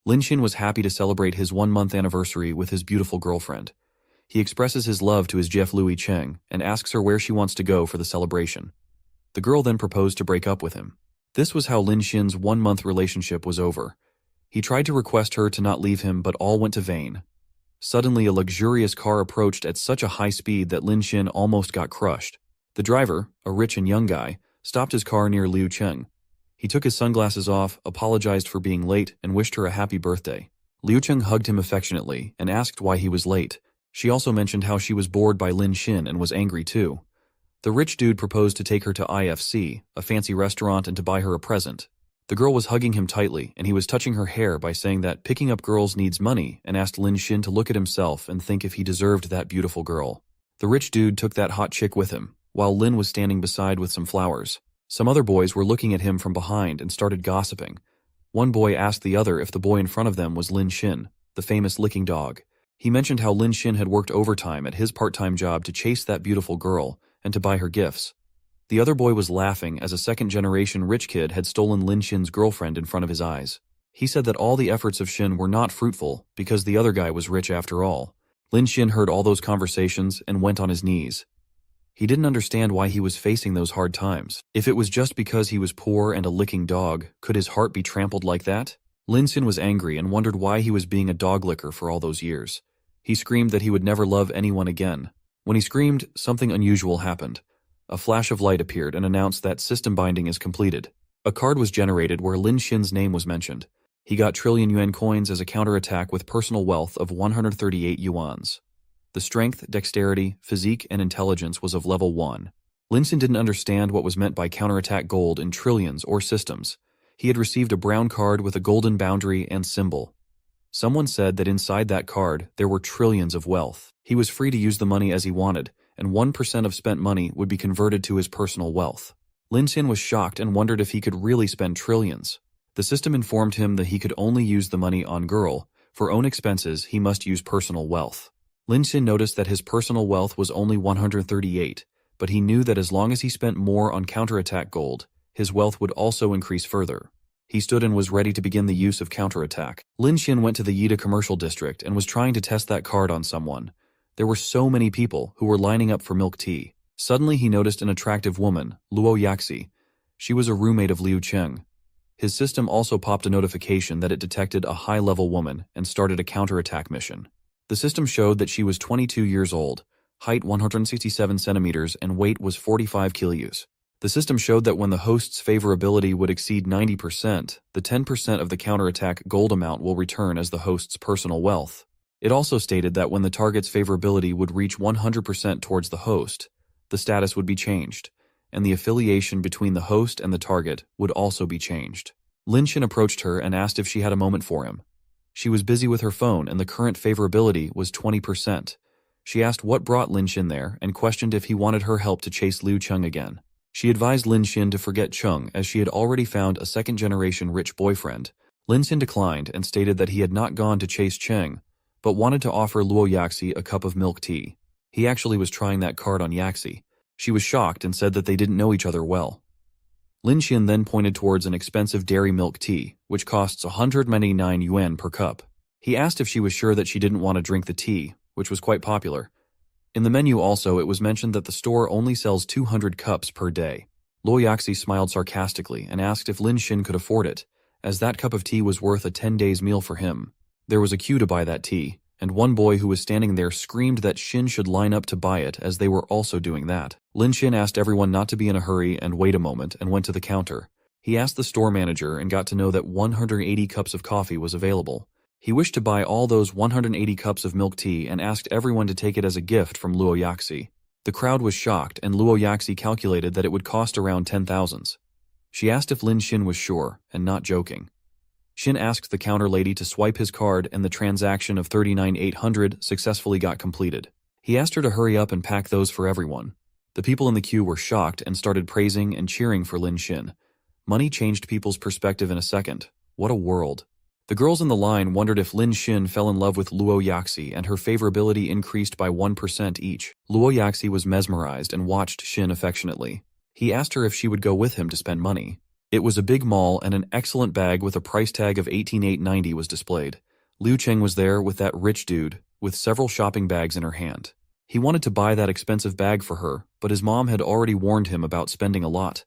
Lin Xin was happy to celebrate his 1-month anniversary with his beautiful girlfriend. He expresses his love to his Jeff Louis Cheng and asks her where she wants to go for the celebration. The girl then proposed to break up with him. This was how Lin Xin's 1-month relationship was over. He tried to request her to not leave him, but all went to vain. Suddenly, a luxurious car approached at such a high speed that Lin Xin almost got crushed. The driver, a rich and young guy, stopped his car near Liu Cheng. He took his sunglasses off, apologized for being late, and wished her a happy birthday. Liu Cheng hugged him affectionately and asked why he was late. She also mentioned how she was bored by Lin Xin and was angry too. The rich dude proposed to take her to IFC, a fancy restaurant, and to buy her a present. The girl was hugging him tightly, and he was touching her hair by saying that picking up girls needs money, and asked Lin Xin to look at himself and think if he deserved that beautiful girl. The rich dude took that hot chick with him, while Lin was standing beside with some flowers. Some other boys were looking at him from behind and started gossiping. One boy asked the other if the boy in front of them was Lin Xin, the famous licking dog. He mentioned how Lin Xin had worked overtime at his part-time job to chase that beautiful girl and to buy her gifts. The other boy was laughing as a second-generation rich kid had stolen Lin Xin's girlfriend in front of his eyes. He said that all the efforts of Xin were not fruitful because the other guy was rich after all. Lin Xin heard all those conversations and went on his knees. He didn't understand why he was facing those hard times. If it was just because he was poor and a licking dog, could his heart be trampled like that? Lin Xin was angry and wondered why he was being a dog licker for all those years. He screamed that he would never love anyone again. When he screamed, something unusual happened. A flash of light appeared and announced that system binding is completed. A card was generated where Lin Xin's name was mentioned. He got trillion yuan coins as a counterattack with personal wealth of 138 yuans. The strength, dexterity, physique, and intelligence was of level 1. Lin Xin didn't understand what was meant by counterattack gold in trillions or systems. He had received a brown card with a golden boundary and symbol. Someone said that inside that card there were trillions of wealth. He was free to use the money as he wanted, and 1% of spent money would be converted to his personal wealth. Lin Xin was shocked and wondered if he could really spend trillions. The system informed him that he could only use the money on girl. For own expenses, he must use personal wealth. Lin Xin noticed that his personal wealth was only 138, but he knew that as long as he spent more on counterattack gold, his wealth would also increase further. He stood and was ready to begin the use of counterattack. Lin Xin went to the Yida commercial district and was trying to test that card on someone. There were so many people who were lining up for milk tea. Suddenly he noticed an attractive woman, Luo Yaxi. She was a roommate of Liu Cheng. His system also popped a notification that it detected a high-level woman and started a counterattack mission. The system showed that she was 22 years old, height 167 centimeters, and weight was 45 kilos. The system showed that when the host's favorability would exceed 90%, the 10% of the counterattack gold amount will return as the host's personal wealth. It also stated that when the target's favorability would reach 100% towards the host, the status would be changed, and the affiliation between the host and the target would also be changed. Lin Xin approached her and asked if she had a moment for him. She was busy with her phone and the current favorability was 20%. She asked what brought Lin Xin there and questioned if he wanted her help to chase Liu Cheng again. She advised Lin Xin to forget Cheng as she had already found a second-generation rich boyfriend. Lin Xin declined and stated that he had not gone to chase Cheng, but wanted to offer Luo Yaxi a cup of milk tea. He actually was trying that card on Yaxi. She was shocked and said that they didn't know each other well. Lin Xin then pointed towards an expensive dairy milk tea, which costs 199 yuan per cup. He asked if she was sure that she didn't want to drink the tea, which was quite popular. In the menu also, it was mentioned that the store only sells 200 cups per day. Luo Yaxi smiled sarcastically and asked if Lin Xin could afford it, as that cup of tea was worth a 10-days meal for him. There was a queue to buy that tea, and one boy who was standing there screamed that Xin should line up to buy it as they were also doing that. Lin Xin asked everyone not to be in a hurry and wait a moment and went to the counter. He asked the store manager and got to know that 180 cups of coffee was available. He wished to buy all those 180 cups of milk tea and asked everyone to take it as a gift from Luo Yaxi. The crowd was shocked and Luo Yaxi calculated that it would cost around 10,000. She asked if Lin Xin was sure and not joking. Xin asked the counter lady to swipe his card and the transaction of 39,800 successfully got completed. He asked her to hurry up and pack those for everyone. The people in the queue were shocked and started praising and cheering for Lin Xin. Money changed people's perspective in a second. What a world. The girls in the line wondered if Lin Xin fell in love with Luo Yaxi and her favorability increased by 1% each. Luo Yaxi was mesmerized and watched Xin affectionately. He asked her if she would go with him to spend money. It was a big mall, and an excellent bag with a price tag of $18,890 was displayed. Liu Cheng was there with that rich dude, with several shopping bags in her hand. He wanted to buy that expensive bag for her, but his mom had already warned him about spending a lot.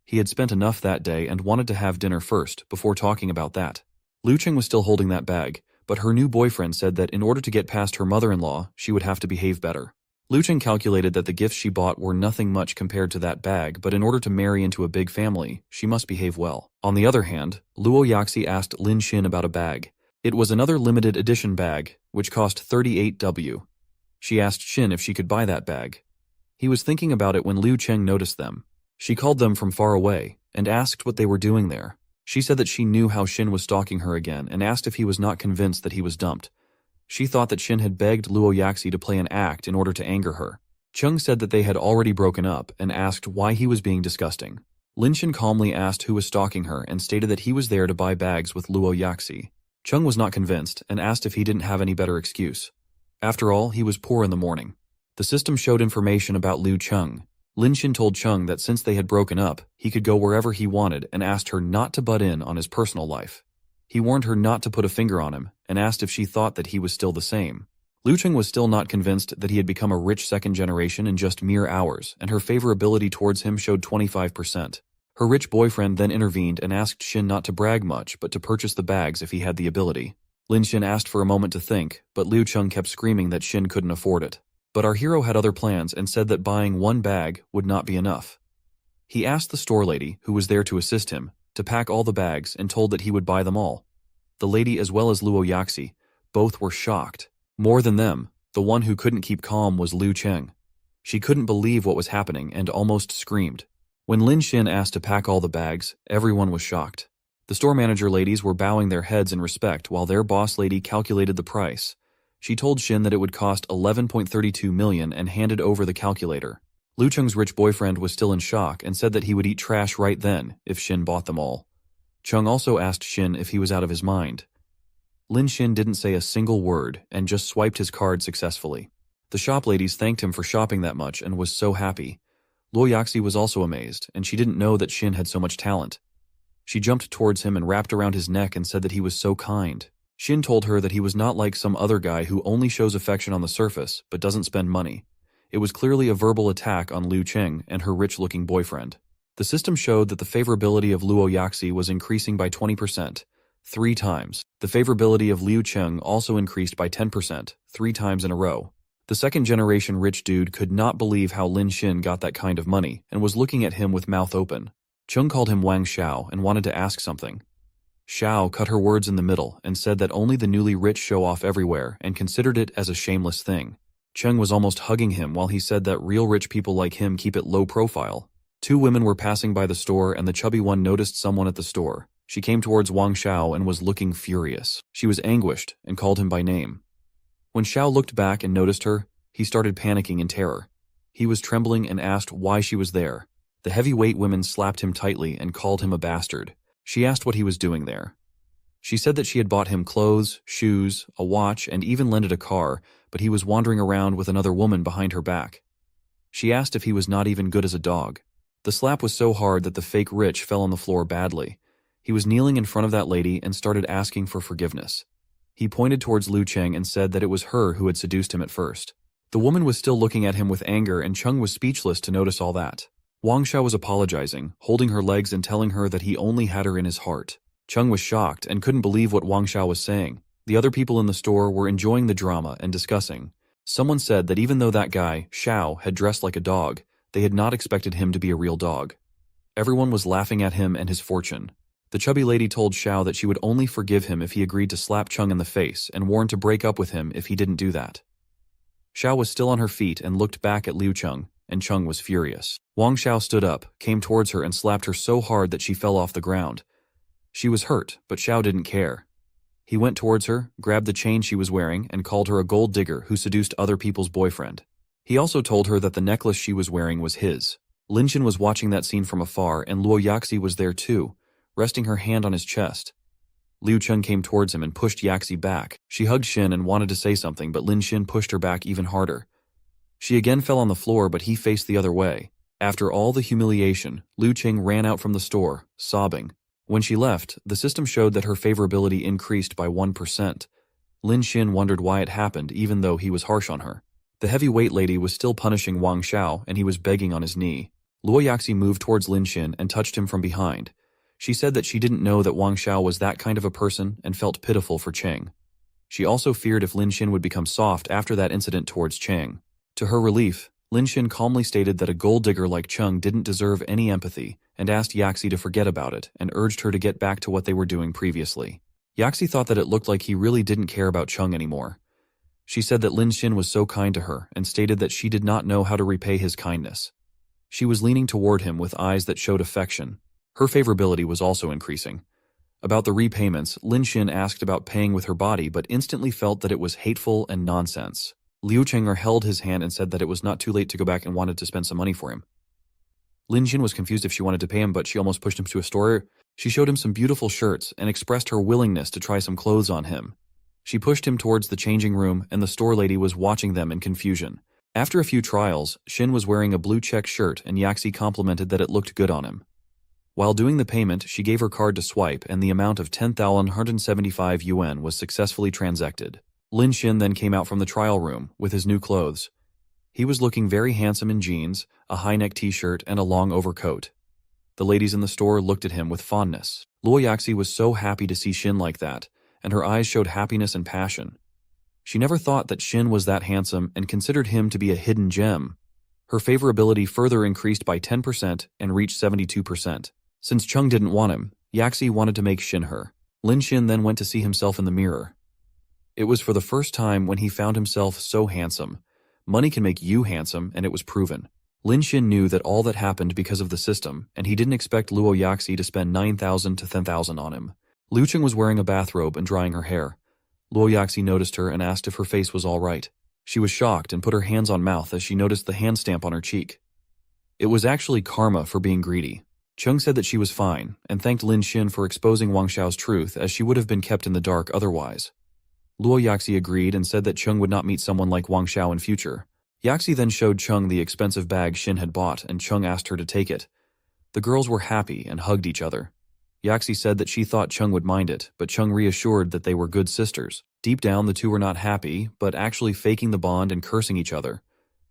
He had spent enough that day and wanted to have dinner first, before talking about that. Liu Cheng was still holding that bag, but her new boyfriend said that in order to get past her mother-in-law, she would have to behave better. Liu Cheng calculated that the gifts she bought were nothing much compared to that bag, but in order to marry into a big family, she must behave well. On the other hand, Luo Yaxi asked Lin Xin about a bag. It was another limited edition bag, which cost 38W. She asked Xin if she could buy that bag. He was thinking about it when Liu Cheng noticed them. She called them from far away, and asked what they were doing there. She said that she knew how Xin was stalking her again, and asked if he was not convinced that he was dumped. She thought that Xin had begged Luo Yaxi to play an act in order to anger her. Chung said that they had already broken up, and asked why he was being disgusting. Lin Xin calmly asked who was stalking her and stated that he was there to buy bags with Luo Yaxi. Chung was not convinced, and asked if he didn't have any better excuse. After all, he was poor in the morning. The system showed information about Liu Chung. Lin Xin told Chung that since they had broken up, he could go wherever he wanted, and asked her not to butt in on his personal life. He warned her not to put a finger on him, and asked if she thought that he was still the same. Liu Cheng was still not convinced that he had become a rich second generation in just mere hours, and her favorability towards him showed 25%. Her rich boyfriend then intervened and asked Xin not to brag much, but to purchase the bags if he had the ability. Lin Xin asked for a moment to think, but Liu Cheng kept screaming that Xin couldn't afford it. But our hero had other plans and said that buying one bag would not be enough. He asked the store lady, who was there to assist him, to pack all the bags and told that he would buy them all. The lady as well as Luo Yaxi, both were shocked. More than them, the one who couldn't keep calm was Liu Cheng. She couldn't believe what was happening and almost screamed. When Lin Xin asked to pack all the bags, everyone was shocked. The store manager ladies were bowing their heads in respect while their boss lady calculated the price. She told Xin that it would cost 11.32 million and handed over the calculator. Liu Cheng's rich boyfriend was still in shock and said that he would eat trash right then if Xin bought them all. Chung also asked Xin if he was out of his mind. Lin Xin didn't say a single word and just swiped his card successfully. The shop ladies thanked him for shopping that much and was so happy. Luo Yaxi was also amazed, and she didn't know that Xin had so much talent. She jumped towards him and wrapped around his neck and said that he was so kind. Xin told her that he was not like some other guy who only shows affection on the surface but doesn't spend money. It was clearly a verbal attack on Liu Cheng and her rich-looking boyfriend. The system showed that the favorability of Luo Yaxi was increasing by 20%, 3 times. The favorability of Liu Cheng also increased by 10%, 3 times in a row. The second-generation rich dude could not believe how Lin Xin got that kind of money and was looking at him with mouth open. Chung called him Wang Xiao and wanted to ask something. Xiao cut her words in the middle and said that only the newly rich show off everywhere and considered it as a shameless thing. Chung was almost hugging him while he said that real rich people like him keep it low profile. 2 women were passing by the store and the chubby one noticed someone at the store. She came towards Wang Xiao and was looking furious. She was anguished and called him by name. When Xiao looked back and noticed her, he started panicking in terror. He was trembling and asked why she was there. The heavyweight women slapped him tightly and called him a bastard. She asked what he was doing there. She said that she had bought him clothes, shoes, a watch, and even lended a car, but he was wandering around with another woman behind her back. She asked if he was not even good as a dog. The slap was so hard that the fake rich fell on the floor badly. He was kneeling in front of that lady and started asking for forgiveness. He pointed towards Liu Cheng and said that it was her who had seduced him at first. The woman was still looking at him with anger, and Chung was speechless to notice all that. Wang Xiao was apologizing, holding her legs and telling her that he only had her in his heart. Chung was shocked and couldn't believe what Wang Xiao was saying. The other people in the store were enjoying the drama and discussing. Someone said that even though that guy, Xiao, had dressed like a dog, they had not expected him to be a real dog. Everyone was laughing at him and his fortune. The chubby lady told Xiao that she would only forgive him if he agreed to slap Chung in the face and warned to break up with him if he didn't do that. Xiao was still on her feet and looked back at Liu Cheng, and Chung was furious. Wang Xiao stood up, came towards her and slapped her so hard that she fell off the ground. She was hurt, but Xiao didn't care. He went towards her, grabbed the chain she was wearing, and called her a gold digger who seduced other people's boyfriend. He also told her that the necklace she was wearing was his. Lin Xin was watching that scene from afar, and Luo Yaxi was there too, resting her hand on his chest. Liu Cheng came towards him and pushed Yaxi back. She hugged Xin and wanted to say something, but Lin Xin pushed her back even harder. She again fell on the floor, but he faced the other way. After all the humiliation, Liu Qing ran out from the store, sobbing. When she left, the system showed that her favorability increased by 1%. Lin Xin wondered why it happened even though he was harsh on her. The heavyweight lady was still punishing Wang Xiao and he was begging on his knee. Luo Yaxi moved towards Lin Xin and touched him from behind. She said that she didn't know that Wang Xiao was that kind of a person and felt pitiful for Cheng. She also feared if Lin Xin would become soft after that incident towards Cheng. To her relief, Lin Xin calmly stated that a gold digger like Cheng didn't deserve any empathy and asked Yaxi to forget about it and urged her to get back to what they were doing previously. Yaxi thought that it looked like he really didn't care about Cheng anymore. She said that Lin Xin was so kind to her and stated that she did not know how to repay his kindness. She was leaning toward him with eyes that showed affection. Her favorability was also increasing. About the repayments, Lin Xin asked about paying with her body but instantly felt that it was hateful and nonsense. Liu Cheng'er held his hand and said that it was not too late to go back and wanted to spend some money for him. Lin Xin was confused if she wanted to pay him, but she almost pushed him to a store. She showed him some beautiful shirts and expressed her willingness to try some clothes on him. She pushed him towards the changing room and the store lady was watching them in confusion. After a few trials, Xin was wearing a blue check shirt and Yaxi complimented that it looked good on him. While doing the payment, she gave her card to swipe and the amount of 10,175 yuan was successfully transacted. Lin Xin then came out from the trial room with his new clothes. He was looking very handsome in jeans, a high-neck t-shirt, and a long overcoat. The ladies in the store looked at him with fondness. Luo Yaxi was so happy to see Xin like that, and her eyes showed happiness and passion. She never thought that Xin was that handsome and considered him to be a hidden gem. Her favorability further increased by 10% and reached 72%. Since Cheng didn't want him, Yaxi wanted to make Xin her. Lin Xin then went to see himself in the mirror. It was for the first time when he found himself so handsome. Money can make you handsome, and it was proven. Lin Xin knew that all that happened because of the system, and he didn't expect Luo Yaxi to spend 9,000 to 10,000 on him. Liu Cheng was wearing a bathrobe and drying her hair. Luo Yaxi noticed her and asked if her face was all right. She was shocked and put her hands on mouth as she noticed the hand stamp on her cheek. It was actually karma for being greedy. Cheng said that she was fine, and thanked Lin Xin for exposing Wang Xiao's truth as she would have been kept in the dark otherwise. Luo Yaxi agreed and said that Cheng would not meet someone like Wang Xiao in future. Yaxi then showed Cheng the expensive bag Xin had bought and Cheng asked her to take it. The girls were happy and hugged each other. Yaxi said that she thought Cheng would mind it, but Cheng reassured that they were good sisters. Deep down, the two were not happy, but actually faking the bond and cursing each other.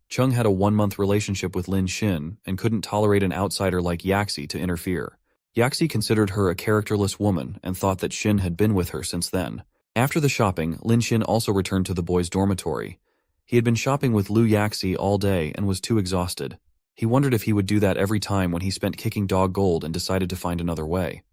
Cheng had a 1-month relationship with Lin Xin and couldn't tolerate an outsider like Yaxi to interfere. Yaxi considered her a characterless woman and thought that Xin had been with her since then. After the shopping, Lin Xin also returned to the boys' dormitory. He had been shopping with Liu Yaxi all day and was too exhausted. He wondered if he would do that every time when he spent kicking dog gold and decided to find another way.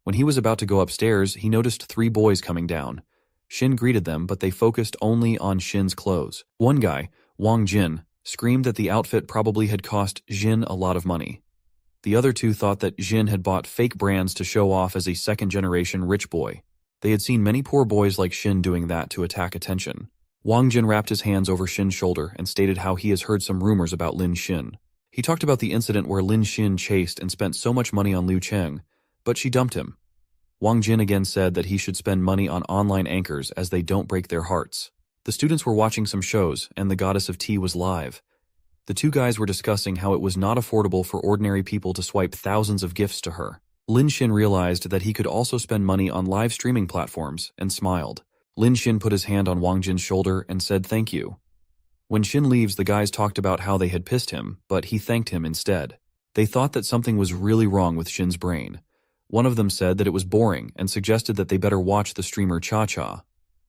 When he was about to go upstairs, he noticed 3 boys coming down. Xin greeted them, but they focused only on Xin's clothes. One guy, Wang Jin, screamed that the outfit probably had cost Xin a lot of money. The other 2 thought that Xin had bought fake brands to show off as a second-generation rich boy. They had seen many poor boys like Xin doing that to attack attention. Wang Jin wrapped his hands over Xin's shoulder and stated how he has heard some rumors about Lin Xin. He talked about the incident where Lin Xin chased and spent so much money on Liu Cheng, but she dumped him. Wang Jin again said that he should spend money on online anchors as they don't break their hearts. The students were watching some shows, and the Goddess of Tea was live. The 2 guys were discussing how it was not affordable for ordinary people to swipe thousands of gifts to her. Lin Xin realized that he could also spend money on live streaming platforms and smiled. Lin Xin put his hand on Wang Jin's shoulder and said thank you. When Xin leaves, the guys talked about how they had pissed him, but he thanked him instead. They thought that something was really wrong with Xin's brain. One of them said that it was boring and suggested that they better watch the streamer Cha-Cha.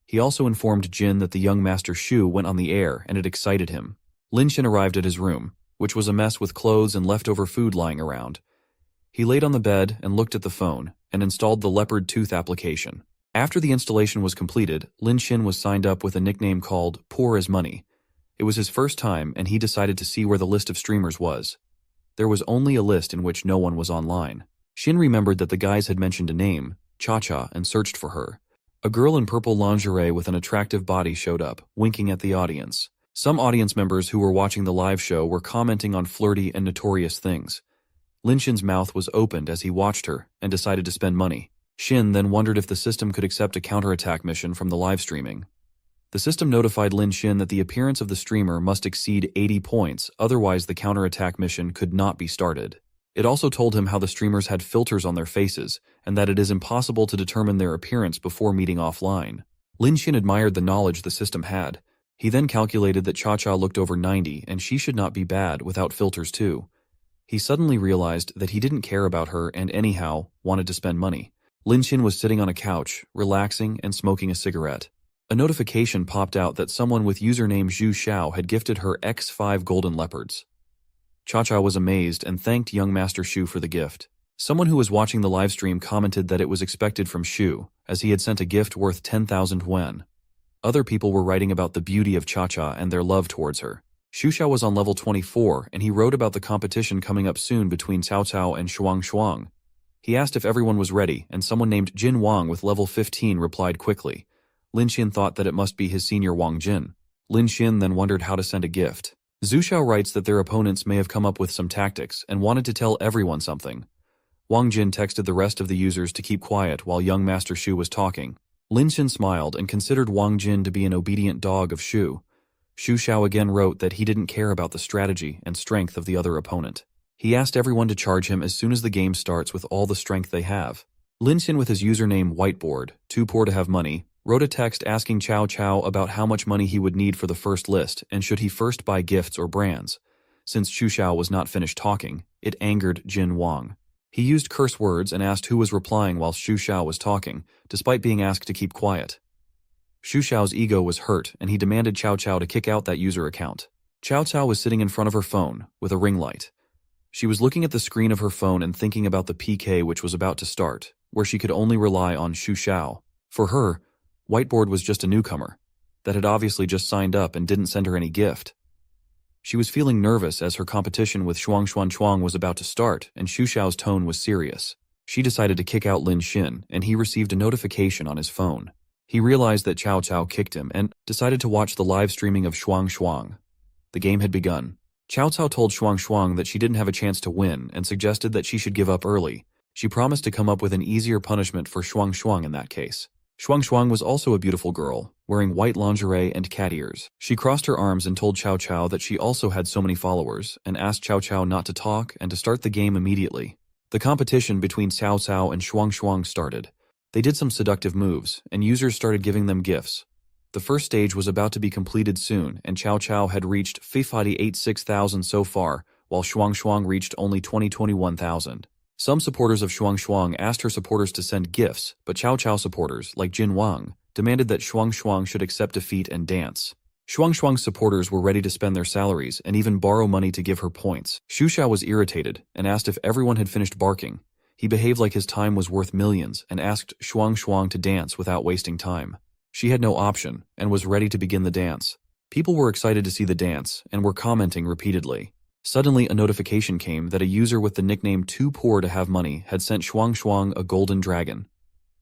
He also informed Jin that the young Master Shu went on the air and it excited him. Lin Xin arrived at his room, which was a mess with clothes and leftover food lying around. He laid on the bed and looked at the phone and installed the leopard tooth application. After the installation was completed, Lin Xin was signed up with a nickname called Poor as Money. It was his first time and he decided to see where the list of streamers was. There was only a list in which no one was online. Xin remembered that the guys had mentioned a name, Cha-Cha, and searched for her. A girl in purple lingerie with an attractive body showed up, winking at the audience. Some audience members who were watching the live show were commenting on flirty and notorious things. Lin Xin's mouth was opened as he watched her and decided to spend money. Xin then wondered if the system could accept a counterattack mission from the live streaming. The system notified Lin Xin that the appearance of the streamer must exceed 80 points, otherwise the counterattack mission could not be started. It also told him how the streamers had filters on their faces, and that it is impossible to determine their appearance before meeting offline. Lin Xin admired the knowledge the system had. He then calculated that Cha-Cha looked over 90 and she should not be bad without filters too. He suddenly realized that he didn't care about her and anyhow wanted to spend money. Lin Xin was sitting on a couch, relaxing and smoking a cigarette. A notification popped out that someone with username Zhu Xiao had gifted her X5 golden leopards. Cha-Cha was amazed and thanked young Master Shu for the gift. Someone who was watching the livestream commented that it was expected from Shu, as he had sent a gift worth 10,000 yuan. Other people were writing about the beauty of Cha-Cha and their love towards her. Shu Xiao was on level 24 and he wrote about the competition coming up soon between Cao Cao and Shuang Shuang. He asked if everyone was ready and someone named Jin Wang with level 15 replied quickly. Lin Xin thought that it must be his senior Wang Jin. Lin Xin then wondered how to send a gift. Zhu Xiao writes that their opponents may have come up with some tactics and wanted to tell everyone something. Wang Jin texted the rest of the users to keep quiet while young Master Shu was talking. Lin Xin smiled and considered Wang Jin to be an obedient dog of Shu. Shu Xiao again wrote that he didn't care about the strategy and strength of the other opponent. He asked everyone to charge him as soon as the game starts with all the strength they have. Lin Xin with his username Whiteboard, too poor to have money, wrote a text asking Cao Cao about how much money he would need for the first list and should he first buy gifts or brands. Since Shu Xiao was not finished talking, it angered Jin Wang. He used curse words and asked who was replying while Shu Xiao was talking, despite being asked to keep quiet. Shu Xiao's ego was hurt and he demanded Cao Cao to kick out that user account. Cao Cao was sitting in front of her phone, with a ring light. She was looking at the screen of her phone and thinking about the PK which was about to start, where she could only rely on Shu Xiao. For her, Whiteboard was just a newcomer, that had obviously just signed up and didn't send her any gift. She was feeling nervous as her competition with Shuang Shuang was about to start and Shu Xiao's tone was serious. She decided to kick out Lin Xin and he received a notification on his phone. He realized that Cao Cao kicked him and decided to watch the live streaming of Shuang. The game had begun. Cao Cao told Shuang that she didn't have a chance to win and suggested that she should give up early. She promised to come up with an easier punishment for Shuang in that case. Shuang was also a beautiful girl, wearing white lingerie and cat ears. She crossed her arms and told Cao Cao that she also had so many followers, and asked Cao Cao not to talk and to start the game immediately. The competition between Cao Cao and Shuang started. They did some seductive moves, and users started giving them gifts. The first stage was about to be completed soon, and Cao Cao had reached 86,000 so far, while Shuang reached only 21,000. Some supporters of Shuang asked her supporters to send gifts, but Cao Cao supporters, like Jin Wang, demanded that Shuang should accept defeat and dance. Shuang's supporters were ready to spend their salaries and even borrow money to give her points. Shu Xiao was irritated and asked if everyone had finished barking. He behaved like his time was worth millions and asked Shuang to dance without wasting time. She had no option and was ready to begin the dance. People were excited to see the dance and were commenting repeatedly. Suddenly, a notification came that a user with the nickname Too Poor to Have Money had sent Shuang a golden dragon.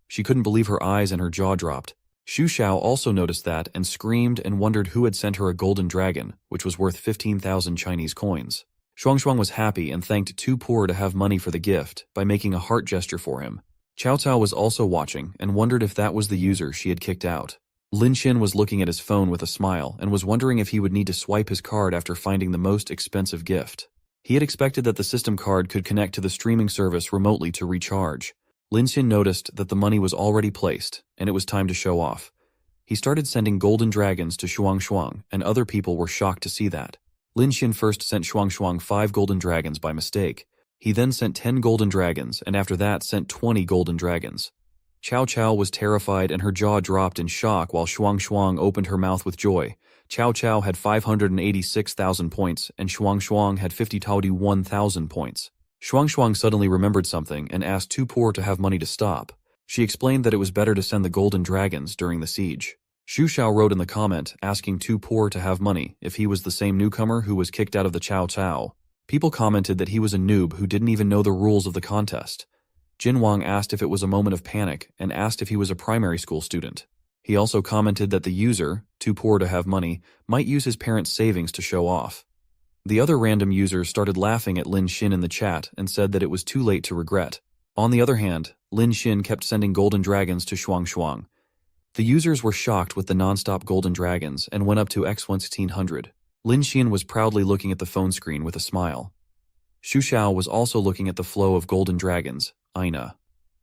She couldn't believe her eyes and her jaw dropped. Shu Xiao also noticed that and screamed and wondered who had sent her a golden dragon, which was worth 15,000 Chinese coins. Shuang was happy and thanked Too Poor to Have Money for the gift by making a heart gesture for him. Cao Cao was also watching and wondered if that was the user she had kicked out. Lin Xin was looking at his phone with a smile and was wondering if he would need to swipe his card after finding the most expensive gift. He had expected that the system card could connect to the streaming service remotely to recharge. Lin Xin noticed that the money was already placed, and it was time to show off. He started sending golden dragons to Shuang, and other people were shocked to see that. Lin Xin first sent Shuang 5 golden dragons by mistake. He then sent 10 golden dragons, and after that sent 20 golden dragons. Cao Cao was terrified and her jaw dropped in shock while Shuang opened her mouth with joy. Cao Cao had 586,000 points and Shuang had 51,000 points. Shuang suddenly remembered something and asked Too Poor to Have Money to stop. She explained that it was better to send the golden dragons during the siege. Shu Xiao wrote in the comment asking Too Poor to Have Money if he was the same newcomer who was kicked out of the Cao Cao. People commented that he was a noob who didn't even know the rules of the contest. Jin Wang asked if it was a moment of panic and asked if he was a primary school student. He also commented that the user, Too Poor to Have Money, might use his parents' savings to show off. The other random users started laughing at Lin Xin in the chat and said that it was too late to regret. On the other hand, Lin Xin kept sending golden dragons to Shuang. The users were shocked with the non-stop golden dragons and went up to X1600. Lin Xian was proudly looking at the phone screen with a smile. Xu Xiao was also looking at the flow of golden dragons, Aina.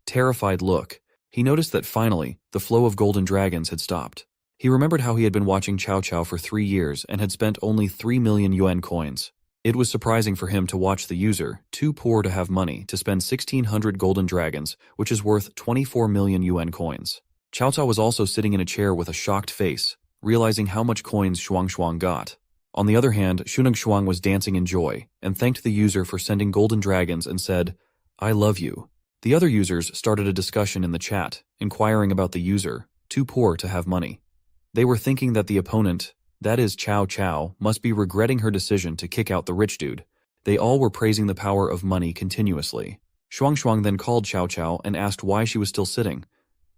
Terrified look. He noticed that finally, the flow of golden dragons had stopped. He remembered how he had been watching Cao Cao for 3 years and had spent only 3 million yuan coins. It was surprising for him to watch the user, too poor to have money, to spend 1600 golden dragons, which is worth 24 million yuan coins. Cao Cao was also sitting in a chair with a shocked face, realizing how much coins Shuang Shuang got. On the other hand, Shuneng Shuang was dancing in joy, and thanked the user for sending golden dragons and said, "I love you." The other users started a discussion in the chat, inquiring about the user, too poor to have money. They were thinking that the opponent, that is Cao Cao, must be regretting her decision to kick out the rich dude. They all were praising the power of money continuously. Shuang Shuang then called Cao Cao and asked why she was still sitting.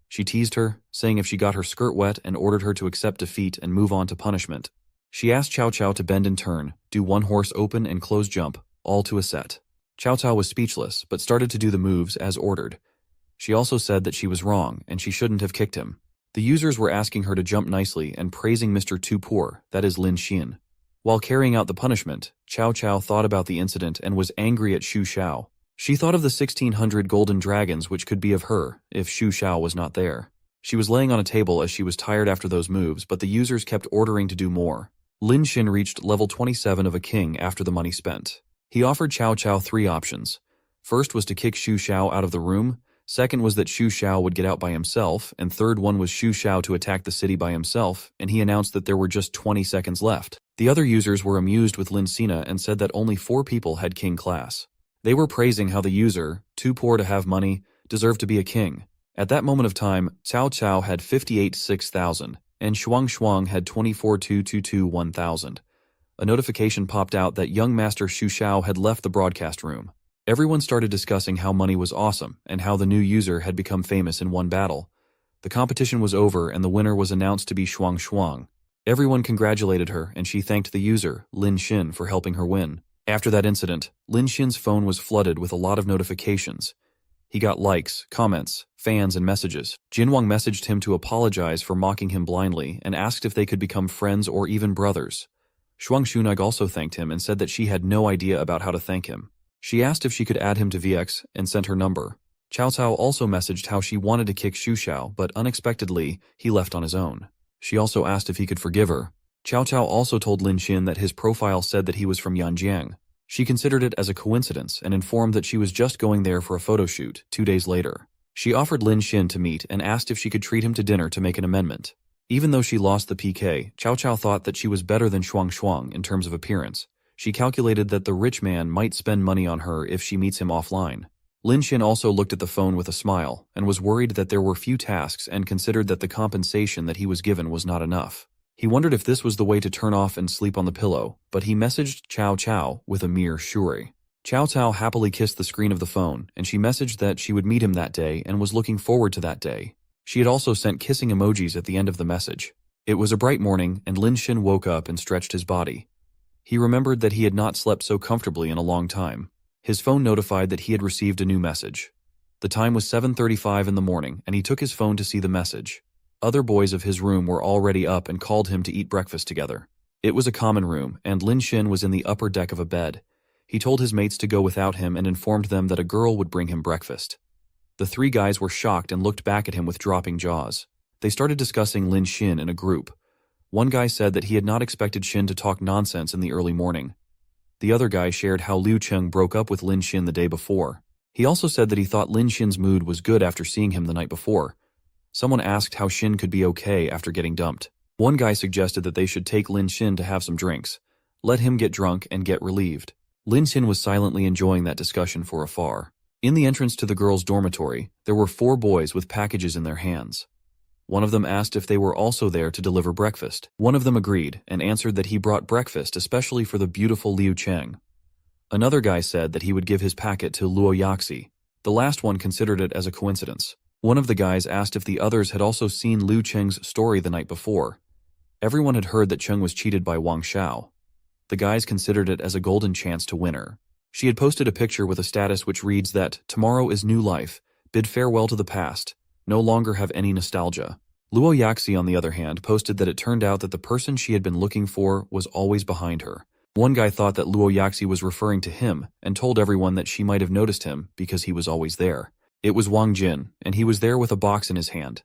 She teased her, saying if she got her skirt wet, and ordered her to accept defeat and move on to punishment. She asked Cao Cao to bend in turn, do one horse open and close jump, all to a set. Cao Cao was speechless, but started to do the moves as ordered. She also said that she was wrong, and she shouldn't have kicked him. The users were asking her to jump nicely and praising Mr. Too Poor, that is Lin Xian. While carrying out the punishment, Cao Cao thought about the incident and was angry at Xu Xiao. She thought of the 1600 golden dragons which could be of her, if Xu Xiao was not there. She was laying on a table as she was tired after those moves, but the users kept ordering to do more. Lin Xian reached level 27 of a king after the money spent. He offered Cao Cao 3 options. First was to kick Xu Xiao out of the room, second was that Xu Xiao would get out by himself, and third one was Xu Xiao to attack the city by himself, and he announced that there were just 20 seconds left. The other users were amused with Lin Sina and said that only 4 people had king class. They were praising how the user, too poor to have money, deserved to be a king. At that moment of time, Cao Cao had 58,600, and Shuang Shuang had 24,222,1000. A notification popped out that young Master Xu Xiao had left the broadcast room. Everyone started discussing how money was awesome and how the new user had become famous in one battle. The competition was over and the winner was announced to be Shuang Shuang. Everyone congratulated her and she thanked the user, Lin Xin, for helping her win. After that incident, Lin Xin's phone was flooded with a lot of notifications. He got likes, comments, fans, and messages. Jin Wang messaged him to apologize for mocking him blindly and asked if they could become friends or even brothers. Shuang Shunag also thanked him and said that she had no idea about how to thank him. She asked if she could add him to VX and sent her number. Cao Cao also messaged how she wanted to kick Xu Xiao, but unexpectedly, he left on his own. She also asked if he could forgive her. Cao Cao also told Lin Xin that his profile said that he was from Yanjiang. She considered it as a coincidence and informed that she was just going there for a photo shoot 2 days later. She offered Lin Xin to meet and asked if she could treat him to dinner to make an amendment. Even though she lost the PK, Cao Cao thought that she was better than Shuang Shuang in terms of appearance. She calculated that the rich man might spend money on her if she meets him offline. Lin Xin also looked at the phone with a smile and was worried that there were few tasks and considered that the compensation that he was given was not enough. He wondered if this was the way to turn off and sleep on the pillow, but he messaged Cao Cao with a mere shuri. Cao Cao happily kissed the screen of the phone, and she messaged that she would meet him that day and was looking forward to that day. She had also sent kissing emojis at the end of the message. It was a bright morning, and Lin Xin woke up and stretched his body. He remembered that he had not slept so comfortably in a long time. His phone notified that he had received a new message. The time was 7:35 in the morning, and he took his phone to see the message. Other boys of his room were already up and called him to eat breakfast together. It was a common room, and Lin Xin was in the upper deck of a bed. He told his mates to go without him and informed them that a girl would bring him breakfast. The 3 guys were shocked and looked back at him with dropping jaws. They started discussing Lin Xin in a group. One guy said that he had not expected Xin to talk nonsense in the early morning. The other guy shared how Liu Cheng broke up with Lin Xin the day before. He also said that he thought Lin Xin's mood was good after seeing him the night before. Someone asked how Xin could be okay after getting dumped. One guy suggested that they should take Lin Xin to have some drinks. Let him get drunk and get relieved. Lin Xin was silently enjoying that discussion for afar. In the entrance to the girls' dormitory, there were 4 boys with packages in their hands. One of them asked if they were also there to deliver breakfast. One of them agreed and answered that he brought breakfast especially for the beautiful Liu Cheng. Another guy said that he would give his packet to Luo Yaxi. The last one considered it as a coincidence. One of the guys asked if the others had also seen Liu Cheng's story the night before. Everyone had heard that Cheng was cheated by Wang Xiao. The guys considered it as a golden chance to win her. She had posted a picture with a status which reads that, "Tomorrow is new life, bid farewell to the past, no longer have any nostalgia." Luo Yaxi, on the other hand, posted that it turned out that the person she had been looking for was always behind her. One guy thought that Luo Yaxi was referring to him and told everyone that she might have noticed him because he was always there. It was Wang Jin, and he was there with a box in his hand.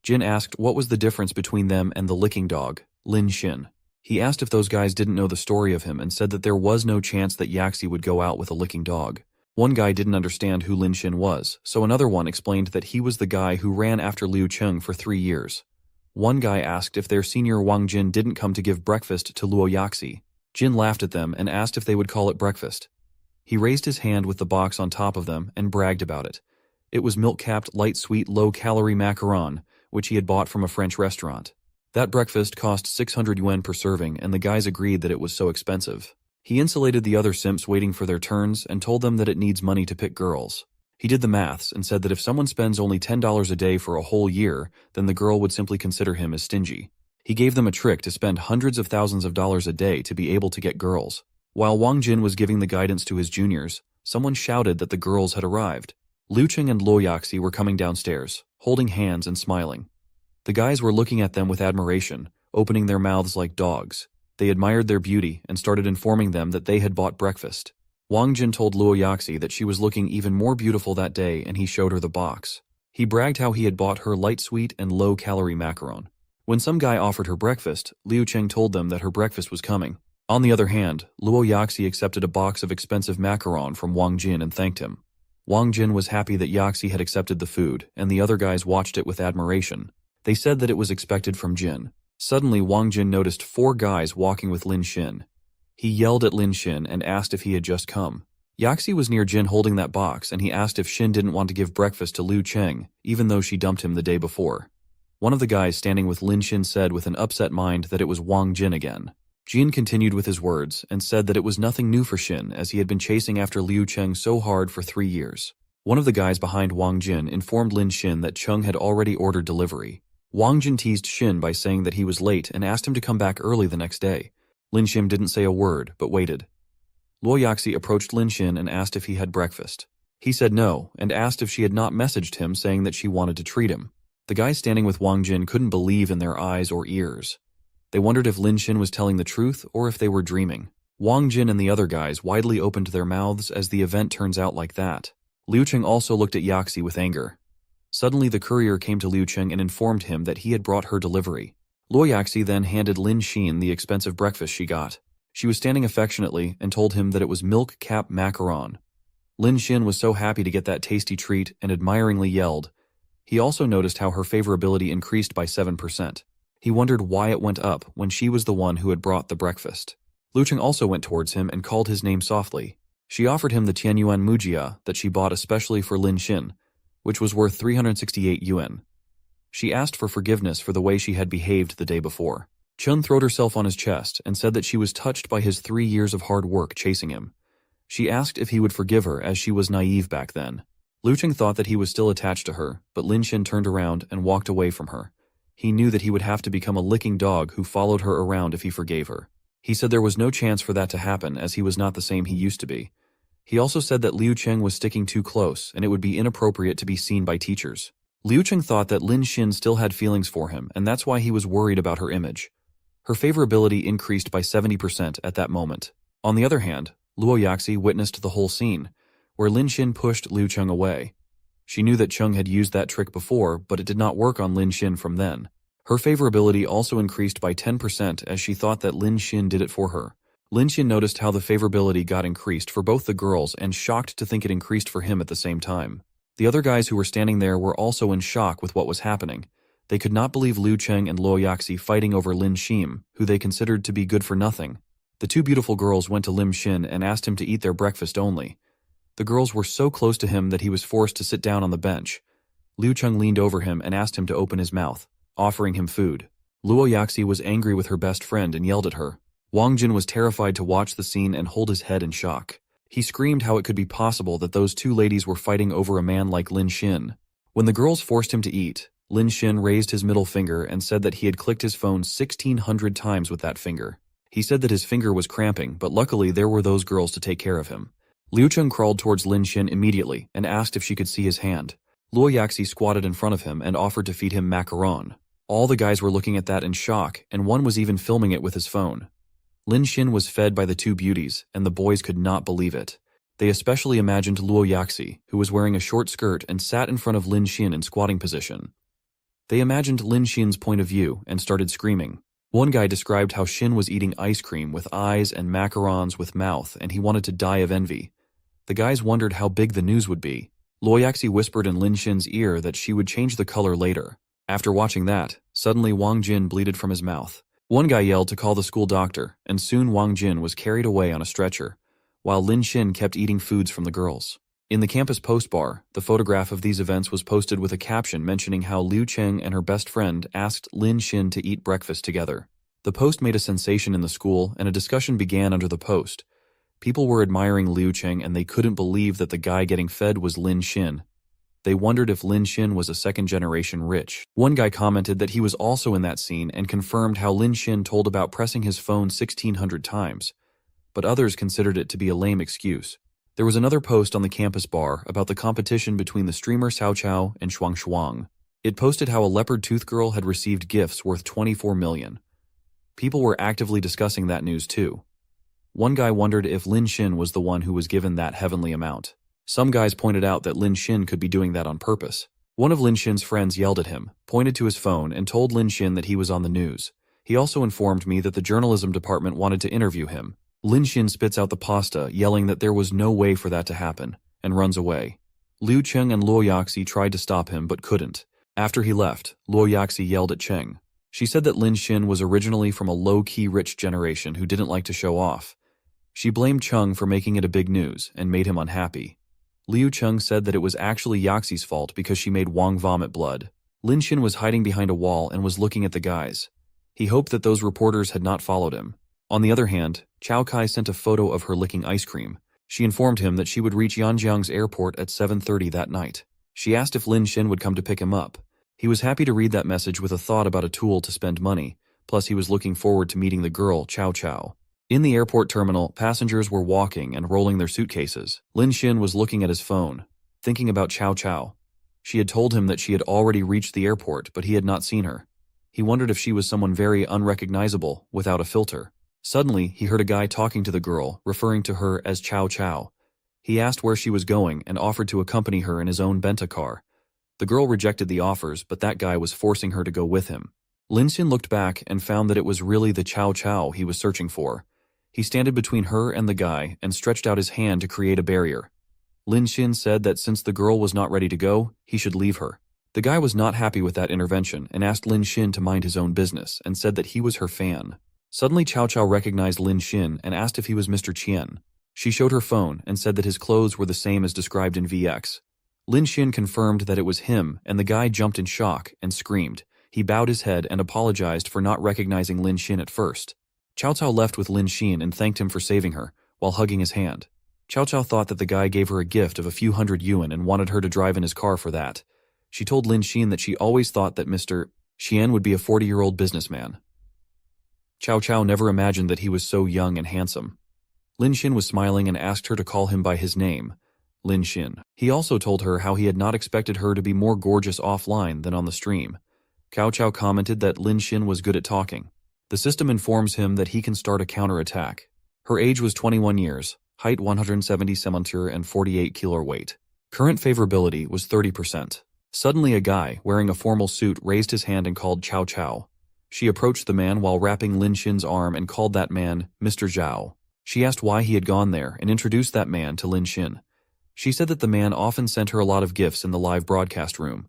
Jin asked what was the difference between them and the licking dog, Lin Xin. He asked if those guys didn't know the story of him and said that there was no chance that Yaxi would go out with a licking dog. One guy didn't understand who Lin Xin was, so another one explained that he was the guy who ran after Liu Cheng for 3 years. One guy asked if their senior Wang Jin didn't come to give breakfast to Luo Yaxi. Jin laughed at them and asked if they would call it breakfast. He raised his hand with the box on top of them and bragged about it. It was milk-capped, light-sweet, low-calorie macaron, which he had bought from a French restaurant. That breakfast cost 600 yuan per serving, and the guys agreed that it was so expensive. He insulated the other simps waiting for their turns and told them that it needs money to pick girls. He did the maths and said that if someone spends only $10 a day for a whole year, then the girl would simply consider him as stingy. He gave them a trick to spend hundreds of thousands of dollars a day to be able to get girls. While Wang Jin was giving the guidance to his juniors, someone shouted that the girls had arrived. Liu Cheng and Luo Yaxi were coming downstairs, holding hands and smiling. The guys were looking at them with admiration, opening their mouths like dogs. They admired their beauty and started informing them that they had bought breakfast. Wang Jin told Luo Yaxi that she was looking even more beautiful that day, and he showed her the box. He bragged how he had bought her light sweet and low-calorie macaron. When some guy offered her breakfast, Liu Cheng told them that her breakfast was coming. On the other hand, Luo Yaxi accepted a box of expensive macaron from Wang Jin and thanked him. Wang Jin was happy that Yaxi had accepted the food, and the other guys watched it with admiration. They said that it was expected from Jin. Suddenly, Wang Jin noticed 4 guys walking with Lin Xin. He yelled at Lin Xin and asked if he had just come. Yaxi was near Jin holding that box, and he asked if Xin didn't want to give breakfast to Liu Cheng, even though she dumped him the day before. One of the guys standing with Lin Xin said with an upset mind that it was Wang Jin again. Jin continued with his words and said that it was nothing new for Xin, as he had been chasing after Liu Cheng so hard for 3 years. One of the guys behind Wang Jin informed Lin Xin that Cheng had already ordered delivery. Wang Jin teased Xin by saying that he was late and asked him to come back early the next day. Lin Xin didn't say a word, but waited. Luo Yaxi approached Lin Xin and asked if he had breakfast. He said no, and asked if she had not messaged him saying that she wanted to treat him. The guys standing with Wang Jin couldn't believe in their eyes or ears. They wondered if Lin Xin was telling the truth or if they were dreaming. Wang Jin and the other guys widely opened their mouths as the event turns out like that. Liu Cheng also looked at Yaxi with anger. Suddenly the courier came to Liu Cheng and informed him that he had brought her delivery. Luo Yaxi then handed Lin Xin the expensive breakfast she got. She was standing affectionately and told him that it was milk-cap macaron. Lin Xin was so happy to get that tasty treat and admiringly yelled. He also noticed how her favorability increased by 7%. He wondered why it went up when she was the one who had brought the breakfast. Liu Cheng also went towards him and called his name softly. She offered him the Tianyuan Mujia that she bought especially for Lin Xin, which was worth 368 yuan. She asked for forgiveness for the way she had behaved the day before. Chun throwed herself on his chest and said that she was touched by his 3 years of hard work chasing him. She asked if he would forgive her as she was naive back then. Liu Cheng thought that he was still attached to her, but Lin Xin turned around and walked away from her. He knew that he would have to become a licking dog who followed her around if he forgave her. He said there was no chance for that to happen as he was not the same he used to be. He also said that Liu Cheng was sticking too close and it would be inappropriate to be seen by teachers. Liu Cheng thought that Lin Xin still had feelings for him, and that's why he was worried about her image. Her favorability increased by 70% at that moment. On the other hand, Luo Yaxi witnessed the whole scene, where Lin Xin pushed Liu Cheng away. She knew that Cheng had used that trick before, but it did not work on Lin Xin from then. Her favorability also increased by 10% as she thought that Lin Xin did it for her. Lin Xin noticed how the favorability got increased for both the girls and shocked to think it increased for him at the same time. The other guys who were standing there were also in shock with what was happening. They could not believe Liu Cheng and Luo Yaxi fighting over Lin Xin, who they considered to be good for nothing. The 2 beautiful girls went to Lin Xin and asked him to eat their breakfast only. The girls were so close to him that he was forced to sit down on the bench. Liu Cheng leaned over him and asked him to open his mouth, offering him food. Luo Yaxi was angry with her best friend and yelled at her. Wang Jin was terrified to watch the scene and hold his head in shock. He screamed how it could be possible that those 2 ladies were fighting over a man like Lin Xin. When the girls forced him to eat, Lin Xin raised his middle finger and said that he had clicked his phone 1,600 times with that finger. He said that his finger was cramping, but luckily there were those girls to take care of him. Liu Cheng crawled towards Lin Xin immediately and asked if she could see his hand. Luo Yaxi squatted in front of him and offered to feed him macaron. All the guys were looking at that in shock, and one was even filming it with his phone. Lin Xin was fed by the two beauties, and the boys could not believe it. They especially imagined Luo Yaxi, who was wearing a short skirt and sat in front of Lin Xin in squatting position. They imagined Lin Xin's point of view and started screaming. One guy described how Xin was eating ice cream with eyes and macarons with mouth, and he wanted to die of envy. The guys wondered how big the news would be. Luo Yaxi whispered in Lin Xin's ear that she would change the color later. After watching that, suddenly Wang Jin bleeded from his mouth. One guy yelled to call the school doctor, and soon Wang Jin was carried away on a stretcher, while Lin Xin kept eating foods from the girls. In the campus post bar, the photograph of these events was posted with a caption mentioning how Liu Cheng and her best friend asked Lin Xin to eat breakfast together. The post made a sensation in the school, and a discussion began under the post. People were admiring Liu Cheng, and they couldn't believe that the guy getting fed was Lin Xin. They wondered if Lin Xin was a second-generation rich. One guy commented that he was also in that scene and confirmed how Lin Xin told about pressing his phone 1,600 times. But others considered it to be a lame excuse. There was another post on the campus bar about the competition between the streamer Cao Cao and Shuang Shuang. It posted how a leopard tooth girl had received gifts worth 24 million. People were actively discussing that news too. One guy wondered if Lin Xin was the one who was given that heavenly amount. Some guys pointed out that Lin Xin could be doing that on purpose. One of Lin Xin's friends yelled at him, pointed to his phone, and told Lin Xin that he was on the news. He also informed me that the journalism department wanted to interview him. Lin Xin spits out the pasta, yelling that there was no way for that to happen, and runs away. Liu Cheng and Luo Yaxi tried to stop him but couldn't. After he left, Luo Yaxi yelled at Cheng. She said that Lin Xin was originally from a low-key rich generation who didn't like to show off. She blamed Cheng for making it a big news and made him unhappy. Liu Cheng said that it was actually Yaxi's fault because she made Wang vomit blood. Lin Xin was hiding behind a wall and was looking at the guys. He hoped that those reporters had not followed him. On the other hand, Chao Kai sent a photo of her licking ice cream. She informed him that she would reach Yanjiang's airport at 7:30 that night. She asked if Lin Xin would come to pick him up. He was happy to read that message with a thought about a tool to spend money, plus he was looking forward to meeting the girl, Cao Cao. In the airport terminal, passengers were walking and rolling their suitcases. Lin Xin was looking at his phone, thinking about Cao Cao. She had told him that she had already reached the airport, but he had not seen her. He wondered if she was someone very unrecognizable, without a filter. Suddenly, he heard a guy talking to the girl, referring to her as Cao Cao. He asked where she was going and offered to accompany her in his own Benta car. The girl rejected the offers, but that guy was forcing her to go with him. Lin Xin looked back and found that it was really the Cao Cao he was searching for. He stood between her and the guy and stretched out his hand to create a barrier. Lin Xin said that since the girl was not ready to go, he should leave her. The guy was not happy with that intervention and asked Lin Xin to mind his own business and said that he was her fan. Suddenly Cao Cao recognized Lin Xin and asked if he was Mr. Qian. She showed her phone and said that his clothes were the same as described in VX. Lin Xin confirmed that it was him, and the guy jumped in shock and screamed. He bowed his head and apologized for not recognizing Lin Xin at first. Cao Cao left with Lin Xin and thanked him for saving her, while hugging his hand. Cao Cao thought that the guy gave her a gift of a few hundred yuan and wanted her to drive in his car for that. She told Lin Xin that she always thought that Mr. Qian would be a 40-year-old businessman. Cao Cao never imagined that he was so young and handsome. Lin Xin was smiling and asked her to call him by his name, Lin Xin. He also told her how he had not expected her to be more gorgeous offline than on the stream. Cao Cao commented that Lin Xin was good at talking. The system informs him that he can start a counterattack. Her age was 21 years, height 170 cm and 48 kg weight. Current favorability was 30%. Suddenly a guy, wearing a formal suit, raised his hand and called Cao Cao. She approached the man while wrapping Lin Xin's arm and called that man Mr. Zhao. She asked why he had gone there and introduced that man to Lin Xin. She said that the man often sent her a lot of gifts in the live broadcast room.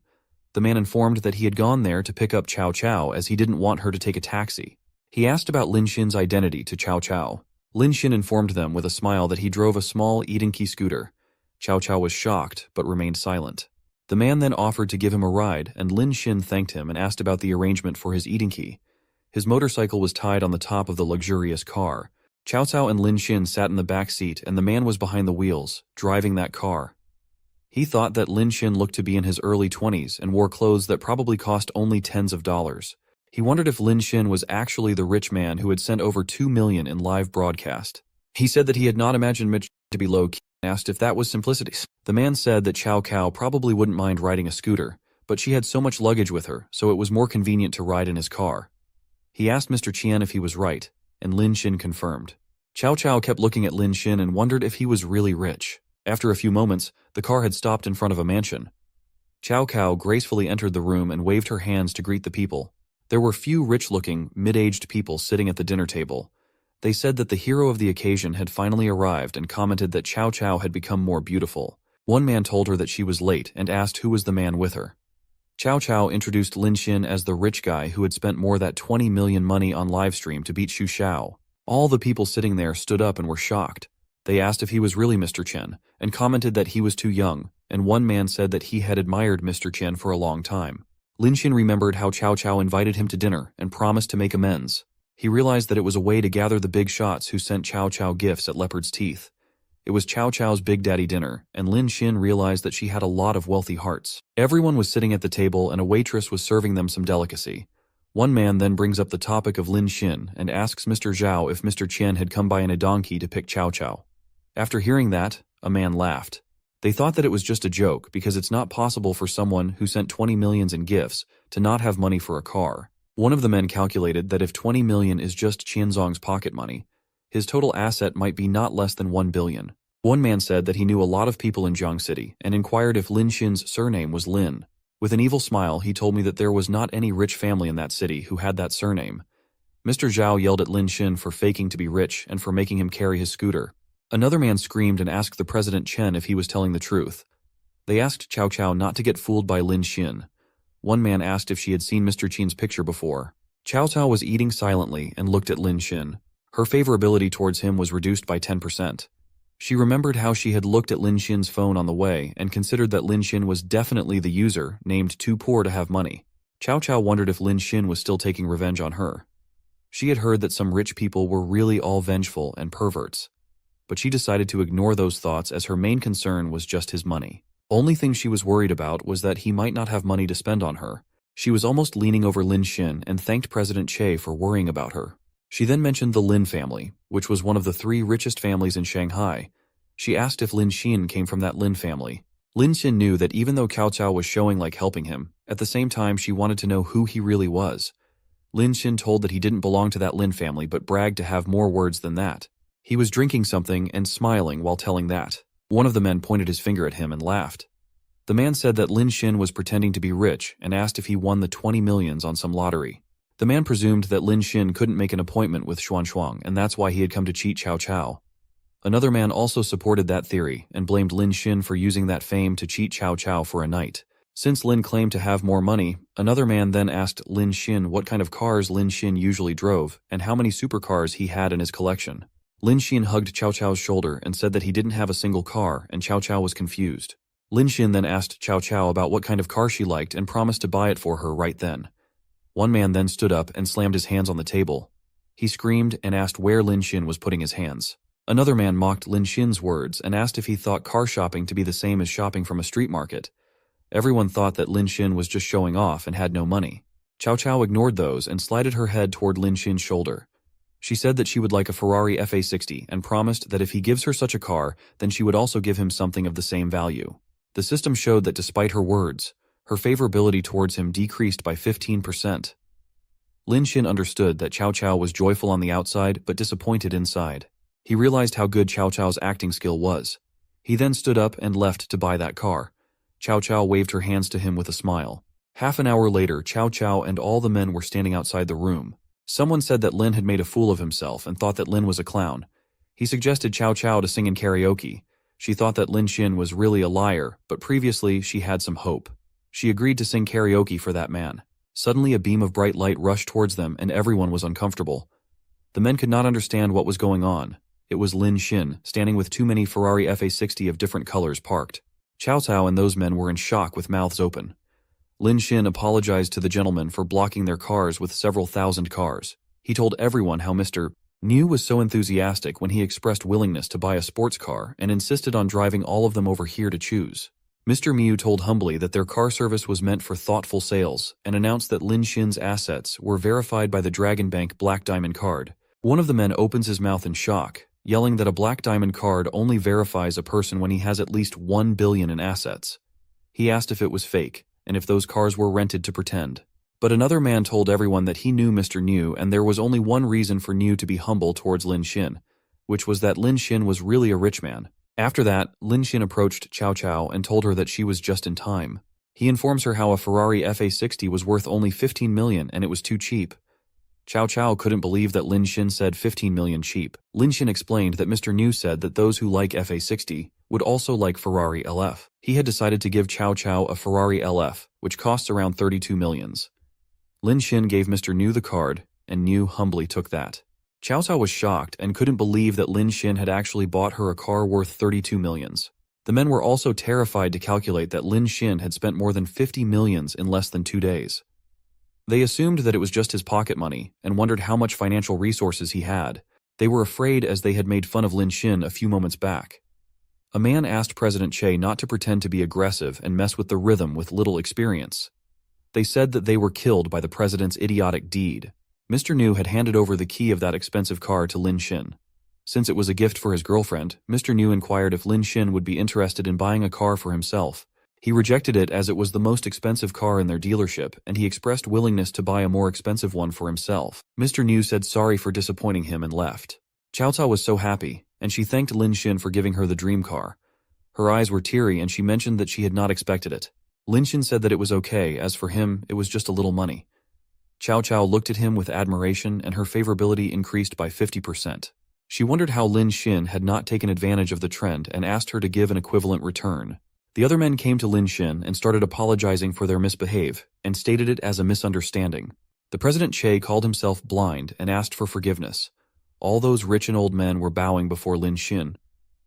The man informed that he had gone there to pick up Cao Cao as he didn't want her to take a taxi. He asked about Lin Xin's identity to Cao Cao. Lin Xin informed them with a smile that he drove a small Edenki scooter. Cao Cao was shocked, but remained silent. The man then offered to give him a ride, and Lin Xin thanked him and asked about the arrangement for his Edenki. His motorcycle was tied on the top of the luxurious car. Cao Cao and Lin Xin sat in the back seat, and the man was behind the wheels, driving that car. He thought that Lin Xin looked to be in his early 20s and wore clothes that probably cost only tens of dollars. He wondered if Lin Xin was actually the rich man who had sent over 2 million in live broadcast. He said that he had not imagined Mitch to be low-key and asked if that was simplicity. The man said that Cao Cao probably wouldn't mind riding a scooter, but she had so much luggage with her, so it was more convenient to ride in his car. He asked Mr. Qian if he was right, and Lin Xin confirmed. Chow Chow kept looking at Lin Xin and wondered if he was really rich. After a few moments, the car had stopped in front of a mansion. Chow Chow gracefully entered the room and waved her hands to greet the people. There were few rich-looking, mid-aged people sitting at the dinner table. They said that the hero of the occasion had finally arrived and commented that Chow Chow had become more beautiful. One man told her that she was late and asked who was the man with her. Chow Chow introduced Lin Xin as the rich guy who had spent more than 20 million money on livestream to beat Xu Xiao. All the people sitting there stood up and were shocked. They asked if he was really Mr. Chen, and commented that he was too young, and one man said that he had admired Mr. Chen for a long time. Lin Xin remembered how Chow Chow invited him to dinner and promised to make amends. He realized that it was a way to gather the big shots who sent Chow Chow gifts at Leopard's Teeth. It was Chow Chow's Big Daddy dinner, and Lin Xin realized that she had a lot of wealthy hearts. Everyone was sitting at the table and a waitress was serving them some delicacy. One man then brings up the topic of Lin Xin and asks Mr. Zhao if Mr. Qian had come by in a donkey to pick Chow Chow. After hearing that, a man laughed. They thought that it was just a joke because it's not possible for someone who sent 20 million in gifts to not have money for a car. One of the men calculated that if 20 million is just Qianzong's pocket money, his total asset might be not less than 1 billion. One man said that he knew a lot of people in Jiang City and inquired if Lin Xin's surname was Lin. With an evil smile, he told me that there was not any rich family in that city who had that surname. Mr. Zhao yelled at Lin Xin for faking to be rich and for making him carry his scooter. Another man screamed and asked the President Chen if he was telling the truth. They asked Chow Chow not to get fooled by Lin Xin. One man asked if she had seen Mr. Qian's picture before. Chow Chow was eating silently and looked at Lin Xin. Her favorability towards him was reduced by 10%. She remembered how she had looked at Lin Xin's phone on the way and considered that Lin Xin was definitely the user named too poor to have money. Chow Chow wondered if Lin Xin was still taking revenge on her. She had heard that some rich people were really all vengeful and perverts. But she decided to ignore those thoughts as her main concern was just his money. Only thing she was worried about was that he might not have money to spend on her. She was almost leaning over Lin Xin and thanked President Che for worrying about her. She then mentioned the Lin family, which was one of the 3 richest families in Shanghai. She asked if Lin Xin came from that Lin family. Lin Xin knew that even though Cao Cao was showing like helping him, at the same time she wanted to know who he really was. Lin Xin told that he didn't belong to that Lin family but bragged to have more words than that. He was drinking something and smiling while telling that. One of the men pointed his finger at him and laughed. The man said that Lin Xin was pretending to be rich and asked if he won the 20 millions on some lottery. The man presumed that Lin Xin couldn't make an appointment with Xuan Shuang and that's why he had come to cheat Cao Cao. Another man also supported that theory and blamed Lin Xin for using that fame to cheat Cao Cao for a night. Since Lin claimed to have more money, another man then asked Lin Xin what kind of cars Lin Xin usually drove and how many supercars he had in his collection. Lin Xin hugged Cao Cao's shoulder and said that he didn't have a single car and Cao Cao was confused. Lin Xin then asked Cao Cao about what kind of car she liked and promised to buy it for her right then. One man then stood up and slammed his hands on the table. He screamed and asked where Lin Xin was putting his hands. Another man mocked Lin Xin's words and asked if he thought car shopping to be the same as shopping from a street market. Everyone thought that Lin Xin was just showing off and had no money. Cao Cao ignored those and slided her head toward Lin Xin's shoulder. She said that she would like a Ferrari F-A60 and promised that if he gives her such a car, then she would also give him something of the same value. The system showed that despite her words, her favorability towards him decreased by 15%. Lin Xin understood that Cao Cao was joyful on the outside but disappointed inside. He realized how good Cao Cao's acting skill was. He then stood up and left to buy that car. Cao Cao waved her hands to him with a smile. Half an hour later, Cao Cao and all the men were standing outside the room. Someone said that Lin had made a fool of himself and thought that Lin was a clown. He suggested Cao Cao to sing in karaoke. She thought that Lin Xin was really a liar, but previously she had some hope. She agreed to sing karaoke for that man. Suddenly a beam of bright light rushed towards them and everyone was uncomfortable. The men could not understand what was going on. It was Lin Xin, standing with too many Ferrari F-A60 of different colors parked. Cao Cao and those men were in shock with mouths open. Lin Xin apologized to the gentlemen for blocking their cars with several thousand cars. He told everyone how Mr. Niu was so enthusiastic when he expressed willingness to buy a sports car and insisted on driving all of them over here to choose. Mr. Miu told humbly that their car service was meant for thoughtful sales and announced that Lin Xin's assets were verified by the Dragon Bank Black Diamond card. One of the men opens his mouth in shock, yelling that a Black Diamond card only verifies a person when he has at least 1 billion in assets. He asked if it was fake, and if those cars were rented to pretend. But another man told everyone that he knew Mr. Niu, and there was only one reason for Niu to be humble towards Lin Xin, which was that Lin Xin was really a rich man. After that, Lin Xin approached Cao Cao and told her that she was just in time. He informs her how a Ferrari FA60 was worth only 15 million and it was too cheap. Cao Cao couldn't believe that Lin Xin said 15 million cheap. Lin Xin explained that Mr. Niu said that those who like FA60 would also like Ferrari LF. He had decided to give Cao Cao a Ferrari LF, which costs around 32 millions. Lin Xin gave Mr. Niu the card, and Niu humbly took that. Cao Cao was shocked and couldn't believe that Lin Xin had actually bought her a car worth 32 millions. The men were also terrified to calculate that Lin Xin had spent more than 50 millions in less than 2 days. They assumed that it was just his pocket money and wondered how much financial resources he had. They were afraid as they had made fun of Lin Xin a few moments back. A man asked President Che not to pretend to be aggressive and mess with the rhythm with little experience. They said that they were killed by the president's idiotic deed. Mr. Niu had handed over the key of that expensive car to Lin Xin. Since it was a gift for his girlfriend, Mr. Niu inquired if Lin Xin would be interested in buying a car for himself. He rejected it as it was the most expensive car in their dealership, and he expressed willingness to buy a more expensive one for himself. Mr. Niu said sorry for disappointing him and left. Cao Cao was so happy, and she thanked Lin Xin for giving her the dream car. Her eyes were teary and she mentioned that she had not expected it. Lin Xin said that it was okay, as for him, it was just a little money. Cao Cao looked at him with admiration and her favorability increased by 50%. She wondered how Lin Xin had not taken advantage of the trend and asked her to give an equivalent return. The other men came to Lin Xin and started apologizing for their misbehave and stated it as a misunderstanding. The President Che called himself blind and asked for forgiveness. All those rich and old men were bowing before Lin Xin.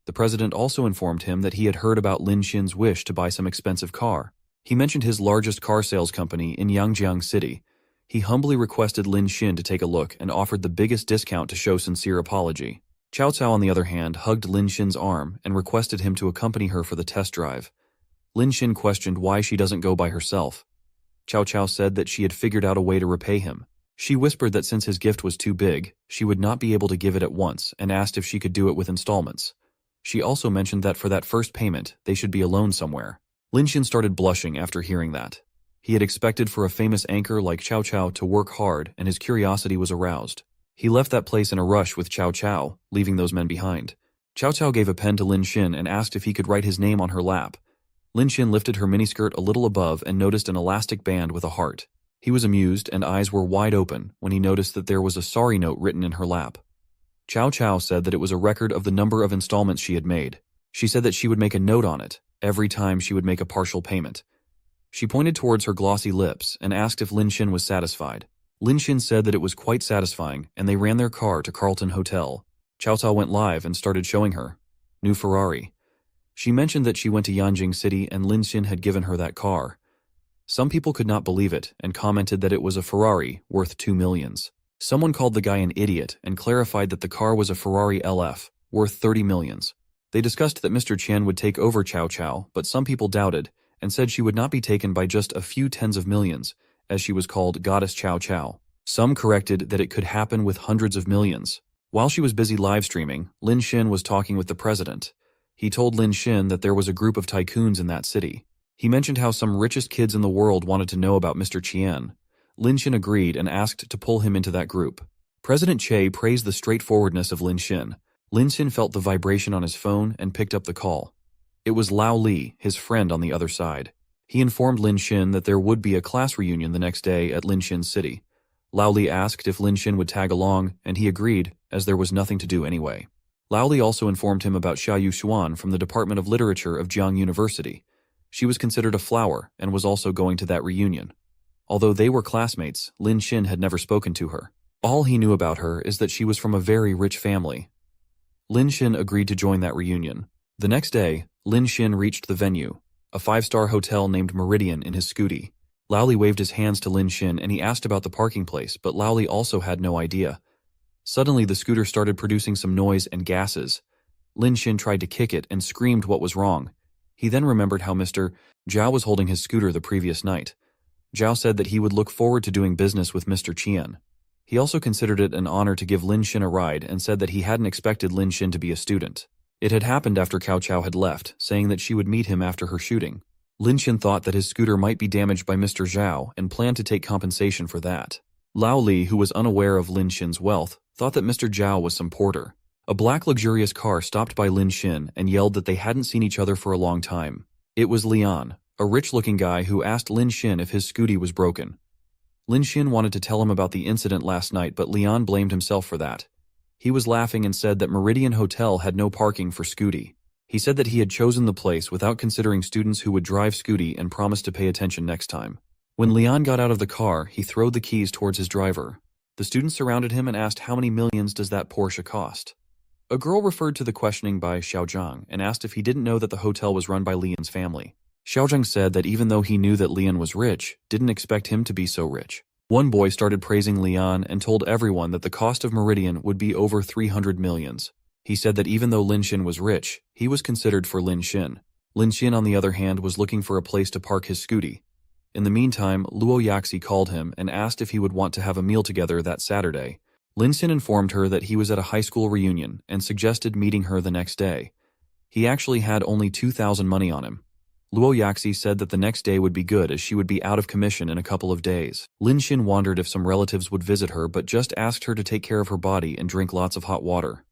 The president also informed him that he had heard about Lin Xin's wish to buy some expensive car. He mentioned his largest car sales company in Yangjiang City. He humbly requested Lin Xin to take a look and offered the biggest discount to show sincere apology. Cao Cao, on the other hand, hugged Lin Xin's arm and requested him to accompany her for the test drive. Lin Xin questioned why she doesn't go by herself. Cao Cao said that she had figured out a way to repay him. She whispered that since his gift was too big, she would not be able to give it at once and asked if she could do it with installments. She also mentioned that for that first payment, they should be alone somewhere. Lin Xin started blushing after hearing that. He had expected for a famous anchor like Cao Cao to work hard, and his curiosity was aroused. He left that place in a rush with Cao Cao, leaving those men behind. Cao Cao gave a pen to Lin Xin and asked if he could write his name on her lap. Lin Xin lifted her miniskirt a little above and noticed an elastic band with a heart. He was amused and eyes were wide open when he noticed that there was a sorry note written in her lap. Cao Cao said that it was a record of the number of installments she had made. She said that she would make a note on it every time she would make a partial payment. She pointed towards her glossy lips and asked if Lin Xin was satisfied. Lin Xin said that it was quite satisfying, and they ran their car to Carlton Hotel. Cao Cao went live and started showing her. New Ferrari. She mentioned that she went to Yanjing City and Lin Xin had given her that car. Some people could not believe it and commented that it was a Ferrari worth 2 millions. Someone called the guy an idiot and clarified that the car was a Ferrari LF, worth 30 millions. They discussed that Mr. Qian would take over Cao Cao, but some people doubted and said she would not be taken by just a few tens of millions, as she was called Goddess Cao Cao. Some corrected that it could happen with hundreds of millions. While she was busy live streaming, Lin Xin was talking with the president. He told Lin Xin that there was a group of tycoons in that city. He mentioned how some richest kids in the world wanted to know about Mr. Qian. Lin Xin agreed and asked to pull him into that group. President Che praised the straightforwardness of Lin Xin. Lin Xin felt the vibration on his phone and picked up the call. It was Lao Li, his friend on the other side. He informed Lin Xin that there would be a class reunion the next day at Lin Xin's city. Lao Li asked if Lin Xin would tag along, and he agreed, as there was nothing to do anyway. Lao Li also informed him about Xia Yushuan from the Department of Literature of Jiang University. She was considered a flower and was also going to that reunion. Although they were classmates, Lin Xin had never spoken to her. All he knew about her is that she was from a very rich family. Lin Xin agreed to join that reunion. The next day, Lin Xin reached the venue, a 5-star hotel named Meridian, in his scooty. Lao Li waved his hands to Lin Xin and he asked about the parking place, but Lao Li also had no idea. Suddenly, the scooter started producing some noise and gases. Lin Xin tried to kick it and screamed what was wrong. He then remembered how Mr. Zhao was holding his scooter the previous night. Zhao said that he would look forward to doing business with Mr. Qian. He also considered it an honor to give Lin Xin a ride and said that he hadn't expected Lin Xin to be a student. It had happened after Cao Cao had left, saying that she would meet him after her shooting. Lin Xin thought that his scooter might be damaged by Mr. Zhao and planned to take compensation for that. Lao Li, who was unaware of Lin Xin's wealth, thought that Mr. Zhao was some porter. A black luxurious car stopped by Lin Xin and yelled that they hadn't seen each other for a long time. It was Lian, a rich-looking guy who asked Lin Xin if his scooty was broken. Lin Xin wanted to tell him about the incident last night, but Lian blamed himself for that. He was laughing and said that Meridian Hotel had no parking for scooty. He said that he had chosen the place without considering students who would drive scooty and promised to pay attention next time. When Lian got out of the car, he throwed the keys towards his driver. The students surrounded him and asked how many millions does that Porsche cost. A girl referred to the questioning by Xiaozhang and asked if he didn't know that the hotel was run by Lian's family. Xiaozhang said that even though he knew that Lian was rich, didn't expect him to be so rich. One boy started praising Lian and told everyone that the cost of Meridian would be over 300 millions. He said that even though Lin Xin was rich, he was considered for Lin Xin. Lin Xin, on the other hand, was looking for a place to park his scooty. In the meantime, Luo Yaxi called him and asked if he would want to have a meal together that Saturday. Lin Xin informed her that he was at a high school reunion and suggested meeting her the next day. He actually had only 2,000 money on him. Luo Yaxi said that the next day would be good as she would be out of commission in a couple of days. Lin Xin wondered if some relatives would visit her but just asked her to take care of her body and drink lots of hot water.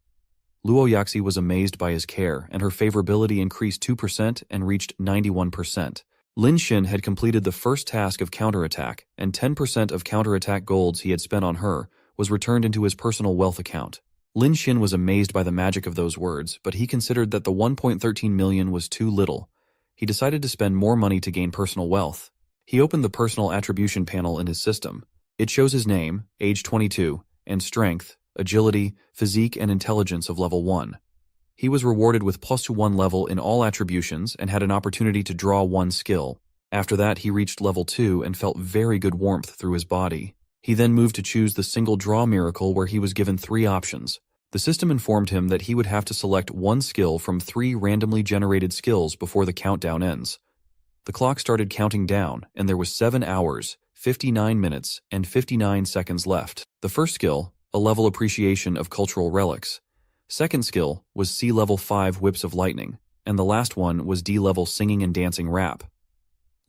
Luo Yaxi was amazed by his care and her favorability increased 2% and reached 91%. Lin Xin had completed the first task of counterattack and 10% of counterattack golds he had spent on her was returned into his personal wealth account. Lin Xin was amazed by the magic of those words, but he considered that the 1.13 million was too little. He decided to spend more money to gain personal wealth. He opened the personal attribution panel in his system. It shows his name, age 22, and strength, agility, physique, and intelligence of level 1. He was rewarded with +1 level in all attributions and had an opportunity to draw 1 skill. After that, he reached level 2 and felt very good warmth through his body. He then moved to choose the single draw miracle where he was given 3 options. The system informed him that he would have to select 1 skill from 3 randomly generated skills before the countdown ends. The clock started counting down, and there was 7 hours, 59 minutes, and 59 seconds left. The first skill, a level appreciation of cultural relics. Second skill was C level 5 whips of lightning, and the last one was D level singing and dancing rap.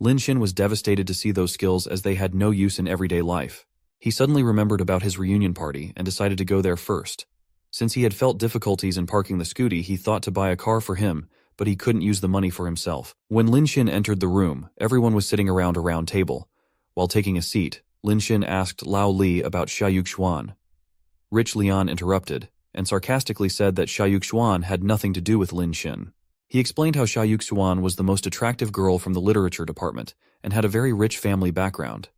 Lin Xin was devastated to see those skills as they had no use in everyday life. He suddenly remembered about his reunion party and decided to go there first. Since he had felt difficulties in parking the scooty, he thought to buy a car for him, but he couldn't use the money for himself. When Lin Xin entered the room, everyone was sitting around a round table. While taking a seat, Lin Xin asked Lao Li about Xiaoyuke Xuan. Rich Lian interrupted, and sarcastically said that Xiaoyuke Xuan had nothing to do with Lin Xin. He explained how Xiaoyuke Xuan was the most attractive girl from the literature department and had a very rich family background.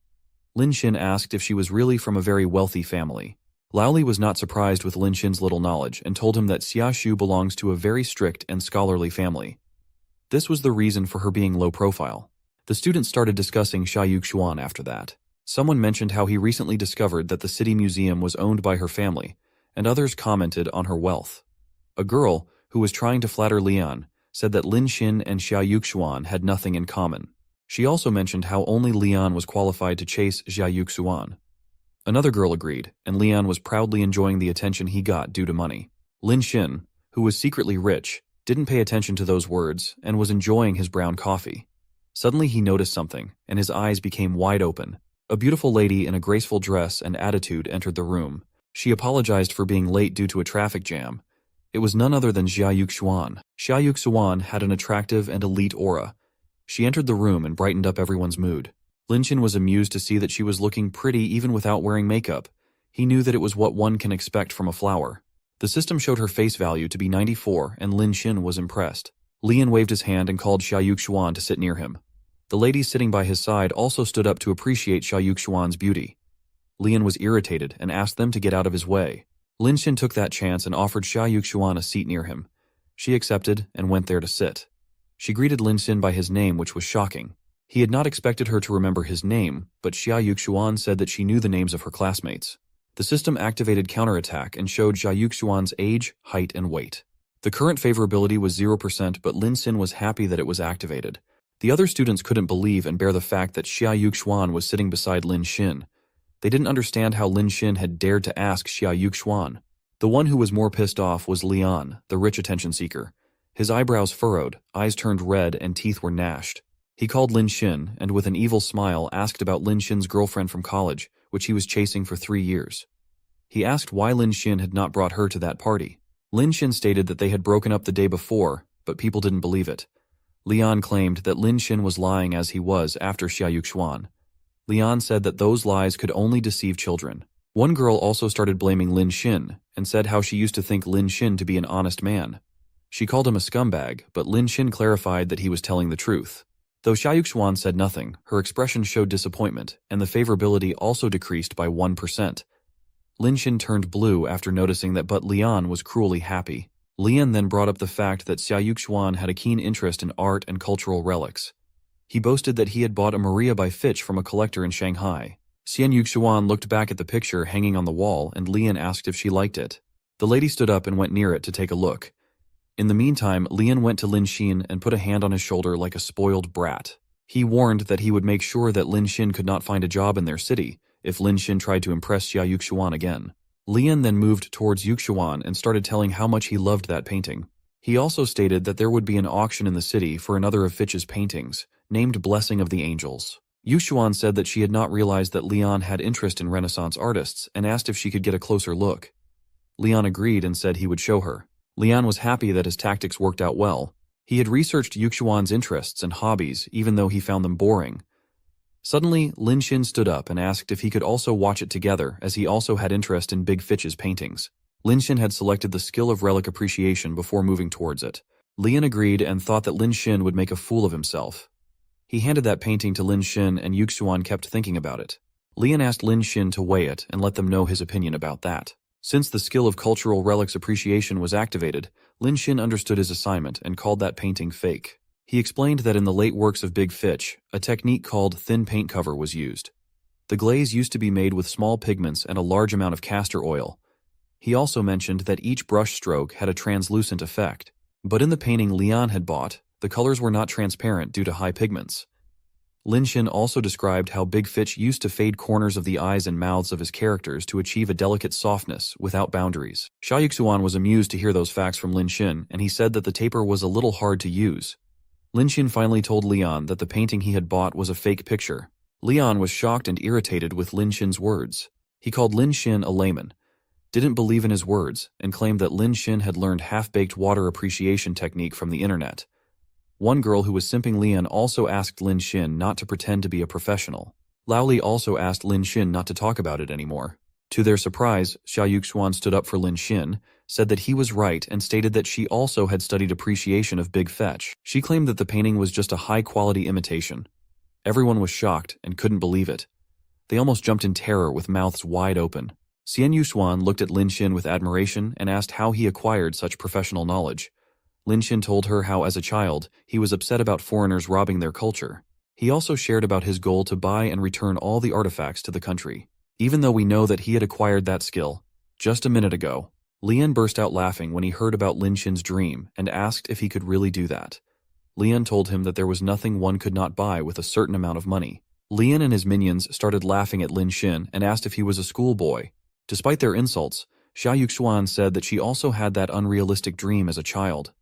Lin Xin asked if she was really from a very wealthy family. Lao Li was not surprised with Lin Xin's little knowledge and told him that Xia Shu belongs to a very strict and scholarly family. This was the reason for her being low profile. The students started discussing Xiaoyuke Xuan after that. Someone mentioned how he recently discovered that the city museum was owned by her family, and others commented on her wealth. A girl, who was trying to flatter Lian, said that Lin Xin and Xiaoyuke Xuan had nothing in common. She also mentioned how only Lian was qualified to chase Xiaoyuke Xuan. Another girl agreed, and Lian was proudly enjoying the attention he got due to money. Lin Xin, who was secretly rich, didn't pay attention to those words and was enjoying his brown coffee. Suddenly he noticed something, and his eyes became wide open. A beautiful lady in a graceful dress and attitude entered the room. She apologized for being late due to a traffic jam. It was none other than Xiaoyuke Xuan. Xiaoyuke Xuan had an attractive and elite aura. She entered the room and brightened up everyone's mood. Lin Xin was amused to see that she was looking pretty even without wearing makeup. He knew that it was what one can expect from a flower. The system showed her face value to be 94, and Lin Xin was impressed. Lian waved his hand and called Xiaoyuke Xuan to sit near him. The ladies sitting by his side also stood up to appreciate Xiaoyuke Xuan's beauty. Lian was irritated and asked them to get out of his way. Lin Xin took that chance and offered Xiaoyuke Xuan a seat near him. She accepted and went there to sit. She greeted Lin Xin by his name, which was shocking. He had not expected her to remember his name, but Xiaoyuke Xuan said that she knew the names of her classmates. The system activated counterattack and showed Xiaoyuke Xuan's age, height, and weight. The current favorability was 0%, but Lin Xin was happy that it was activated. The other students couldn't believe and bear the fact that Xiaoyuke Xuan was sitting beside Lin Xin. They didn't understand how Lin Xin had dared to ask Xiaoyuke Xuan. The one who was more pissed off was Lian, the rich attention seeker. His eyebrows furrowed, eyes turned red, and teeth were gnashed. He called Lin Xin and with an evil smile asked about Lin Xin's girlfriend from college, which he was chasing for 3 years. He asked why Lin Xin had not brought her to that party. Lin Xin stated that they had broken up the day before, but people didn't believe it. Lian claimed that Lin Xin was lying as he was after Xia Yuxuan. Lian said that those lies could only deceive children. One girl also started blaming Lin Xin and said how she used to think Lin Xin to be an honest man. She called him a scumbag, but Lin Xin clarified that he was telling the truth. Though Xia Yuxuan said nothing, her expression showed disappointment, and the favorability also decreased by 1%. Lin Xin turned blue after noticing that but Lian was cruelly happy. Lian then brought up the fact that Xia Yuxuan had a keen interest in art and cultural relics. He boasted that he had bought a Maria by Fitch from a collector in Shanghai. Xian Yuxuan looked back at the picture hanging on the wall and Lian asked if she liked it. The lady stood up and went near it to take a look. In the meantime, Lian went to Lin Xin and put a hand on his shoulder like a spoiled brat. He warned that he would make sure that Lin Xin could not find a job in their city if Lin Xin tried to impress Xia Yuxuan again. Lian then moved towards Yuxuan and started telling how much he loved that painting. He also stated that there would be an auction in the city for another of Fitch's paintings, named Blessing of the Angels. Yuxuan said that she had not realized that Lian had interest in Renaissance artists and asked if she could get a closer look. Lian agreed and said he would show her. Lian was happy that his tactics worked out well. He had researched Yuxuan's interests and hobbies even though he found them boring. Suddenly, Lin Xin stood up and asked if he could also watch it together as he also had interest in Big Fitch's paintings. Lin Xin had selected the skill of relic appreciation before moving towards it. Lian agreed and thought that Lin Xin would make a fool of himself. He handed that painting to Lin Xin and Yuxuan kept thinking about it. Lian asked Lin Xin to weigh it and let them know his opinion about that. Since the skill of cultural relics appreciation was activated, Lin Xin understood his assignment and called that painting fake. He explained that in the late works of Big Fitch, a technique called thin paint cover was used. The glaze used to be made with small pigments and a large amount of castor oil. He also mentioned that each brush stroke had a translucent effect. But in the painting Lian had bought, the colors were not transparent due to high pigments. Lin Xin also described how Big Fitch used to fade corners of the eyes and mouths of his characters to achieve a delicate softness without boundaries. Xia Yuxuan was amused to hear those facts from Lin Xin, and he said that the taper was a little hard to use. Lin Xin finally told Lian that the painting he had bought was a fake picture. Lian was shocked and irritated with Lin Xin's words. He called Lin Xin a layman, didn't believe in his words, and claimed that Lin Xin had learned half-baked water appreciation technique from the internet. One girl who was simping Lian also asked Lin Xin not to pretend to be a professional. Lao Li also asked Lin Xin not to talk about it anymore. To their surprise, Xia Yuxuan stood up for Lin Xin, said that he was right and stated that she also had studied appreciation of Big Fetch. She claimed that the painting was just a high-quality imitation. Everyone was shocked and couldn't believe it. They almost jumped in terror with mouths wide open. Xian Yuxuan looked at Lin Xin with admiration and asked how he acquired such professional knowledge. Lin Xin told her how as a child, he was upset about foreigners robbing their culture. He also shared about his goal to buy and return all the artifacts to the country. Even though we know that he had acquired that skill just a minute ago. Lian burst out laughing when he heard about Lin Xin's dream and asked if he could really do that. Lian told him that there was nothing one could not buy with a certain amount of money. Lian and his minions started laughing at Lin Xin and asked if he was a schoolboy. Despite their insults, Xia Yuxuan said that she also had that unrealistic dream as a child.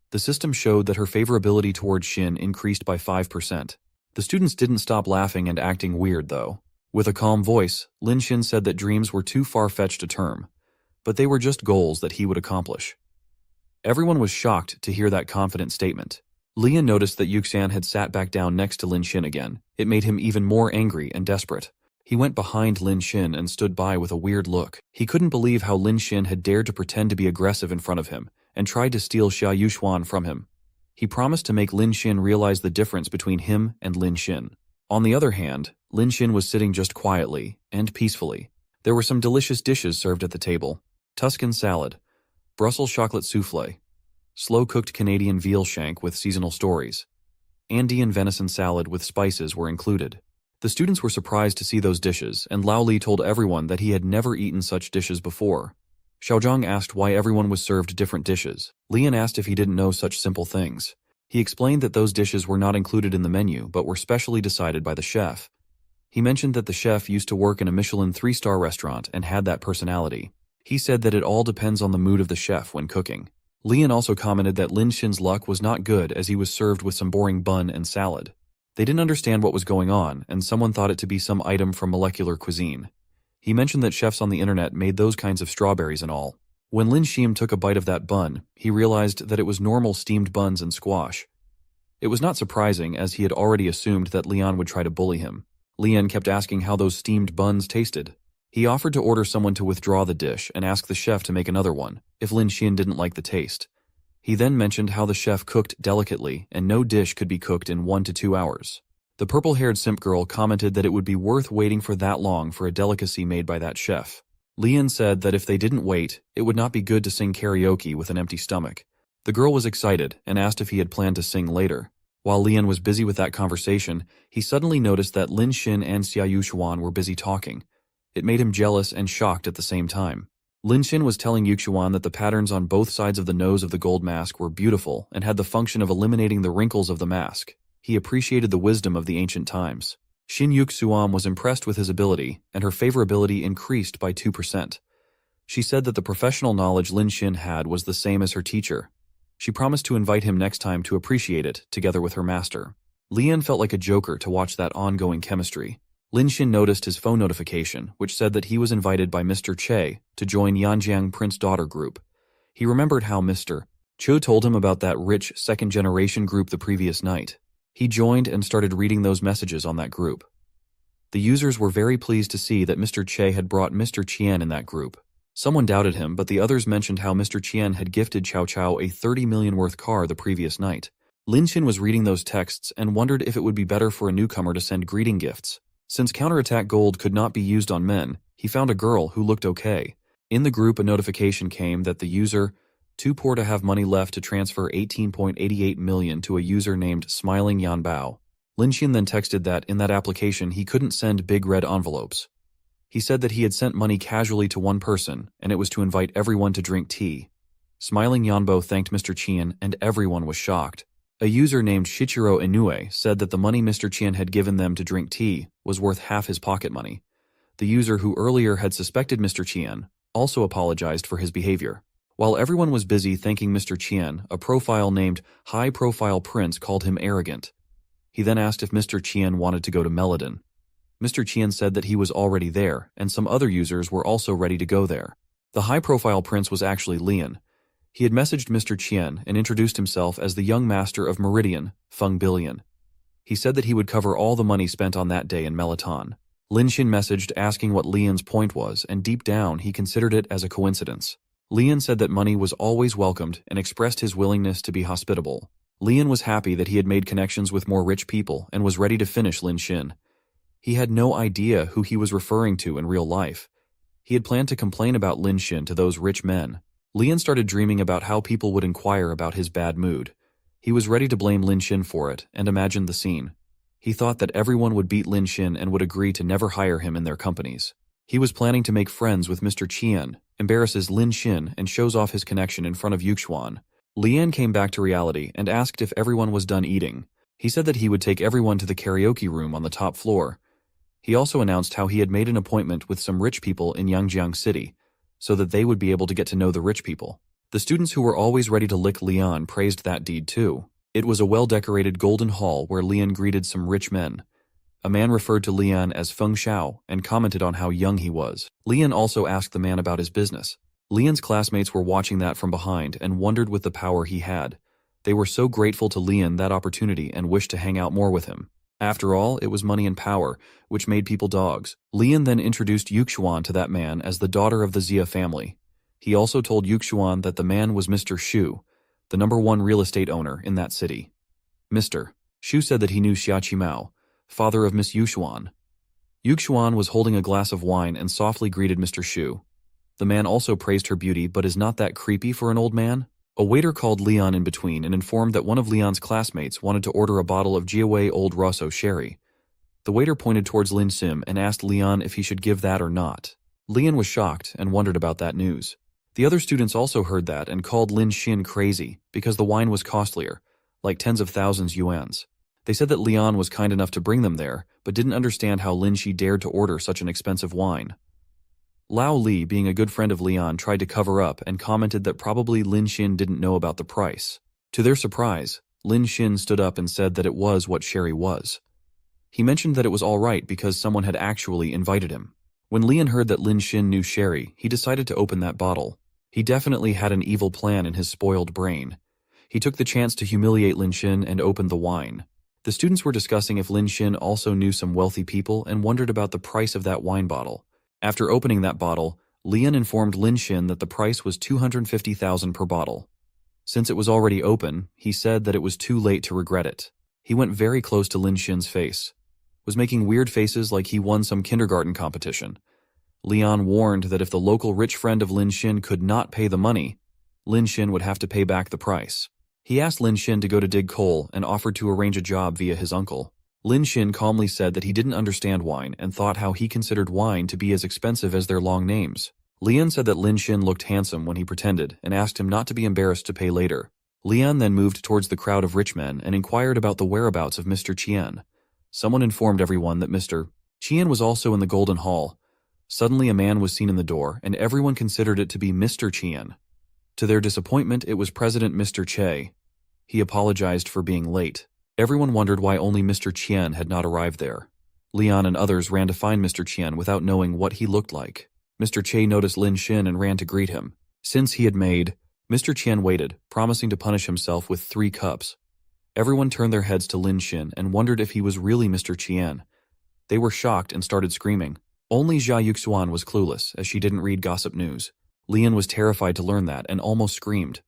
The system showed that her favorability towards Xin increased by 5%. The students didn't stop laughing and acting weird, though. With a calm voice, Lin Xin said that dreams were too far-fetched a term, but they were just goals that he would accomplish. Everyone was shocked to hear that confident statement. Lian noticed that Yuxian had sat back down next to Lin Xin again. It made him even more angry and desperate. He went behind Lin Xin and stood by with a weird look. He couldn't believe how Lin Xin had dared to pretend to be aggressive in front of him and tried to steal Xia Yuxuan from him. He promised to make Lin Xin realize the difference between him and Lin Xin. On the other hand, Lin Xin was sitting just quietly and peacefully. There were some delicious dishes served at the table. Tuscan salad, Brussels chocolate soufflé, slow-cooked Canadian veal shank with seasonal stories, Andean venison salad with spices were included. The students were surprised to see those dishes, and Lao Li told everyone that he had never eaten such dishes before. Xiaozhang asked why everyone was served different dishes. Lian asked if he didn't know such simple things. He explained that those dishes were not included in the menu but were specially decided by the chef. He mentioned that the chef used to work in a Michelin 3-star restaurant and had that personality. He said that it all depends on the mood of the chef when cooking. Lian also commented that Lin Xin's luck was not good as he was served with some boring bun and salad. They didn't understand what was going on, and someone thought it to be some item from molecular cuisine. He mentioned that chefs on the internet made those kinds of strawberries and all. When Lin Xin took a bite of that bun, he realized that it was normal steamed buns and squash. It was not surprising, as he had already assumed that Lian would try to bully him. Lian kept asking how those steamed buns tasted. He offered to order someone to withdraw the dish and ask the chef to make another one, if Lin Xin didn't like the taste. He then mentioned how the chef cooked delicately and no dish could be cooked in 1 to 2 hours. The purple-haired simp girl commented that it would be worth waiting for that long for a delicacy made by that chef. Lian said that if they didn't wait, it would not be good to sing karaoke with an empty stomach. The girl was excited and asked if he had planned to sing later. While Lian was busy with that conversation, he suddenly noticed that Lin Xin and Xia Yuxuan were busy talking. It made him jealous and shocked at the same time. Lin Xin was telling Yuxuan that the patterns on both sides of the nose of the gold mask were beautiful and had the function of eliminating the wrinkles of the mask. He appreciated the wisdom of the ancient times. Xin Yuxuan was impressed with his ability, and her favorability increased by 2%. She said that the professional knowledge Lin Xin had was the same as her teacher. She promised to invite him next time to appreciate it, together with her master. Lian felt like a joker to watch that ongoing chemistry. Lin Xin noticed his phone notification, which said that he was invited by Mr. Che to join Yanjiang Prince-Daughter group. He remembered how Mr. Cho told him about that rich second-generation group the previous night. He joined and started reading those messages on that group. The users were very pleased to see that Mr. Che had brought Mr. Qian in that group. Someone doubted him, but the others mentioned how Mr. Qian had gifted Cao Cao a 30 million worth car the previous night. Lin Xin was reading those texts and wondered if it would be better for a newcomer to send greeting gifts. Since counterattack gold could not be used on men, he found a girl who looked okay. In the group, a notification came that the user, too poor to have money left to transfer 18.88 million to a user named Smiling Yanbao. Lin Xin then texted that in that application he couldn't send big red envelopes. He said that he had sent money casually to one person, and it was to invite everyone to drink tea. Smiling Yanbo thanked Mr. Qian, and everyone was shocked. A user named Shichiro Inoue said that the money Mr. Qian had given them to drink tea was worth half his pocket money. The user who earlier had suspected Mr. Qian also apologized for his behavior. While everyone was busy thanking Mr. Qian, a profile named High Profile Prince called him arrogant. He then asked if Mr. Qian wanted to go to Meladin. Mr. Qian said that he was already there, and some other users were also ready to go there. The high-profile prince was actually Lian. He had messaged Mr. Qian and introduced himself as the young master of Meridian, Feng Billion. He said that he would cover all the money spent on that day in Melaton. Lin Xin messaged asking what Lian's point was, and deep down he considered it as a coincidence. Lian said that money was always welcomed and expressed his willingness to be hospitable. Lian was happy that he had made connections with more rich people and was ready to finish Lin Xin. He had no idea who he was referring to in real life. He had planned to complain about Lin Xin to those rich men. Lian started dreaming about how people would inquire about his bad mood. He was ready to blame Lin Xin for it and imagined the scene. He thought that everyone would beat Lin Xin and would agree to never hire him in their companies. He was planning to make friends with Mr. Qian, embarrasses Lin Xin, and shows off his connection in front of Yuxuan. Lian came back to reality and asked if everyone was done eating. He said that he would take everyone to the karaoke room on the top floor. He also announced how he had made an appointment with some rich people in Yangjiang City, so that they would be able to get to know the rich people. The students who were always ready to lick Lian praised that deed too. It was a well-decorated golden hall where Lian greeted some rich men. A man referred to Lian as Feng Xiao and commented on how young he was. Lian also asked the man about his business. Lian's classmates were watching that from behind and wondered with the power he had. They were so grateful to Lian that opportunity and wished to hang out more with him. After all, it was money and power, which made people dogs. Lian then introduced Yuxuan to that man as the daughter of the Xia family. He also told Yuxuan that the man was Mr. Shu, the #1 real estate owner in that city. Mr. Shu said that he knew Xia Qimao, father of Miss Yuxuan. Yuxuan was holding a glass of wine and softly greeted Mr. Shu. The man also praised her beauty, but is not that creepy for an old man? A waiter called Lian in between and informed that one of Lian's classmates wanted to order a bottle of Jiawei Old Rosso sherry. The waiter pointed towards Lin Sim and asked Lian if he should give that or not. Lian was shocked and wondered about that news. The other students also heard that and called Lin Xin crazy because the wine was costlier, like tens of thousands yuans. They said that Lian was kind enough to bring them there, but didn't understand how Lin Xi dared to order such an expensive wine. Lao Li, being a good friend of Lian, tried to cover up and commented that probably Lin Xin didn't know about the price. To their surprise, Lin Xin stood up and said that it was what sherry was. He mentioned that it was all right because someone had actually invited him. When Lian heard that Lin Xin knew sherry, he decided to open that bottle. He definitely had an evil plan in his spoiled brain. He took the chance to humiliate Lin Xin and opened the wine. The students were discussing if Lin Xin also knew some wealthy people and wondered about the price of that wine bottle. After opening that bottle, Lian informed Lin Xin that the price was 250,000 per bottle. Since it was already open, he said that it was too late to regret it. He went very close to Lin Xin's face, was making weird faces like he won some kindergarten competition. Lian warned that if the local rich friend of Lin Xin could not pay the money, Lin Xin would have to pay back the price. He asked Lin Xin to go to dig coal and offered to arrange a job via his uncle. Lin Xin calmly said that he didn't understand wine and thought how he considered wine to be as expensive as their long names. Lian said that Lin Xin looked handsome when he pretended and asked him not to be embarrassed to pay later. Lian then moved towards the crowd of rich men and inquired about the whereabouts of Mr. Qian. Someone informed everyone that Mr. Qian was also in the Golden Hall. Suddenly a man was seen in the door, and everyone considered it to be Mr. Qian. To their disappointment, it was President Mr. Che. He apologized for being late. Everyone wondered why only Mr. Qian had not arrived there. Lian and others ran to find Mr. Qian without knowing what he looked like. Mr. Che noticed Lin Xin and ran to greet him. Since he had made, Mr. Qian waited, promising to punish himself with 3 cups. Everyone turned their heads to Lin Xin and wondered if he was really Mr. Qian. They were shocked and started screaming. Only Jia Yuxuan was clueless, as she didn't read gossip news. Lian was terrified to learn that and almost screamed.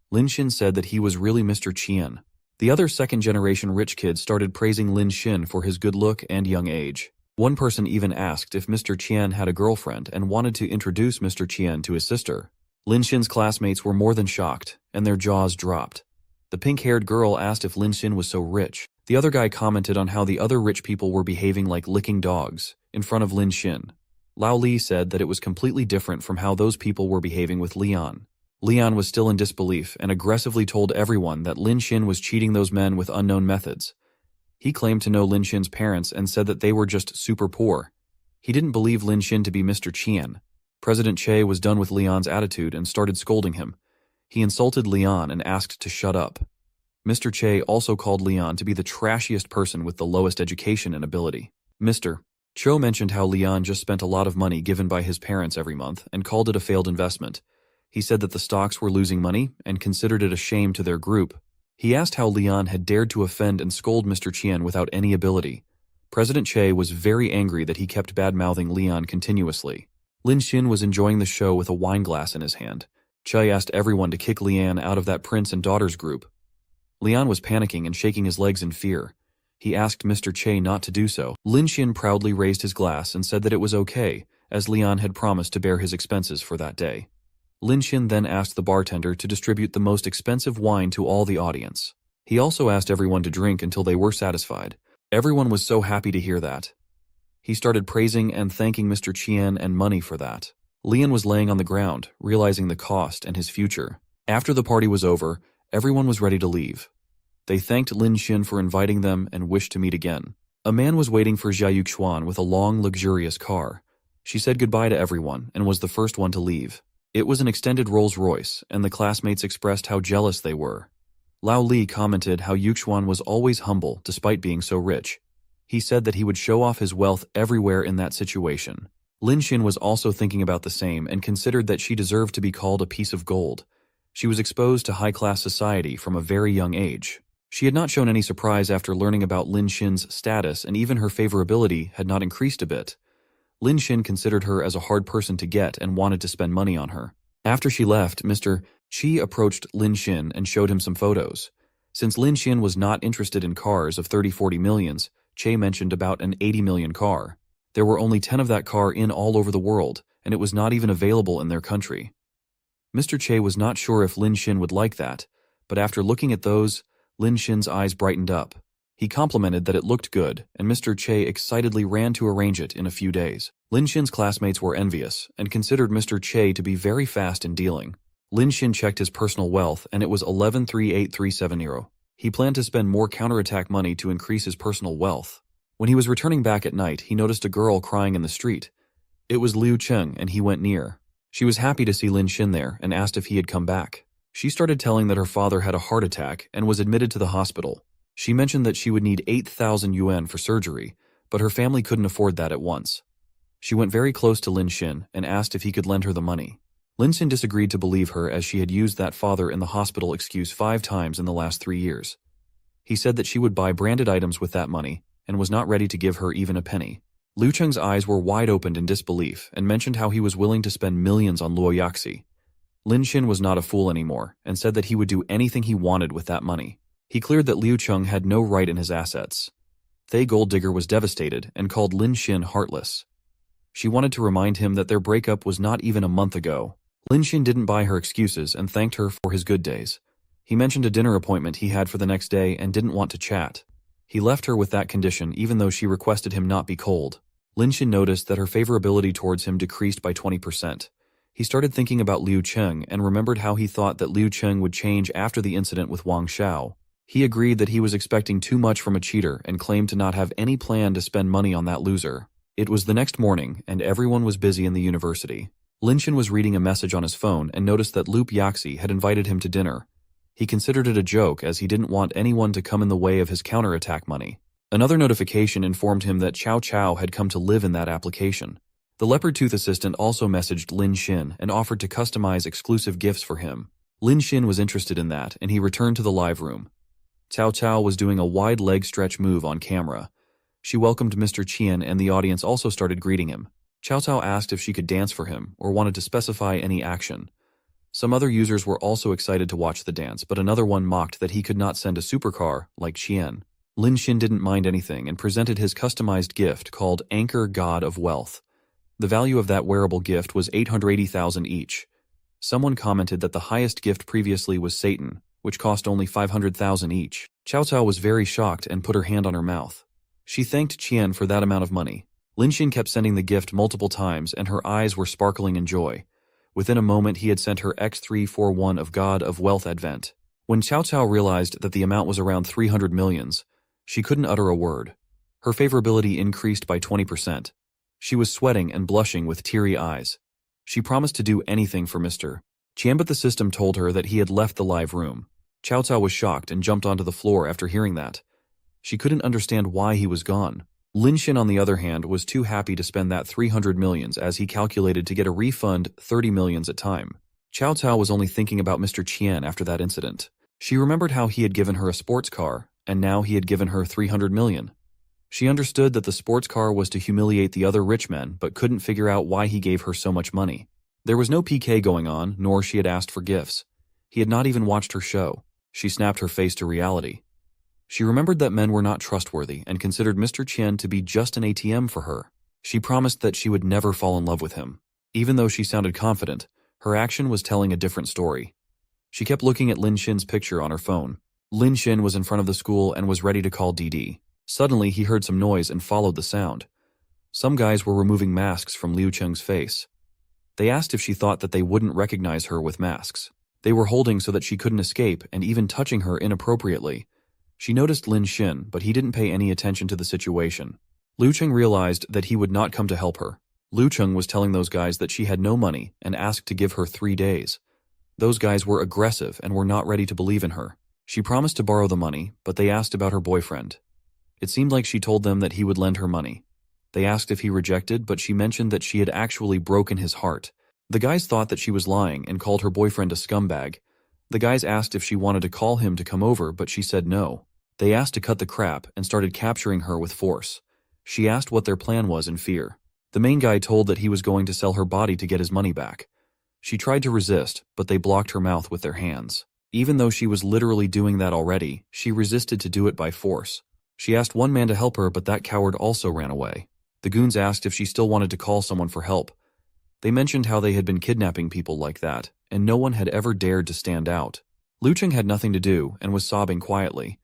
Lin Xin said that he was really Mr. Qian. The other second-generation rich kids started praising Lin Xin for his good look and young age. One person even asked if Mr. Qian had a girlfriend and wanted to introduce Mr. Qian to his sister. Lin Xin's classmates were more than shocked, and their jaws dropped. The pink-haired girl asked if Lin Xin was so rich. The other guy commented on how the other rich people were behaving like licking dogs in front of Lin Xin. Lao Li said that it was completely different from how those people were behaving with Lian. Lian was still in disbelief and aggressively told everyone that Lin Xin was cheating those men with unknown methods. He claimed to know Lin Xin's parents and said that they were just super poor. He didn't believe Lin Xin to be Mr. Qian. President Che was done with Lian's attitude and started scolding him. He insulted Lian and asked to shut up. Mr. Che also called Lian to be the trashiest person with the lowest education and ability. Mr. Cho mentioned how Lian just spent a lot of money given by his parents every month and called it a failed investment. He said that the stocks were losing money and considered it a shame to their group. He asked how Lian had dared to offend and scold Mr. Qian without any ability. President Che was very angry that he kept bad-mouthing Lian continuously. Lin Xin was enjoying the show with a wine glass in his hand. Che asked everyone to kick Lian out of that prince and daughters group. Lian was panicking and shaking his legs in fear. He asked Mr. Che not to do so. Lin Xin proudly raised his glass and said that it was okay, as Lian had promised to bear his expenses for that day. Lin Xin then asked the bartender to distribute the most expensive wine to all the audience. He also asked everyone to drink until they were satisfied. Everyone was so happy to hear that. He started praising and thanking Mr. Qian and money for that. Lian was laying on the ground, realizing the cost and his future. After the party was over, everyone was ready to leave. They thanked Lin Xin for inviting them and wished to meet again. A man was waiting for Jia Yuxuan with a long, luxurious car. She said goodbye to everyone and was the first one to leave. It was an extended Rolls-Royce, and the classmates expressed how jealous they were. Lao Li commented how Yuxuan was always humble despite being so rich. He said that he would show off his wealth everywhere in that situation. Lin Xin was also thinking about the same and considered that she deserved to be called a piece of gold. She was exposed to high-class society from a very young age. She had not shown any surprise after learning about Lin Xin's status, and even her favorability had not increased a bit. Lin Xin considered her as a hard person to get and wanted to spend money on her. After she left, Mr. Qi approached Lin Xin and showed him some photos. Since Lin Xin was not interested in cars of 30-40 millions, Che mentioned about an 80 million car. There were only 10 of that car in all over the world, and it was not even available in their country. Mr. Che was not sure if Lin Xin would like that, but after looking at those, Lin Xin's eyes brightened up. He complimented that it looked good, and Mr. Che excitedly ran to arrange it in a few days. Lin Xin's classmates were envious and considered Mr. Che to be very fast in dealing. Lin Xin checked his personal wealth, and it was 11,38370. He planned to spend more counterattack money to increase his personal wealth. When he was returning back at night, he noticed a girl crying in the street. It was Liu Cheng, and he went near. She was happy to see Lin Xin there and asked if he had come back. She started telling that her father had a heart attack and was admitted to the hospital. She mentioned that she would need 8,000 yuan for surgery, but her family couldn't afford that at once. She went very close to Lin Xin and asked if he could lend her the money. Lin Xin disagreed to believe her as she had used that father in the hospital excuse 5 times in the last 3 years. He said that she would buy branded items with that money and was not ready to give her even a penny. Liu Cheng's eyes were wide opened in disbelief and mentioned how he was willing to spend millions on Luo Yaxi. Lin Xin was not a fool anymore and said that he would do anything he wanted with that money. He cleared that Liu Cheng had no right in his assets. Thay Gold Digger was devastated and called Lin Xin heartless. She wanted to remind him that their breakup was not even a month ago. Lin Xin didn't buy her excuses and thanked her for his good days. He mentioned a dinner appointment he had for the next day and didn't want to chat. He left her with that condition even though she requested him not be cold. Lin Xin noticed that her favorability towards him decreased by 20%. He started thinking about Liu Cheng and remembered how he thought that Liu Cheng would change after the incident with Wang Xiao. He agreed that he was expecting too much from a cheater and claimed to not have any plan to spend money on that loser. It was the next morning and everyone was busy in the university. Lin Xin was reading a message on his phone and noticed that Luo Yaxi had invited him to dinner. He considered it a joke as he didn't want anyone to come in the way of his counterattack money. Another notification informed him that Cao Cao had come to live in that application. The leopard tooth assistant also messaged Lin Xin and offered to customize exclusive gifts for him. Lin Xin was interested in that and he returned to the live room. Cao Cao was doing a wide leg stretch move on camera. She welcomed Mr. Qian and the audience also started greeting him. Cao Cao asked if she could dance for him or wanted to specify any action. Some other users were also excited to watch the dance, but another one mocked that he could not send a supercar like Qian. Lin Xin didn't mind anything and presented his customized gift called Anchor God of Wealth. The value of that wearable gift was 880,000 each. Someone commented that the highest gift previously was Satan, which cost only 500,000 each. Cao Cao was very shocked and put her hand on her mouth. She thanked Qian for that amount of money. Lin Xin kept sending the gift multiple times and her eyes were sparkling in joy. Within a moment he had sent her X341 of God of Wealth Advent. When Cao Cao realized that the amount was around 300 millions, she couldn't utter a word. Her favorability increased by 20%. She was sweating and blushing with teary eyes. She promised to do anything for Mr. Qian, but the system told her that he had left the live room. Cao Cao was shocked and jumped onto the floor after hearing that. She couldn't understand why he was gone. Lin Xin, on the other hand, was too happy to spend that 300 millions as he calculated to get a refund 30 millions at time. Cao Cao was only thinking about Mr. Qian after that incident. She remembered how he had given her a sports car, and now he had given her 300 million. She understood that the sports car was to humiliate the other rich men, but couldn't figure out why he gave her so much money. There was no PK going on, nor she had asked for gifts. He had not even watched her show. She snapped her face to reality. She remembered that men were not trustworthy and considered Mr. Qian to be just an ATM for her. She promised that she would never fall in love with him. Even though she sounded confident, her action was telling a different story. She kept looking at Lin Xin's picture on her phone. Lin Xin was in front of the school and was ready to call DD. Suddenly, he heard some noise and followed the sound. Some guys were removing masks from Liu Cheng's face. They asked if she thought that they wouldn't recognize her with masks. They were holding so that she couldn't escape and even touching her inappropriately. She noticed Lin Xin, but he didn't pay any attention to the situation. Liu Cheng realized that he would not come to help her. Liu Cheng was telling those guys that she had no money and asked to give her 3 days. Those guys were aggressive and were not ready to believe in her. She promised to borrow the money, but they asked about her boyfriend. It seemed like she told them that he would lend her money. They asked if he rejected, but she mentioned that she had actually broken his heart. The guys thought that she was lying and called her boyfriend a scumbag. The guys asked if she wanted to call him to come over, but she said no. They asked to cut the crap and started capturing her with force. She asked what their plan was in fear. The main guy told that he was going to sell her body to get his money back. She tried to resist, but they blocked her mouth with their hands. Even though she was literally doing that already, she resisted to do it by force. She asked one man to help her, but that coward also ran away. The goons asked if she still wanted to call someone for help. They mentioned how they had been kidnapping people like that, and no one had ever dared to stand out. Liu Cheng had nothing to do and was sobbing quietly.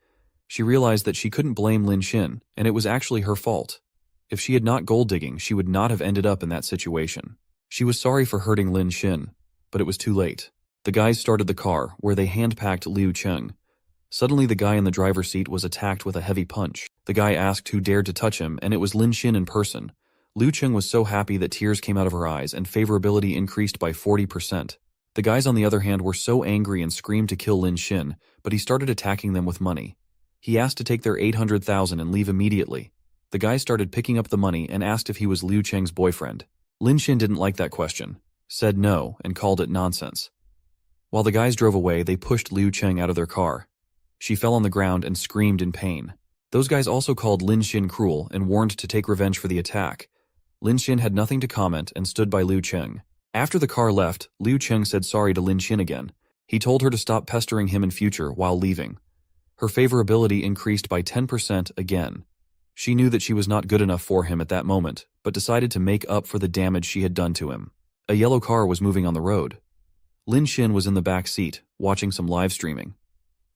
She realized that she couldn't blame Lin Xin, and it was actually her fault. If she had not gold digging, she would not have ended up in that situation. She was sorry for hurting Lin Xin, but it was too late. The guys started the car, where they hand-packed Liu Cheng. Suddenly the guy in the driver's seat was attacked with a heavy punch. The guy asked who dared to touch him, and it was Lin Xin in person. Liu Cheng was so happy that tears came out of her eyes and favorability increased by 40%. The guys on the other hand were so angry and screamed to kill Lin Xin, but he started attacking them with money. He asked to take their 800,000 and leave immediately. The guys started picking up the money and asked if he was Liu Cheng's boyfriend. Lin Xin didn't like that question, said no, and called it nonsense. While the guys drove away, they pushed Liu Cheng out of their car. She fell on the ground and screamed in pain. Those guys also called Lin Xin cruel and warned to take revenge for the attack. Lin Xin had nothing to comment and stood by Liu Cheng. After the car left, Liu Cheng said sorry to Lin Xin again. He told her to stop pestering him in future while leaving. Her favorability increased by 10% again. She knew that she was not good enough for him at that moment, but decided to make up for the damage she had done to him. A yellow car was moving on the road. Lin Xin was in the back seat, watching some live streaming.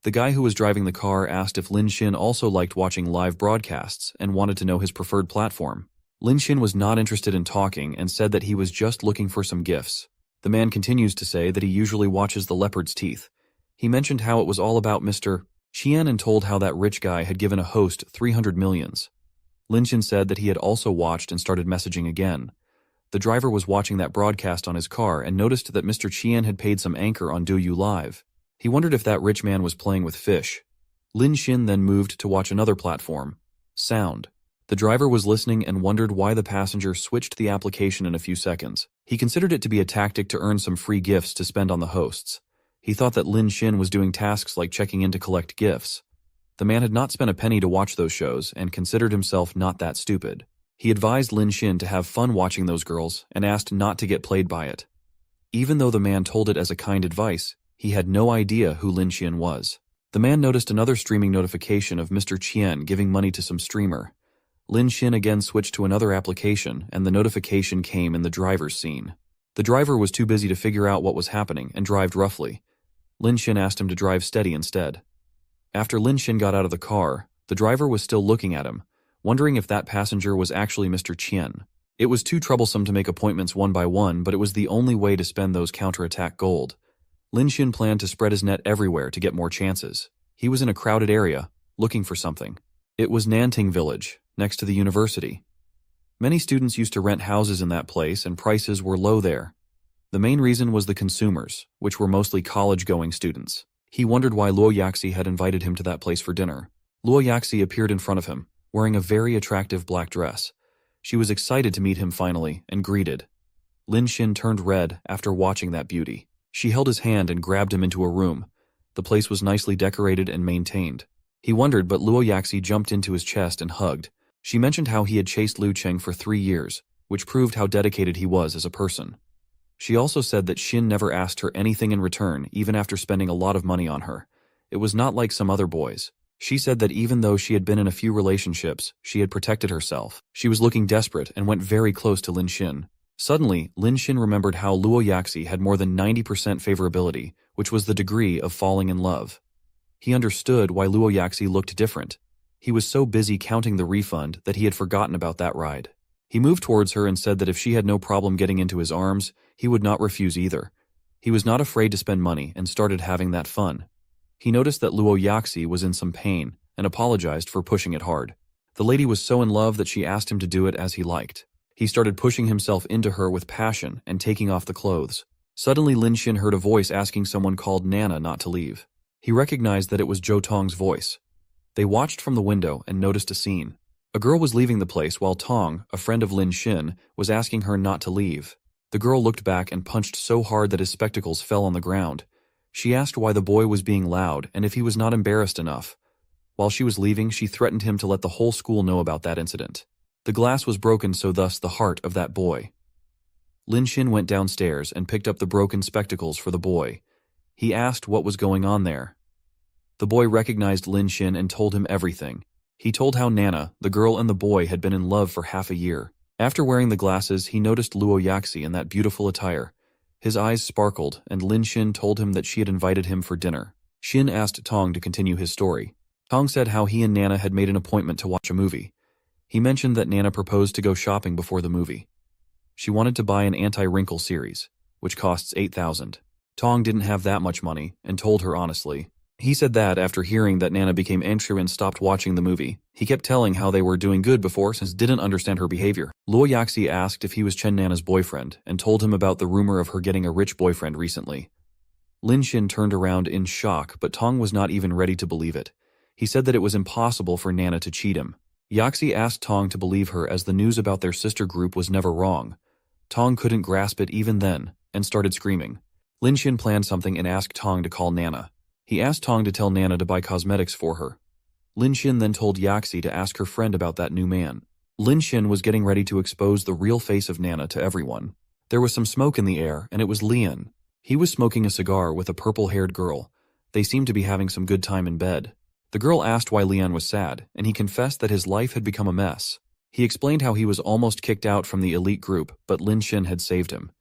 The guy who was driving the car asked if Lin Xin also liked watching live broadcasts and wanted to know his preferred platform. Lin Xin was not interested in talking and said that he was just looking for some gifts. The man continues to say that he usually watches The Leopard's Teeth. He mentioned how it was all about Mr. Qian and told how that rich guy had given a host 300 millions. Lin Xin said that he had also watched and started messaging again. The driver was watching that broadcast on his car and noticed that Mr. Qian had paid some anchor on Douyu Live. He wondered if that rich man was playing with fish. Lin Xin then moved to watch another platform, Sound. The driver was listening and wondered why the passenger switched the application in a few seconds. He considered it to be a tactic to earn some free gifts to spend on the hosts. He thought that Lin Xin was doing tasks like checking in to collect gifts. The man had not spent a penny to watch those shows and considered himself not that stupid. He advised Lin Xin to have fun watching those girls and asked not to get played by it. Even though the man told it as a kind advice, he had no idea who Lin Xin was. The man noticed another streaming notification of Mr. Qian giving money to some streamer. Lin Xin again switched to another application and the notification came in the driver's scene. The driver was too busy to figure out what was happening and drove roughly. Lin Xin asked him to drive steady instead. After Lin Xin got out of the car, the driver was still looking at him, wondering if that passenger was actually Mr. Qian. It was too troublesome to make appointments one by one, but it was the only way to spend those counterattack gold. Lin Xin planned to spread his net everywhere to get more chances. He was in a crowded area, looking for something. It was Nanting Village, next to the university. Many students used to rent houses in that place and prices were low there. The main reason was the consumers, which were mostly college-going students. He wondered why Luo Yaxi had invited him to that place for dinner. Luo Yaxi appeared in front of him, wearing a very attractive black dress. She was excited to meet him finally and greeted. Lin Xin turned red after watching that beauty. She held his hand and grabbed him into a room. The place was nicely decorated and maintained. He wondered, but Luo Yaxi jumped into his chest and hugged. She mentioned how he had chased Liu Cheng for 3 years, which proved how dedicated he was as a person. She also said that Xin never asked her anything in return, even after spending a lot of money on her. It was not like some other boys. She said that even though she had been in a few relationships, she had protected herself. She was looking desperate and went very close to Lin Xin. Suddenly, Lin Xin remembered how Luo Yaxi had more than 90% favorability, which was the degree of falling in love. He understood why Luo Yaxi looked different. He was so busy counting the refund that he had forgotten about that ride. He moved towards her and said that if she had no problem getting into his arms, he would not refuse either. He was not afraid to spend money and started having that fun. He noticed that Luo Yaxi was in some pain and apologized for pushing it hard. The lady was so in love that she asked him to do it as he liked. He started pushing himself into her with passion and taking off the clothes. Suddenly Lin Xin heard a voice asking someone called Nana not to leave. He recognized that it was Zhou Tong's voice. They watched from the window and noticed a scene. A girl was leaving the place while Tong, a friend of Lin Xin, was asking her not to leave. The girl looked back and punched so hard that his spectacles fell on the ground. She asked why the boy was being loud and if he was not embarrassed enough. While she was leaving, she threatened him to let the whole school know about that incident. The glass was broken, so thus the heart of that boy. Lin Xin went downstairs and picked up the broken spectacles for the boy. He asked what was going on there. The boy recognized Lin Xin and told him everything. He told how Nana, the girl and the boy had been in love for half a year. After wearing the glasses, he noticed Luo Yaxi in that beautiful attire. His eyes sparkled, and Lin Xin told him that she had invited him for dinner. Xin asked Tong to continue his story. Tong said how he and Nana had made an appointment to watch a movie. He mentioned that Nana proposed to go shopping before the movie. She wanted to buy an anti-wrinkle series, which costs 8,000. Tong didn't have that much money and told her honestly. He said that after hearing that Nana became anxious and stopped watching the movie, he kept telling how they were doing good before since didn't understand her behavior. Luo Yaxi asked if he was Chen Nana's boyfriend and told him about the rumor of her getting a rich boyfriend recently. Lin Xin turned around in shock, but Tong was not even ready to believe it. He said that it was impossible for Nana to cheat him. Yaxi asked Tong to believe her as the news about their sister group was never wrong. Tong couldn't grasp it even then, and started screaming. Lin Xin planned something and asked Tong to call Nana. He asked Tong to tell Nana to buy cosmetics for her. Lin Xin then told Yaxi to ask her friend about that new man. Lin Xin was getting ready to expose the real face of Nana to everyone. There was some smoke in the air, and it was Lian. He was smoking a cigar with a purple-haired girl. They seemed to be having some good time in bed. The girl asked why Lian was sad, and he confessed that his life had become a mess. He explained how he was almost kicked out from the elite group, but Lin Xin had saved him.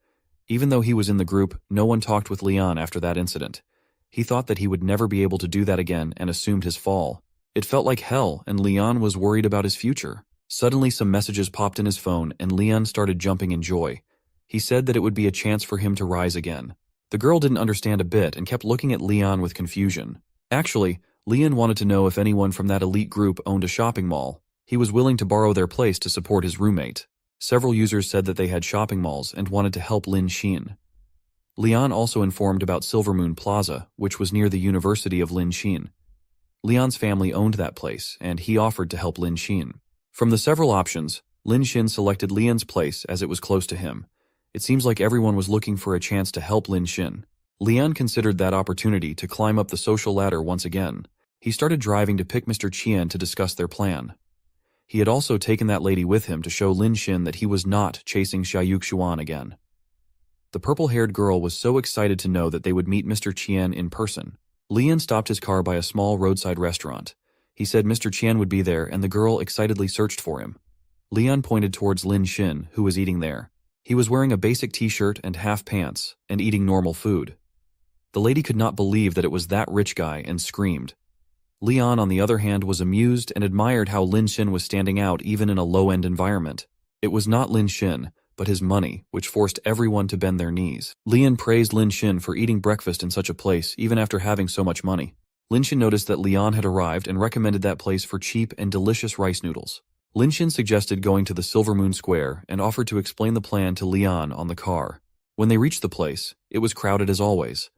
Even though he was in the group, no one talked with Lian after that incident. He thought that he would never be able to do that again and assumed his fall. It felt like hell, and Lian was worried about his future. Suddenly some messages popped in his phone, and Lian started jumping in joy. He said that it would be a chance for him to rise again. The girl didn't understand a bit and kept looking at Lian with confusion. Actually, Lian wanted to know if anyone from that elite group owned a shopping mall. He was willing to borrow their place to support his roommate. Several users said that they had shopping malls and wanted to help Lin Xin. Lian also informed about Silver Moon Plaza, which was near the University of Lin Xin. Lian's family owned that place, and he offered to help Lin Xin. From the several options, Lin Xin selected Lian's place as it was close to him. It seems like everyone was looking for a chance to help Lin Xin. Lian considered that opportunity to climb up the social ladder once again. He started driving to pick Mr. Qian to discuss their plan. He had also taken that lady with him to show Lin Xin that he was not chasing Xiaoyu Xuan again. The purple-haired girl was so excited to know that they would meet Mr. Qian in person. Lian stopped his car by a small roadside restaurant. He said Mr. Qian would be there, and the girl excitedly searched for him. Lian pointed towards Lin Xin, who was eating there. He was wearing a basic t-shirt and half pants, and eating normal food. The lady could not believe that it was that rich guy and screamed. Lian, on the other hand, was amused and admired how Lin Xin was standing out even in a low-end environment. It was not Lin Xin, but his money, which forced everyone to bend their knees. Lian praised Lin Xin for eating breakfast in such a place, even after having so much money. Lin Xin noticed that Lian had arrived and recommended that place for cheap and delicious rice noodles. Lin Xin suggested going to the Silver Moon Square and offered to explain the plan to Lian on the car. When they reached the place, it was crowded as always.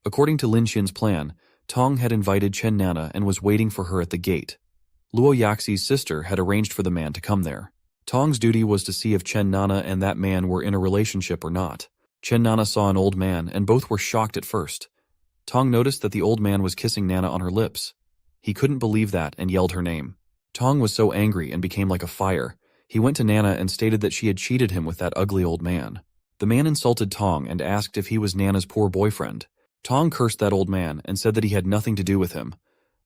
According to Lin Xin's plan, Tong had invited Chen Nana and was waiting for her at the gate. Luo Yaxi's sister had arranged for the man to come there. Tong's duty was to see if Chen Nana and that man were in a relationship or not. Chen Nana saw an old man, and both were shocked at first. Tong noticed that the old man was kissing Nana on her lips. He couldn't believe that and yelled her name. Tong was so angry and became like a fire. He went to Nana and stated that she had cheated him with that ugly old man. The man insulted Tong and asked if he was Nana's poor boyfriend. Tong cursed that old man and said that he had nothing to do with him.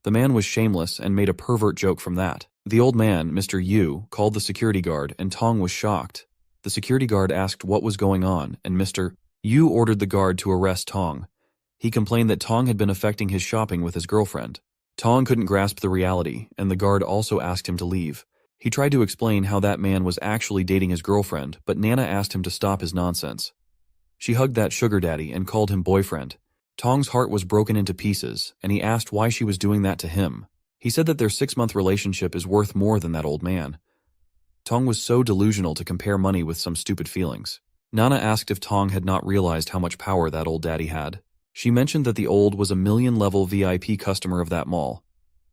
The man was shameless and made a pervert joke from that. The old man, Mr. Yu, called the security guard, and Tong was shocked. The security guard asked what was going on, and Mr. Yu ordered the guard to arrest Tong. He complained that Tong had been affecting his shopping with his girlfriend. Tong couldn't grasp the reality, and the guard also asked him to leave. He tried to explain how that man was actually dating his girlfriend, but Nana asked him to stop his nonsense. She hugged that sugar daddy and called him boyfriend. Tong's heart was broken into pieces, and he asked why she was doing that to him. He said that their 6-month relationship is worth more than that old man. Tong was so delusional to compare money with some stupid feelings. Nana asked if Tong had not realized how much power that old daddy had. She mentioned that the old was a million-level VIP customer of that mall.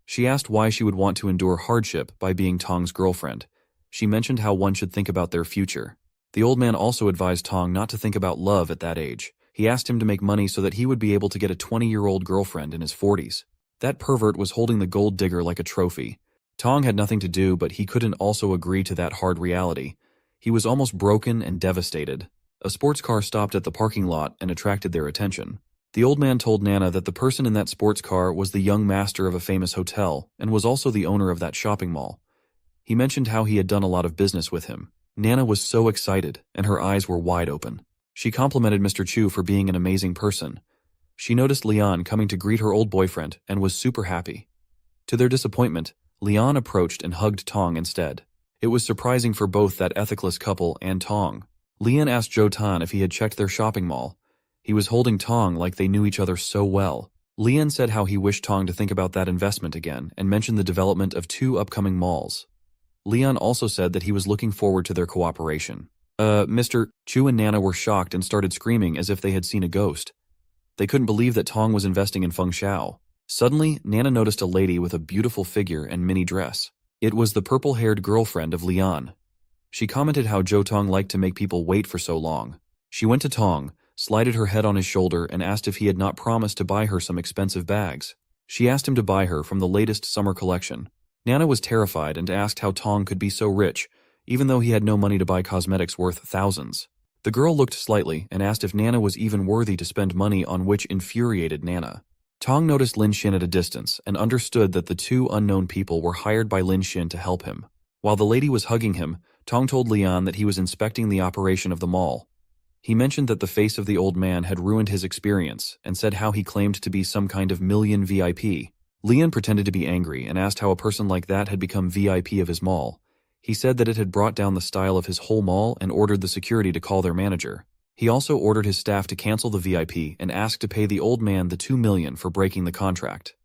She asked why she would want to endure hardship by being Tong's girlfriend. She mentioned how one should think about their future. The old man also advised Tong not to think about love at that age. He asked him to make money so that he would be able to get a 20-year-old girlfriend in his 40s. That pervert was holding the gold digger like a trophy. Tong had nothing to do, but he couldn't also agree to that hard reality. He was almost broken and devastated. A sports car stopped at the parking lot and attracted their attention. The old man told Nana that the person in that sports car was the young master of a famous hotel and was also the owner of that shopping mall. He mentioned how he had done a lot of business with him. Nana was so excited, and her eyes were wide open. She complimented Mr. Chu for being an amazing person. She noticed Lian coming to greet her old boyfriend and was super happy. To their disappointment, Lian approached and hugged Tong instead. It was surprising for both that ethikless couple and Tong. Lian asked Zhou Tan if he had checked their shopping mall. He was holding Tong like they knew each other so well. Lian said how he wished Tong to think about that investment again and mentioned the development of 2 upcoming malls. Leon also said that he was looking forward to their cooperation. Mr. Chu and Nana were shocked and started screaming as if they had seen a ghost. They couldn't believe that Tong was investing in Feng Shao. Suddenly, Nana noticed a lady with a beautiful figure and mini dress. It was the purple-haired girlfriend of Lian. She commented how Zhou Tong liked to make people wait for so long. She went to Tong, slided her head on his shoulder and asked if he had not promised to buy her some expensive bags. She asked him to buy her from the latest summer collection. Nana was terrified and asked how Tong could be so rich, even though he had no money to buy cosmetics worth thousands. The girl looked slightly and asked if Nana was even worthy to spend money on, which infuriated Nana. Tong noticed Lin Xin at a distance and understood that the 2 unknown people were hired by Lin Xin to help him. While the lady was hugging him, Tong told Lian that he was inspecting the operation of the mall. He mentioned that the face of the old man had ruined his experience and said how he claimed to be some kind of million VIP. Lian pretended to be angry and asked how a person like that had become VIP of his mall. He said that it had brought down the style of his whole mall and ordered the security to call their manager. He also ordered his staff to cancel the VIP and asked to pay the old man the 2 million for breaking the contract.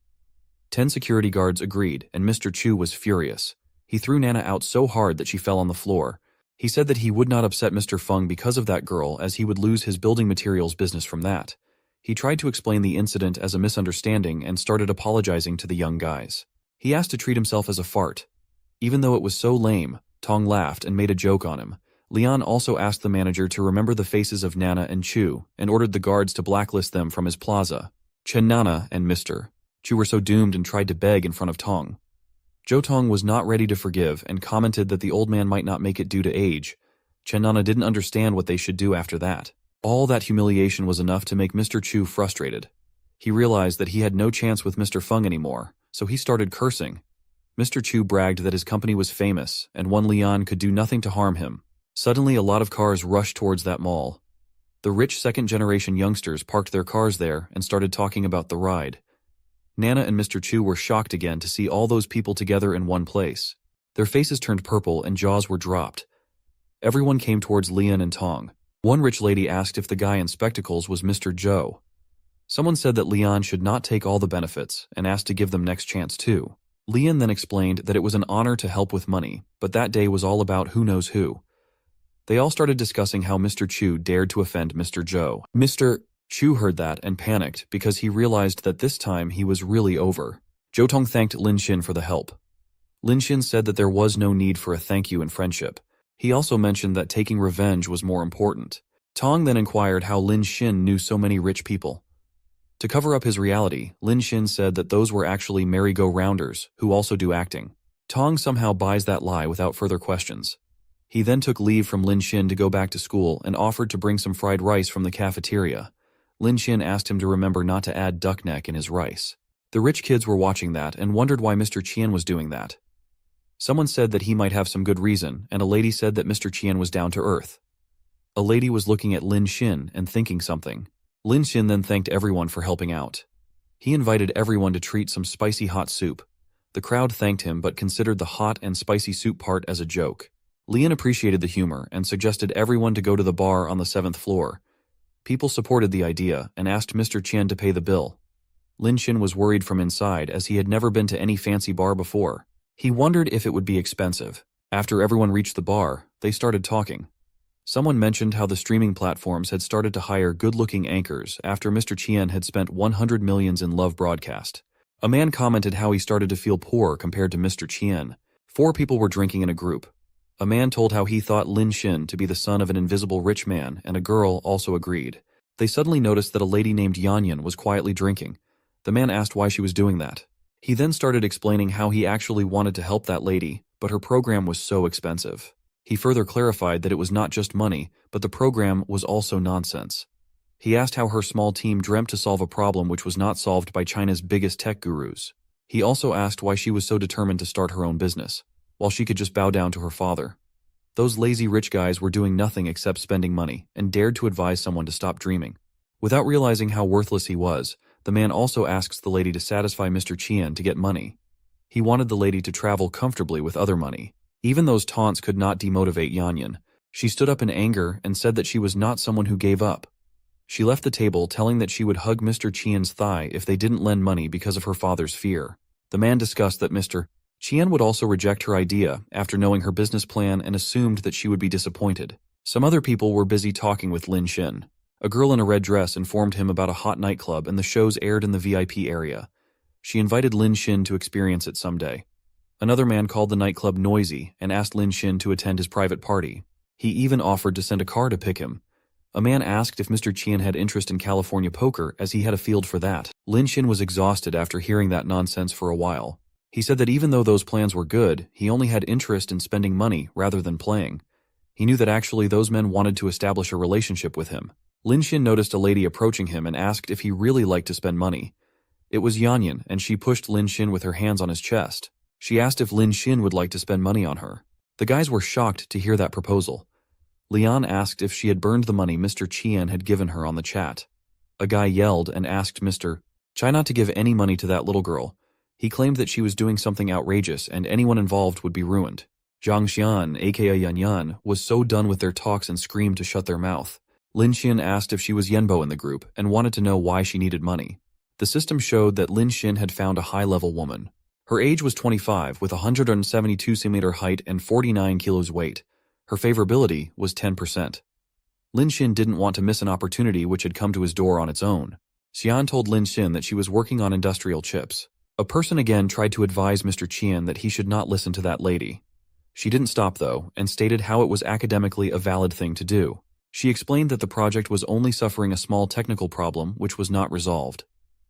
10 security guards agreed, and Mr. Chu was furious. He threw Nana out so hard that she fell on the floor. He said that he would not upset Mr. Feng because of that girl, as he would lose his building materials business from that. He tried to explain the incident as a misunderstanding and started apologizing to the young guys. He asked to treat himself as a fart. Even though it was so lame, Tong laughed and made a joke on him. Lian also asked the manager to remember the faces of Nana and Chu and ordered the guards to blacklist them from his plaza. Chen Nana and Mr. Chu were so doomed and tried to beg in front of Tong. Zhou Tong was not ready to forgive and commented that the old man might not make it due to age. Chen Nana didn't understand what they should do after that. All that humiliation was enough to make Mr. Chu frustrated. He realized that he had no chance with Mr. Feng anymore, so he started cursing. Mr. Chu bragged that his company was famous and one Lian could do nothing to harm him. Suddenly, a lot of cars rushed towards that mall. The rich second-generation youngsters parked their cars there and started talking about the ride. Nana and Mr. Chu were shocked again to see all those people together in one place. Their faces turned purple and jaws were dropped. Everyone came towards Lian and Tong. One rich lady asked if the guy in spectacles was Mr. Zhou. Someone said that Lian should not take all the benefits and asked to give them next chance too. Lian then explained that it was an honor to help with money, but that day was all about who knows who. They all started discussing how Mr. Chu dared to offend Mr. Zhou. Mr. Chu heard that and panicked because he realized that this time he was really over. Zhou Tong thanked Lin Xin for the help. Lin Xin said that there was no need for a thank you in friendship. He also mentioned that taking revenge was more important. Tong then inquired how Lin Xin knew so many rich people. To cover up his reality, Lin Xin said that those were actually merry-go-rounders who also do acting. Tong somehow buys that lie without further questions. He then took leave from Lin Xin to go back to school and offered to bring some fried rice from the cafeteria. Lin Xin asked him to remember not to add duck neck in his rice. The rich kids were watching that and wondered why Mr. Qian was doing that. Someone said that he might have some good reason, and a lady said that Mr. Qian was down to earth. A lady was looking at Lin Xin and thinking something. Lin Xin then thanked everyone for helping out. He invited everyone to treat some spicy hot soup. The crowd thanked him but considered the hot and spicy soup part as a joke. Lian appreciated the humor and suggested everyone to go to the bar on the 7th floor. People supported the idea and asked Mr. Qian to pay the bill. Lin Xin was worried from inside as he had never been to any fancy bar before. He wondered if it would be expensive. After everyone reached the bar, they started talking. Someone mentioned how the streaming platforms had started to hire good-looking anchors after Mr. Qian had spent 100 million in Love broadcast. A man commented how he started to feel poor compared to Mr. Qian. 4 people were drinking in a group. A man told how he thought Lin Xin to be the son of an invisible rich man, and a girl also agreed. They suddenly noticed that a lady named Yanyan was quietly drinking. The man asked why she was doing that. He then started explaining how he actually wanted to help that lady, but her program was so expensive. He further clarified that it was not just money, but the program was also nonsense. He asked how her small team dreamt to solve a problem which was not solved by China's biggest tech gurus. He also asked why she was so determined to start her own business, while she could just bow down to her father. Those lazy rich guys were doing nothing except spending money, and dared to advise someone to stop dreaming. Without realizing how worthless he was, the man also asks the lady to satisfy Mr. Qian to get money. He wanted the lady to travel comfortably with other money. Even those taunts could not demotivate Yanyan. She stood up in anger and said that she was not someone who gave up. She left the table telling that she would hug Mr. Qian's thigh if they didn't lend money because of her father's fear. The man discussed that Mr. Qian would also reject her idea after knowing her business plan and assumed that she would be disappointed. Some other people were busy talking with Lin Xin. A girl in a red dress informed him about a hot nightclub and the shows aired in the VIP area. She invited Lin Xin to experience it someday. Another man called the nightclub noisy and asked Lin Xin to attend his private party. He even offered to send a car to pick him. A man asked if Mr. Qian had interest in California poker as he had a field for that. Lin Xin was exhausted after hearing that nonsense for a while. He said that even though those plans were good, he only had interest in spending money rather than playing. He knew that actually those men wanted to establish a relationship with him. Lin Xin noticed a lady approaching him and asked if he really liked to spend money. It was Yanyan, and she pushed Lin Xin with her hands on his chest. She asked if Lin Xin would like to spend money on her. The guys were shocked to hear that proposal. Lian asked if she had burned the money Mr. Qian had given her on the chat. A guy yelled and asked Mr. Chai not to give any money to that little girl. He claimed that she was doing something outrageous and anyone involved would be ruined. Zhang Xian, aka Yanyan, was so done with their talks and screamed to shut their mouth. Lin Xin asked if she was Yenbo in the group and wanted to know why she needed money. The system showed that Lin Xin had found a high-level woman. Her age was 25 with 172 cm height and 49 kilos weight. Her favorability was 10%. Lin Xin didn't want to miss an opportunity which had come to his door on its own. Xian told Lin Xin that she was working on industrial chips. A person again tried to advise Mr. Qian that he should not listen to that lady. She didn't stop though and stated how it was academically a valid thing to do. She explained that the project was only suffering a small technical problem which was not resolved.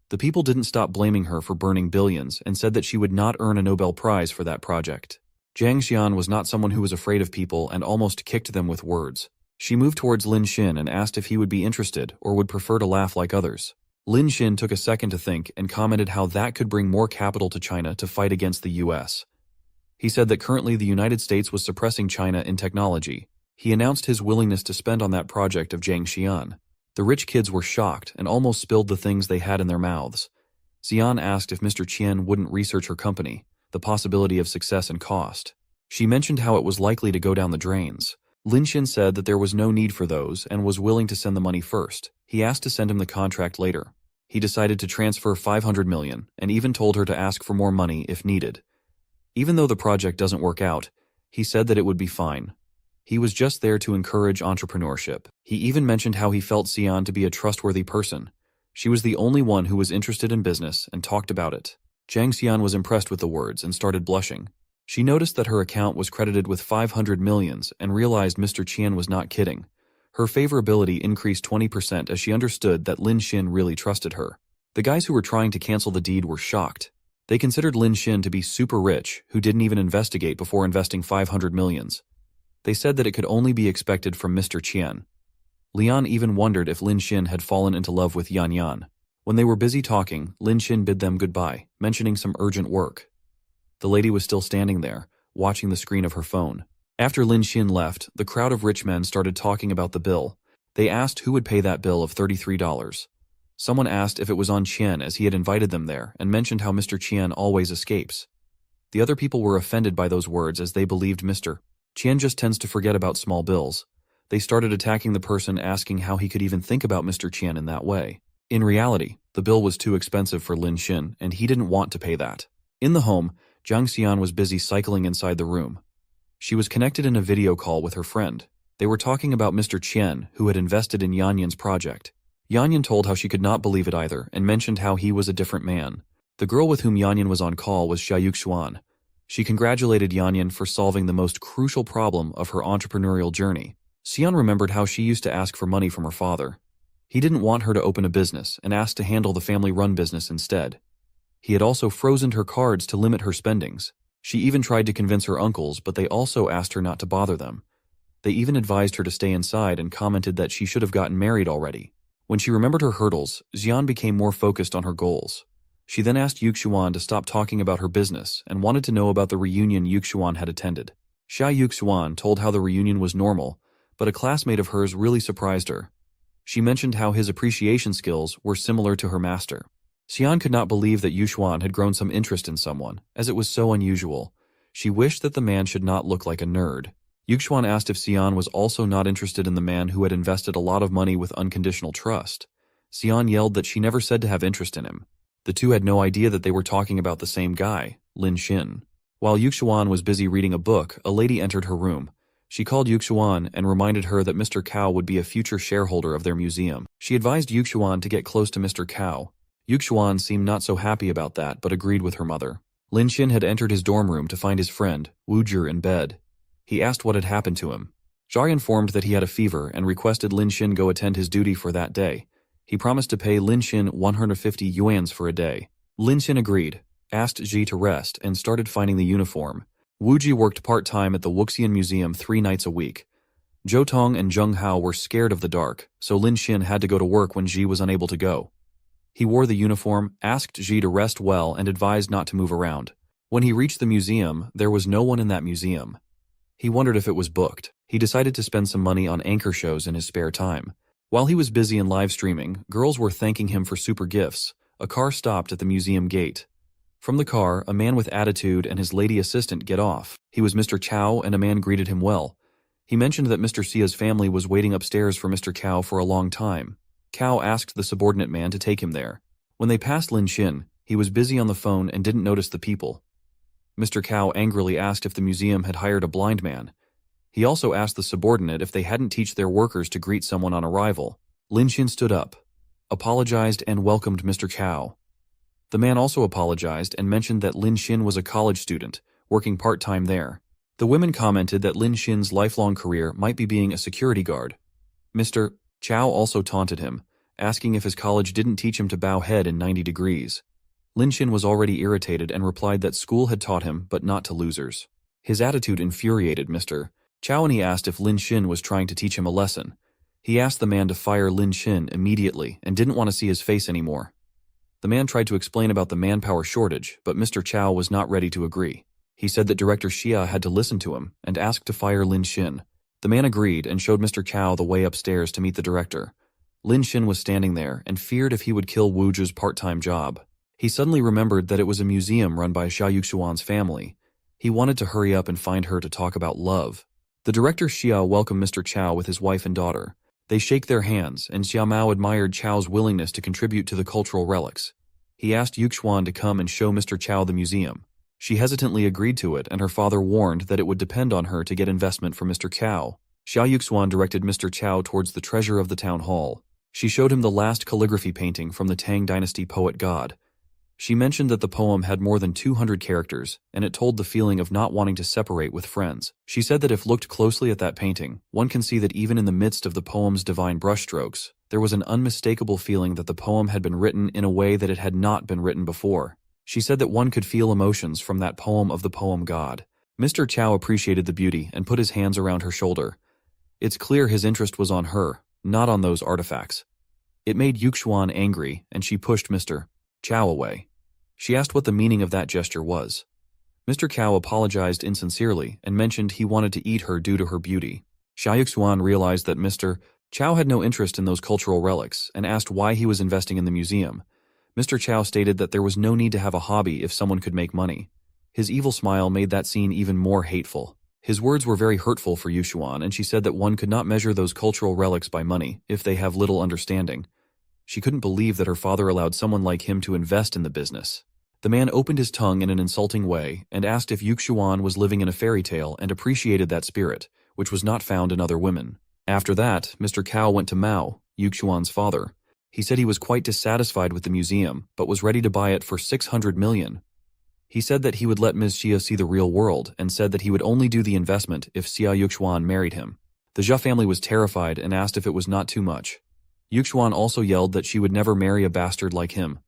The people didn't stop blaming her for burning billions and said that she would not earn a Nobel Prize for that project. Zhang Xian was not someone who was afraid of people and almost kicked them with words. She moved towards Lin Xin and asked if he would be interested or would prefer to laugh like others. Lin Xin took a second to think and commented how that could bring more capital to China to fight against the US. He said that currently the United States was suppressing China in technology. He announced his willingness to spend on that project of Zhang Xian. The rich kids were shocked and almost spilled the things they had in their mouths. Xian asked if Mr. Qian wouldn't research her company, the possibility of success and cost. She mentioned how it was likely to go down the drains. Lin Xin said that there was no need for those and was willing to send the money first. He asked to send him the contract later. He decided to transfer 500 million and even told her to ask for more money if needed. Even though the project doesn't work out, he said that it would be fine. He was just there to encourage entrepreneurship. He even mentioned how he felt Xian to be a trustworthy person. She was the only one who was interested in business and talked about it. Zhang Xian was impressed with the words and started blushing. She noticed that her account was credited with 500 millions and realized Mr. Qian was not kidding. Her favorability increased 20% as she understood that Lin Xin really trusted her. The guys who were trying to cancel the deed were shocked. They considered Lin Xin to be super rich, who didn't even investigate before investing 500 millions. They said that it could only be expected from Mr. Qian. Lian even wondered if Lin Xin had fallen into love with Yan Yan. When they were busy talking, Lin Xin bid them goodbye, mentioning some urgent work. The lady was still standing there, watching the screen of her phone. After Lin Xin left, the crowd of rich men started talking about the bill. They asked who would pay that bill of $33. Someone asked if it was on Qian as he had invited them there and mentioned how Mr. Qian always escapes. The other people were offended by those words as they believed Mr. Qian just tends to forget about small bills. They started attacking the person asking how he could even think about Mr. Qian in that way. In reality, the bill was too expensive for Lin Xin and he didn't want to pay that. In the home, Zhang Xian was busy cycling inside the room. She was connected in a video call with her friend. They were talking about Mr. Qian, who had invested in Yanyan's project. Yanyan told how she could not believe it either and mentioned how he was a different man. The girl with whom Yanyan was on call was Xiaoyuk Xuan. She congratulated Yanyan for solving the most crucial problem of her entrepreneurial journey. Xian remembered how she used to ask for money from her father. He didn't want her to open a business and asked to handle the family-run business instead. He had also frozen her cards to limit her spendings. She even tried to convince her uncles, but they also asked her not to bother them. They even advised her to stay inside and commented that she should have gotten married already. When she remembered her hurdles, Xian became more focused on her goals. She then asked Yuxuan to stop talking about her business and wanted to know about the reunion Yuxuan had attended. Xia Yuxuan told how the reunion was normal, but a classmate of hers really surprised her. She mentioned how his appreciation skills were similar to her master. Xian could not believe that Yuxuan had grown some interest in someone, as it was so unusual. She wished that the man should not look like a nerd. Yuxuan asked if Xian was also not interested in the man who had invested a lot of money with unconditional trust. Xian yelled that she never said to have interest in him. The two had no idea that they were talking about the same guy, Lin Xin. While Yuxuan was busy reading a book, a lady entered her room. She called Yuxuan and reminded her that Mr. Cao would be a future shareholder of their museum. She advised Yuxuan to get close to Mr. Cao. Yuxuan seemed not so happy about that, but agreed with her mother. Lin Xin had entered his dorm room to find his friend, Wu Zhi, in bed. He asked what had happened to him. Zhai informed that he had a fever and requested Lin Xin go attend his duty for that day. He promised to pay Lin Xin 150 yuans for a day. Lin Xin agreed, asked Zhi to rest, and started finding the uniform. Wu Ji worked part-time at the Wuxian Museum 3 nights a week. Zhou Tong and Zheng Hao were scared of the dark, so Lin Xin had to go to work when Zhi was unable to go. He wore the uniform, asked Zhi to rest well, and advised not to move around. When he reached the museum, there was no one in that museum. He wondered if it was booked. He decided to spend some money on anchor shows in his spare time. While he was busy in live streaming, girls were thanking him for super gifts. A car stopped at the museum gate. From the car, a man with attitude and his lady assistant get off. He was Mr. Cao, and a man greeted him well. He mentioned that Mr. Xia's family was waiting upstairs for Mr. Cao for a long time. Cao asked the subordinate man to take him there. When they passed Lin Xin, he was busy on the phone and didn't notice the people. Mr. Cao angrily asked if the museum had hired a blind man. He also asked the subordinate if they hadn't teach their workers to greet someone on arrival. Lin Xin stood up, apologized, and welcomed Mr. Cao. The man also apologized and mentioned that Lin Xin was a college student, working part-time there. The women commented that Lin Xin's lifelong career might be being a security guard. Mr. Cao also taunted him, asking if his college didn't teach him to bow head in 90 degrees. Lin Xin was already irritated and replied that school had taught him, but not to losers. His attitude infuriated Mr. Cao, and he asked if Lin Xin was trying to teach him a lesson. He asked the man to fire Lin Xin immediately and didn't want to see his face anymore. The man tried to explain about the manpower shortage, but Mr. Cao was not ready to agree. He said that Director Xia had to listen to him and asked to fire Lin Xin. The man agreed and showed Mr. Cao the way upstairs to meet the director. Lin Xin was standing there and feared if he would kill Wu Zhi's part-time job. He suddenly remembered that it was a museum run by Xia Yuxuan's family. He wanted to hurry up and find her to talk about love. The director Xia welcomed Mr. Cao with his wife and daughter. They shake their hands, and Xia Mao admired Chao's willingness to contribute to the cultural relics. He asked Yuxuan to come and show Mr. Cao the museum. She hesitantly agreed to it, and her father warned that it would depend on her to get investment from Mr. Cao. Xia Yuxuan directed Mr. Cao towards the treasure of the town hall. She showed him the last calligraphy painting from the Tang Dynasty poet God. She mentioned that the poem had more than 200 characters, and it told the feeling of not wanting to separate with friends. She said that if looked closely at that painting, one can see that even in the midst of the poem's divine brushstrokes, there was an unmistakable feeling that the poem had been written in a way that it had not been written before. She said that one could feel emotions from that poem of the poem God. Mr. Cao appreciated the beauty and put his hands around her shoulder. It's clear his interest was on her, not on those artifacts. It made Yuxuan angry, and she pushed Mr. Cao away. She asked what the meaning of that gesture was. Mr. Cao apologized insincerely and mentioned he wanted to eat her due to her beauty. Xia Yuxuan realized that Mr. Cao had no interest in those cultural relics and asked why he was investing in the museum. Mr. Cao stated that there was no need to have a hobby if someone could make money. His evil smile made that scene even more hateful. His words were very hurtful for Yuxuan, and she said that one could not measure those cultural relics by money if they have little understanding. She couldn't believe that her father allowed someone like him to invest in the business. The man opened his tongue in an insulting way and asked if Yuxuan was living in a fairy tale and appreciated that spirit, which was not found in other women. After that, Mr. Cao went to Mao, Yuxuan's father. He said he was quite dissatisfied with the museum, but was ready to buy it for 600 million. He said that he would let Ms. Xia see the real world and said that he would only do the investment if Xia Yuxuan married him. The Zhao family was terrified and asked if it was not too much. Yuxuan also yelled that she would never marry a bastard like him,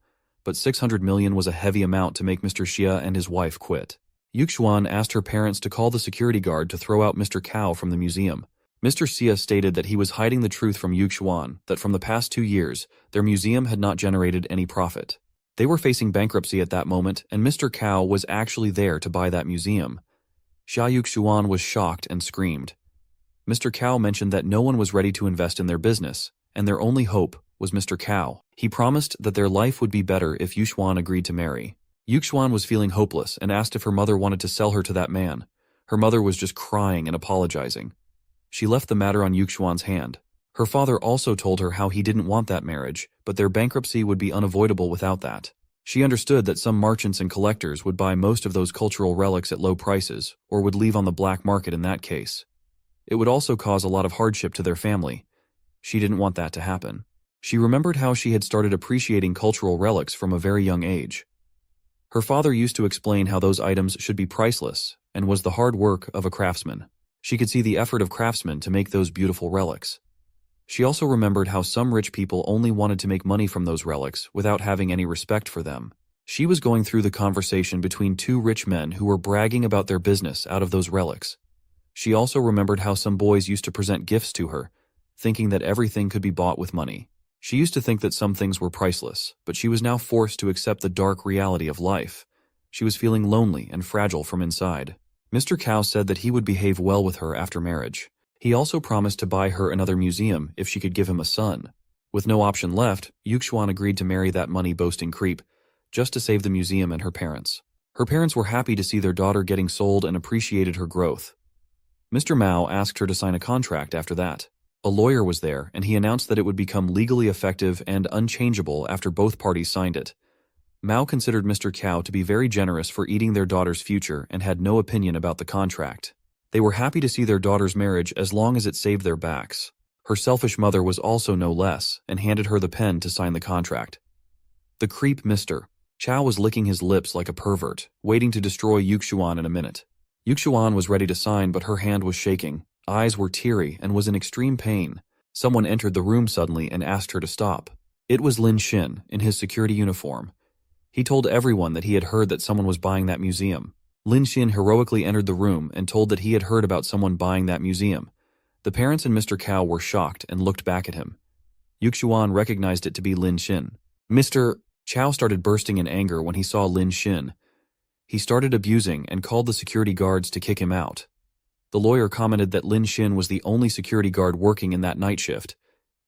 but 600 million was a heavy amount to make Mr. Xia and his wife quit. Yuxuan asked her parents to call the security guard to throw out Mr. Cao from the museum. Mr. Xia stated that he was hiding the truth from Yuxuan, that from the past 2 years, their museum had not generated any profit. They were facing bankruptcy at that moment, and Mr. Cao was actually there to buy that museum. Xia Yuxuan was shocked and screamed. Mr. Cao mentioned that no one was ready to invest in their business, and their only hope was Mr. Cao. He promised that their life would be better if Yuxuan agreed to marry. Yuxuan was feeling hopeless and asked if her mother wanted to sell her to that man. Her mother was just crying and apologizing. She left the matter on Yuxuan's hand. Her father also told her how he didn't want that marriage, but their bankruptcy would be unavoidable without that. She understood that some merchants and collectors would buy most of those cultural relics at low prices, or would leave on the black market in that case. It would also cause a lot of hardship to their family. She didn't want that to happen. She remembered how she had started appreciating cultural relics from a very young age. Her father used to explain how those items should be priceless, and was the hard work of a craftsman. She could see the effort of craftsmen to make those beautiful relics. She also remembered how some rich people only wanted to make money from those relics without having any respect for them. She was going through the conversation between two rich men who were bragging about their business out of those relics. She also remembered how some boys used to present gifts to her, thinking that everything could be bought with money. She used to think that some things were priceless, but she was now forced to accept the dark reality of life. She was feeling lonely and fragile from inside. Mr. Cao said that he would behave well with her after marriage. He also promised to buy her another museum if she could give him a son. With no option left, Yuxuan agreed to marry that money-boasting creep, just to save the museum and her parents. Her parents were happy to see their daughter getting sold and appreciated her growth. Mr. Mao asked her to sign a contract after that. A lawyer was there, and he announced that it would become legally effective and unchangeable after both parties signed it. Mao considered Mr. Cao to be very generous for eating their daughter's future and had no opinion about the contract. They were happy to see their daughter's marriage as long as it saved their backs. Her selfish mother was also no less, and handed her the pen to sign the contract. The creep Mr. Cao was licking his lips like a pervert, waiting to destroy Yuxuan in a minute. Yuxuan was ready to sign, but her hand was shaking, eyes were teary, and was in extreme pain. Someone entered the room suddenly and asked her to stop. It was Lin Xin, in his security uniform. He told everyone that he had heard that someone was buying that museum. Lin Xin heroically entered the room and told that he had heard about someone buying that museum. The parents and Mr. Cao were shocked and looked back at him. Yuxuan recognized it to be Lin Xin. Mr. Cao started bursting in anger when he saw Lin Xin. He started abusing and called the security guards to kick him out. The lawyer commented that Lin Xin was the only security guard working in that night shift.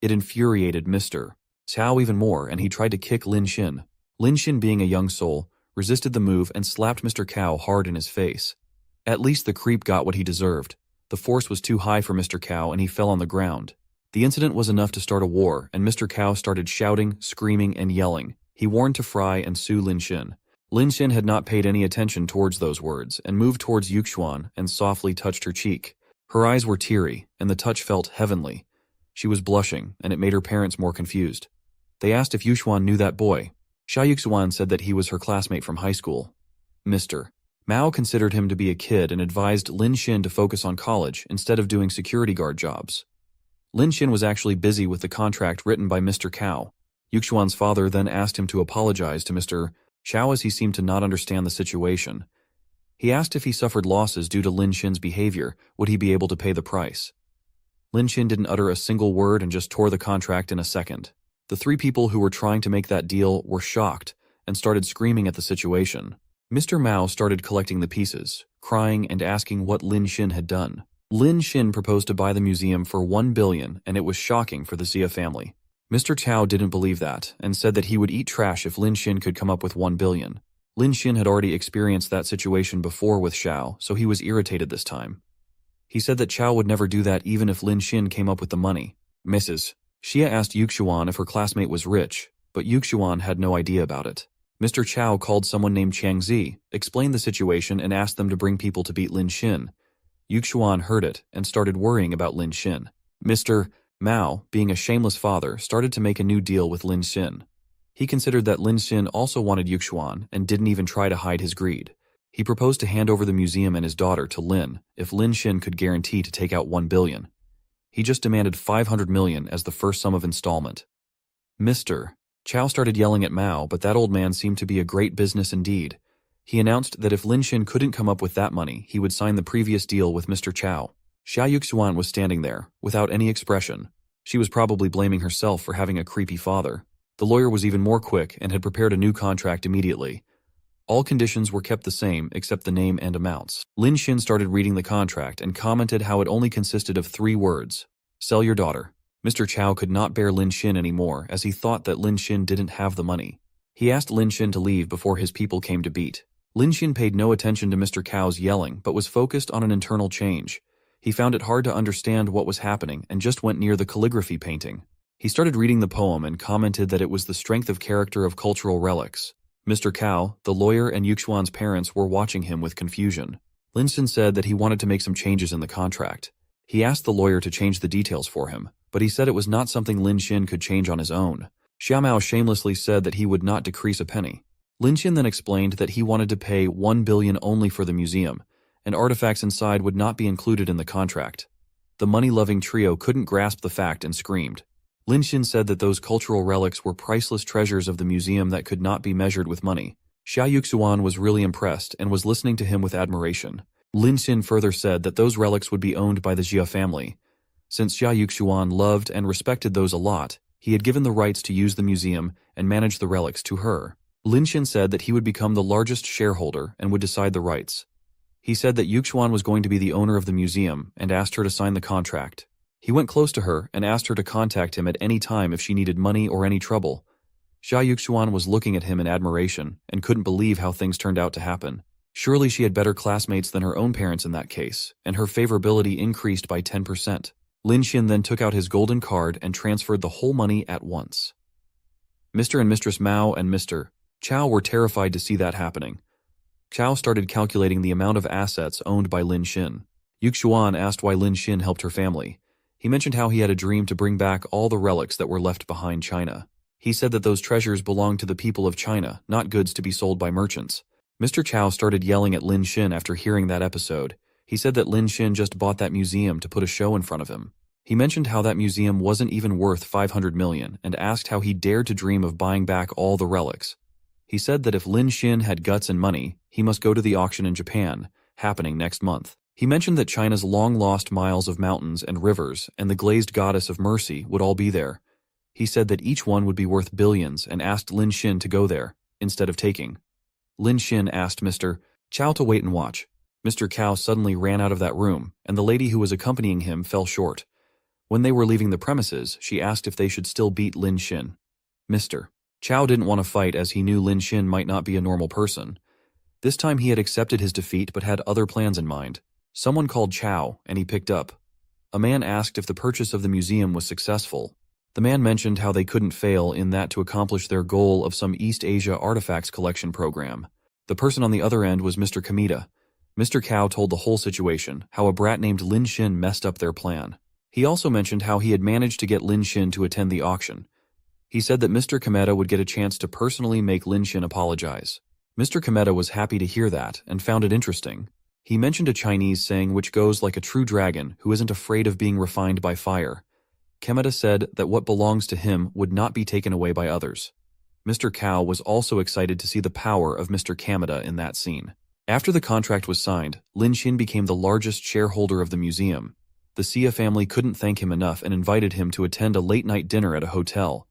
It infuriated Mr. Cao even more, and he tried to kick Lin Xin. Lin Xin, being a young soul, resisted the move and slapped Mr. Cao hard in his face. At least the creep got what he deserved. The force was too high for Mr. Cao and he fell on the ground. The incident was enough to start a war, and Mr. Cao started shouting, screaming, and yelling. He warned to fry and sue Lin Xin. Lin Xin had not paid any attention towards those words and moved towards Yuxuan and softly touched her cheek. Her eyes were teary, and the touch felt heavenly. She was blushing, and it made her parents more confused. They asked if Yuxuan knew that boy. Xia Yuxuan said that he was her classmate from high school. Mr. Mao considered him to be a kid and advised Lin Xin to focus on college instead of doing security guard jobs. Lin Xin was actually busy with the contract written by Mr. Cao. Yuxuan's father then asked him to apologize to Mr. Cao as he seemed to not understand the situation. He asked if he suffered losses due to Lin Xin's behavior, would he be able to pay the price. Lin Xin didn't utter a single word and just tore the contract in a second. The three people who were trying to make that deal were shocked and started screaming at the situation. Mr. Mao started collecting the pieces, crying and asking what Lin Xin had done. Lin Xin proposed to buy the museum for 1 billion, and it was shocking for the Xia family. Mr. Cao didn't believe that and said that he would eat trash if Lin Xin could come up with 1 billion. Lin Xin had already experienced that situation before with Xiao, so he was irritated this time. He said that Xiao would never do that even if Lin Xin came up with the money. Mrs. Xia asked Yuxuan if her classmate was rich, but Yuxuan had no idea about it. Mr. Cao called someone named Changzi, explained the situation, and asked them to bring people to beat Lin Xin. Yuxuan heard it and started worrying about Lin Xin. Mr. Mao, being a shameless father, started to make a new deal with Lin Xin. He considered that Lin Xin also wanted Yuxuan and didn't even try to hide his greed. He proposed to hand over the museum and his daughter to Lin if Lin Xin could guarantee to take out 1 billion. He just demanded 500 million as the first sum of installment. Mr. Cao started yelling at Mao, but that old man seemed to be a great business indeed. He announced that if Lin Xin couldn't come up with that money, he would sign the previous deal with Mr. Cao. Xia Yuxuan was standing there, without any expression. She was probably blaming herself for having a creepy father. The lawyer was even more quick and had prepared a new contract immediately. All conditions were kept the same except the name and amounts. Lin Xin started reading the contract and commented how it only consisted of 3 words. Sell your daughter. Mr. Cao could not bear Lin Xin anymore as he thought that Lin Xin didn't have the money. He asked Lin Xin to leave before his people came to beat. Lin Xin paid no attention to Mr. Cao's yelling but was focused on an internal change. He found it hard to understand what was happening and just went near the calligraphy painting. He started reading the poem and commented that it was the strength of character of cultural relics. Mr. Cao, the lawyer, and Yuxuan's parents were watching him with confusion. Lin Xin said that he wanted to make some changes in the contract. He asked the lawyer to change the details for him, but he said it was not something Lin Xin could change on his own. Xiaomao shamelessly said that he would not decrease a penny. Lin Xin then explained that he wanted to pay 1 billion only for the museum, and artifacts inside would not be included in the contract. The money-loving trio couldn't grasp the fact and screamed. Lin Xin said that those cultural relics were priceless treasures of the museum that could not be measured with money. Xia Yuxuan was really impressed and was listening to him with admiration. Lin Xin further said that those relics would be owned by the Jia family. Since Xia Yuxuan loved and respected those a lot, he had given the rights to use the museum and manage the relics to her. Lin Xin said that he would become the largest shareholder and would decide the rights. He said that Yuxuan was going to be the owner of the museum and asked her to sign the contract. He went close to her and asked her to contact him at any time if she needed money or any trouble. Xia Yuxuan was looking at him in admiration and couldn't believe how things turned out to happen. Surely she had better classmates than her own parents in that case, and her favorability increased by 10%. Lin Xin then took out his golden card and transferred the whole money at once. Mr. and Mistress Mao and Mr. Chao were terrified to see that happening. Chao started calculating the amount of assets owned by Lin Xin. Yuxuan asked why Lin Xin helped her family. He mentioned how he had a dream to bring back all the relics that were left behind China. He said that those treasures belonged to the people of China, not goods to be sold by merchants. Mr. Chao started yelling at Lin Xin after hearing that episode. He said that Lin Xin just bought that museum to put a show in front of him. He mentioned how that museum wasn't even worth 500 million and asked how he dared to dream of buying back all the relics. He said that if Lin Xin had guts and money, he must go to the auction in Japan, happening next month. He mentioned that China's long-lost miles of mountains and rivers and the glazed goddess of mercy would all be there. He said that each one would be worth billions and asked Lin Xin to go there, instead of taking. Lin Xin asked Mr. Chao to wait and watch. Mr. Cao suddenly ran out of that room, and the lady who was accompanying him fell short. When they were leaving the premises, she asked if they should still beat Lin Xin. Mr. Chao didn't want to fight as he knew Lin Xin might not be a normal person. This time he had accepted his defeat but had other plans in mind. Someone called Chao, and he picked up. A man asked if the purchase of the museum was successful. The man mentioned how they couldn't fail in that to accomplish their goal of some East Asia artifacts collection program. The person on the other end was Mr. Kamita. Mr. Cao told the whole situation, how a brat named Lin Xin messed up their plan. He also mentioned how he had managed to get Lin Xin to attend the auction. He said that Mr. Kameta would get a chance to personally make Lin Xin apologize. Mr. Kameta was happy to hear that and found it interesting. He mentioned a Chinese saying which goes like a true dragon who isn't afraid of being refined by fire. Kameta said that what belongs to him would not be taken away by others. Mr. Cao was also excited to see the power of Mr. Kameta in that scene. After the contract was signed, Lin Xin became the largest shareholder of the museum. The Xia family couldn't thank him enough and invited him to attend a late-night dinner at a hotel.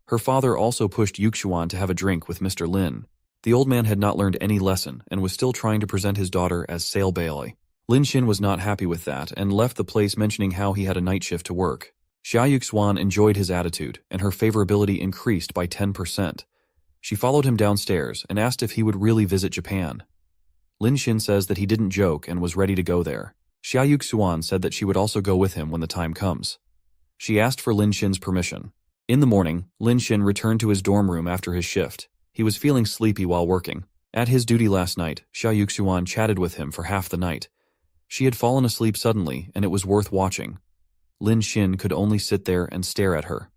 Her father also pushed Yuxuan to have a drink with Mr. Lin. The old man had not learned any lesson and was still trying to present his daughter as sale boy. Lin Xin was not happy with that and left the place mentioning how he had a night shift to work. Xia Yuxuan enjoyed his attitude and her favorability increased by 10%. She followed him downstairs and asked if he would really visit Japan. Lin Xin says that he didn't joke and was ready to go there. Xia Yuxuan said that she would also go with him when the time comes. She asked for Lin Xin's permission. In the morning, Lin Xin returned to his dorm room after his shift. He was feeling sleepy while working. At his duty last night, Xia Yuxuan chatted with him for half the night. She had fallen asleep suddenly, and it was worth watching. Lin Xin could only sit there and stare at her.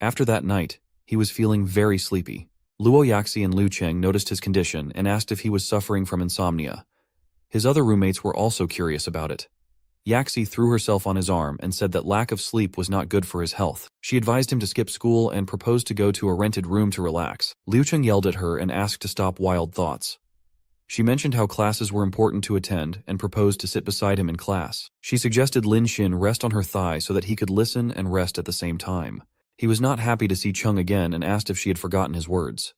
After that night, he was feeling very sleepy. Luo Yaxi and Liu Cheng noticed his condition and asked if he was suffering from insomnia. His other roommates were also curious about it. Yaxi threw herself on his arm and said that lack of sleep was not good for his health. She advised him to skip school and proposed to go to a rented room to relax. Liu Cheng yelled at her and asked to stop wild thoughts. She mentioned how classes were important to attend and proposed to sit beside him in class. She suggested Lin Xin rest on her thigh so that he could listen and rest at the same time. He was not happy to see Chung again and asked if she had forgotten his words.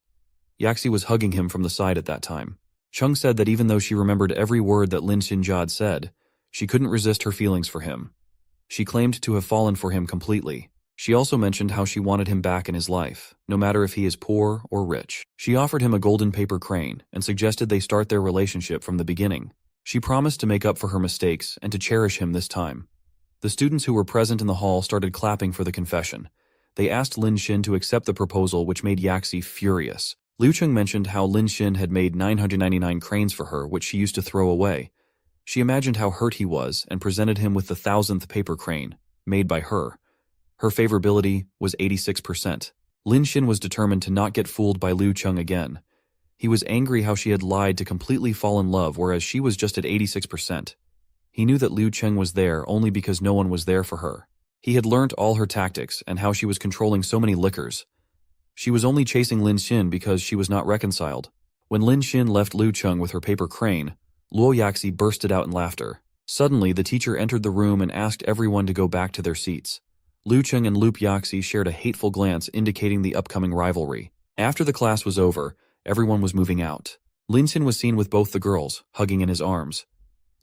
Yaxi was hugging him from the side at that time. Chung said that even though she remembered every word that Lin Xinjia said, she couldn't resist her feelings for him. She claimed to have fallen for him completely. She also mentioned how she wanted him back in his life, no matter if he is poor or rich. She offered him a golden paper crane and suggested they start their relationship from the beginning. She promised to make up for her mistakes and to cherish him this time. The students who were present in the hall started clapping for the confession. They asked Lin Xin to accept the proposal, which made Yaxi furious. Liu Cheng mentioned how Lin Xin had made 999 cranes for her, which she used to throw away. She imagined how hurt he was and presented him with the 1,000th paper crane, made by her. Her favorability was 86%. Lin Xin was determined to not get fooled by Liu Cheng again. He was angry how she had lied to completely fall in love, whereas she was just at 86%. He knew that Liu Cheng was there only because no one was there for her. He had learnt all her tactics and how she was controlling so many liquors. She was only chasing Lin Xin because she was not reconciled. When Lin Xin left Liu Cheng with her paper crane, Luo Yaxi bursted out in laughter. Suddenly, the teacher entered the room and asked everyone to go back to their seats. Liu Cheng and Luo Yaxi shared a hateful glance indicating the upcoming rivalry. After the class was over, everyone was moving out. Lin Xin was seen with both the girls, hugging in his arms.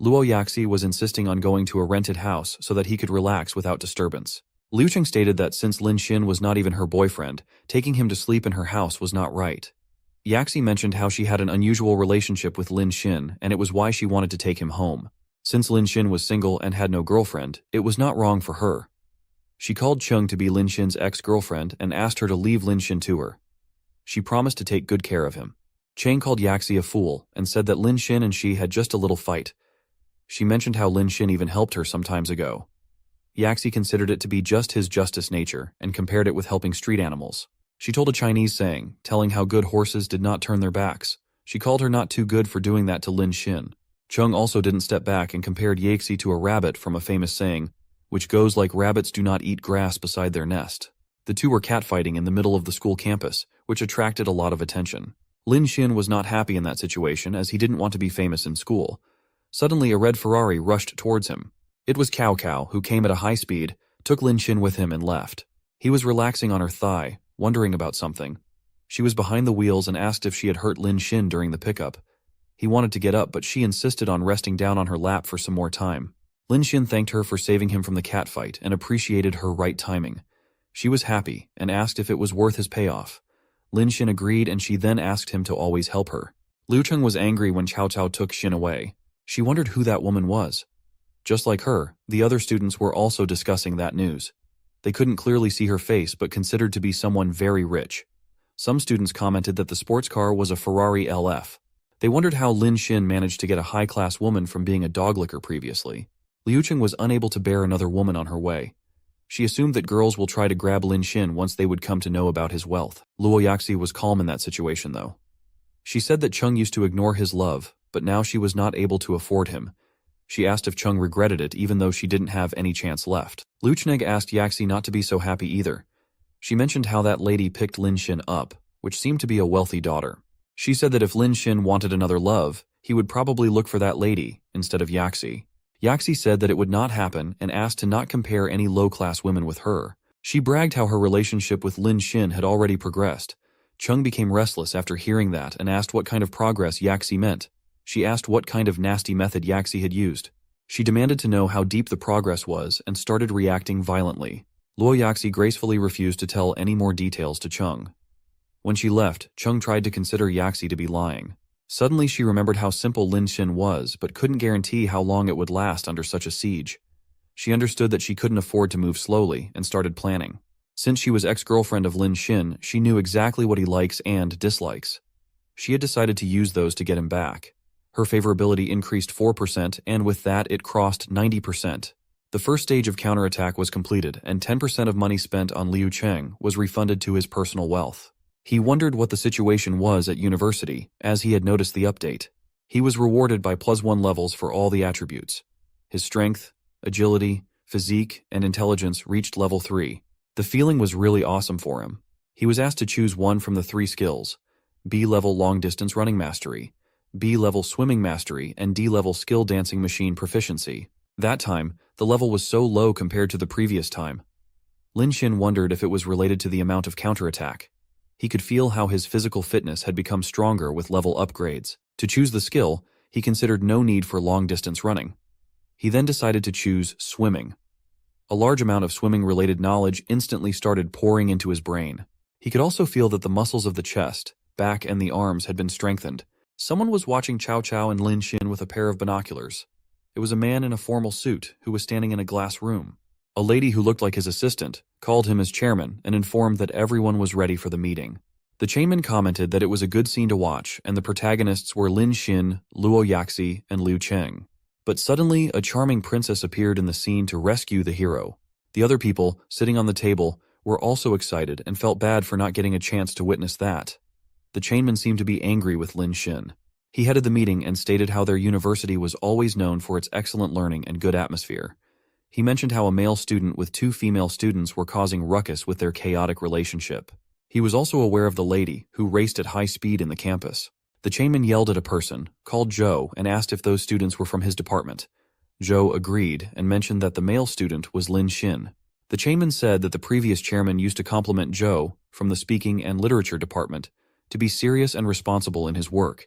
Luo Yaxi was insisting on going to a rented house so that he could relax without disturbance. Liu Cheng stated that since Lin Xin was not even her boyfriend, taking him to sleep in her house was not right. Yaxi mentioned how she had an unusual relationship with Lin Xin and it was why she wanted to take him home. Since Lin Xin was single and had no girlfriend, it was not wrong for her. She called Cheng to be Lin Xin's ex-girlfriend and asked her to leave Lin Xin to her. She promised to take good care of him. Cheng called Yaxi a fool and said that Lin Xin and she had just a little fight. She mentioned how Lin Xin even helped her some times ago. Yaxi considered it to be just his justice nature and compared it with helping street animals. She told a Chinese saying, telling how good horses did not turn their backs. She called her not too good for doing that to Lin Xin. Cheng also didn't step back and compared Yaxi to a rabbit from a famous saying, which goes like rabbits do not eat grass beside their nest. The two were catfighting in the middle of the school campus, which attracted a lot of attention. Lin Xin was not happy in that situation as he didn't want to be famous in school. Suddenly a red Ferrari rushed towards him. It was Cao Cao, who came at a high speed, took Lin Xin with him and left. He was relaxing on her thigh, wondering about something. She was behind the wheels and asked if she had hurt Lin Xin during the pickup. He wanted to get up, but she insisted on resting down on her lap for some more time. Lin Xin thanked her for saving him from the catfight and appreciated her right timing. She was happy and asked if it was worth his payoff. Lin Xin agreed and she then asked him to always help her. Liu Cheng was angry when Cao Cao took Xin away. She wondered who that woman was. Just like her, the other students were also discussing that news. They couldn't clearly see her face but considered to be someone very rich. Some students commented that the sports car was a Ferrari LF. They wondered how Lin Xin managed to get a high-class woman from being a doglicker previously. Liu Cheng was unable to bear another woman on her way. She assumed that girls will try to grab Lin Xin once they would come to know about his wealth. Luo Yaxi was calm in that situation though. She said that Cheng used to ignore his love, but now she was not able to afford him. She asked if Cheng regretted it even though she didn't have any chance left. Liu Cheng asked Yaxi not to be so happy either. She mentioned how that lady picked Lin Xin up, which seemed to be a wealthy daughter. She said that if Lin Xin wanted another love, he would probably look for that lady instead of Yaxi. Yaxi said that it would not happen and asked to not compare any low-class women with her. She bragged how her relationship with Lin Xin had already progressed. Cheng became restless after hearing that and asked what kind of progress Yaxi meant. She asked what kind of nasty method Yaxi had used. She demanded to know how deep the progress was and started reacting violently. Luo Yaxi gracefully refused to tell any more details to Cheng. When she left, Cheng tried to consider Yaxi to be lying. Suddenly she remembered how simple Lin Xin was, but couldn't guarantee how long it would last under such a siege. She understood that she couldn't afford to move slowly and started planning. Since she was ex-girlfriend of Lin Xin, she knew exactly what he likes and dislikes. She had decided to use those to get him back. Her favorability increased 4%, and with that it crossed 90%. The first stage of counterattack was completed, and 10% of money spent on Liu Cheng was refunded to his personal wealth. He wondered what the situation was at university, as he had noticed the update. He was rewarded by +1 levels for all the attributes. His strength, agility, physique, and intelligence reached level 3. The feeling was really awesome for him. He was asked to choose one from the 3 skills: B-level long-distance running mastery, B-level swimming mastery, and D-level skill dancing machine proficiency. That time, the level was so low compared to the previous time. Lin Xin wondered if it was related to the amount of counterattack. He could feel how his physical fitness had become stronger with level upgrades. To choose the skill, he considered no need for long-distance running. He then decided to choose swimming. A large amount of swimming-related knowledge instantly started pouring into his brain. He could also feel that the muscles of the chest, back, and the arms had been strengthened. Someone was watching Chow Chow and Lin Xin with a pair of binoculars. It was a man in a formal suit who was standing in a glass room. A lady who looked like his assistant called him as chairman and informed that everyone was ready for the meeting. The chairman commented that it was a good scene to watch, and the protagonists were Lin Xin, Luo Yaxi, and Liu Cheng. But suddenly, a charming princess appeared in the scene to rescue the hero. The other people, sitting on the table, were also excited and felt bad for not getting a chance to witness that. The chairman seemed to be angry with Lin Xin. He headed the meeting and stated how their university was always known for its excellent learning and good atmosphere. He mentioned how a male student with 2 female students were causing ruckus with their chaotic relationship. He was also aware of the lady who raced at high speed in the campus. The chairman yelled at a person, called Joe, and asked if those students were from his department. Joe agreed and mentioned that the male student was Lin Xin. The chairman said that the previous chairman used to compliment Joe, from the speaking and literature department, to be serious and responsible in his work.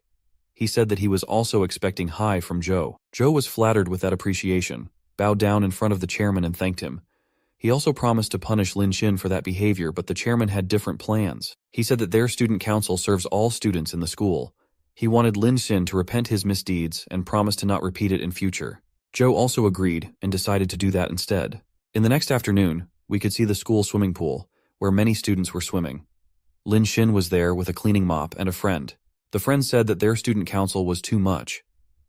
He said that he was also expecting high from Joe. Joe was flattered with that appreciation, bowed down in front of the chairman and thanked him. He also promised to punish Lin Xin for that behavior, but the chairman had different plans. He said that their student council serves all students in the school. He wanted Lin Xin to repent his misdeeds and promised to not repeat it in future. Joe also agreed and decided to do that instead. In the next afternoon, we could see the school swimming pool, where many students were swimming. Lin Xin was there with a cleaning mop and a friend. The friend said that their student council was too much.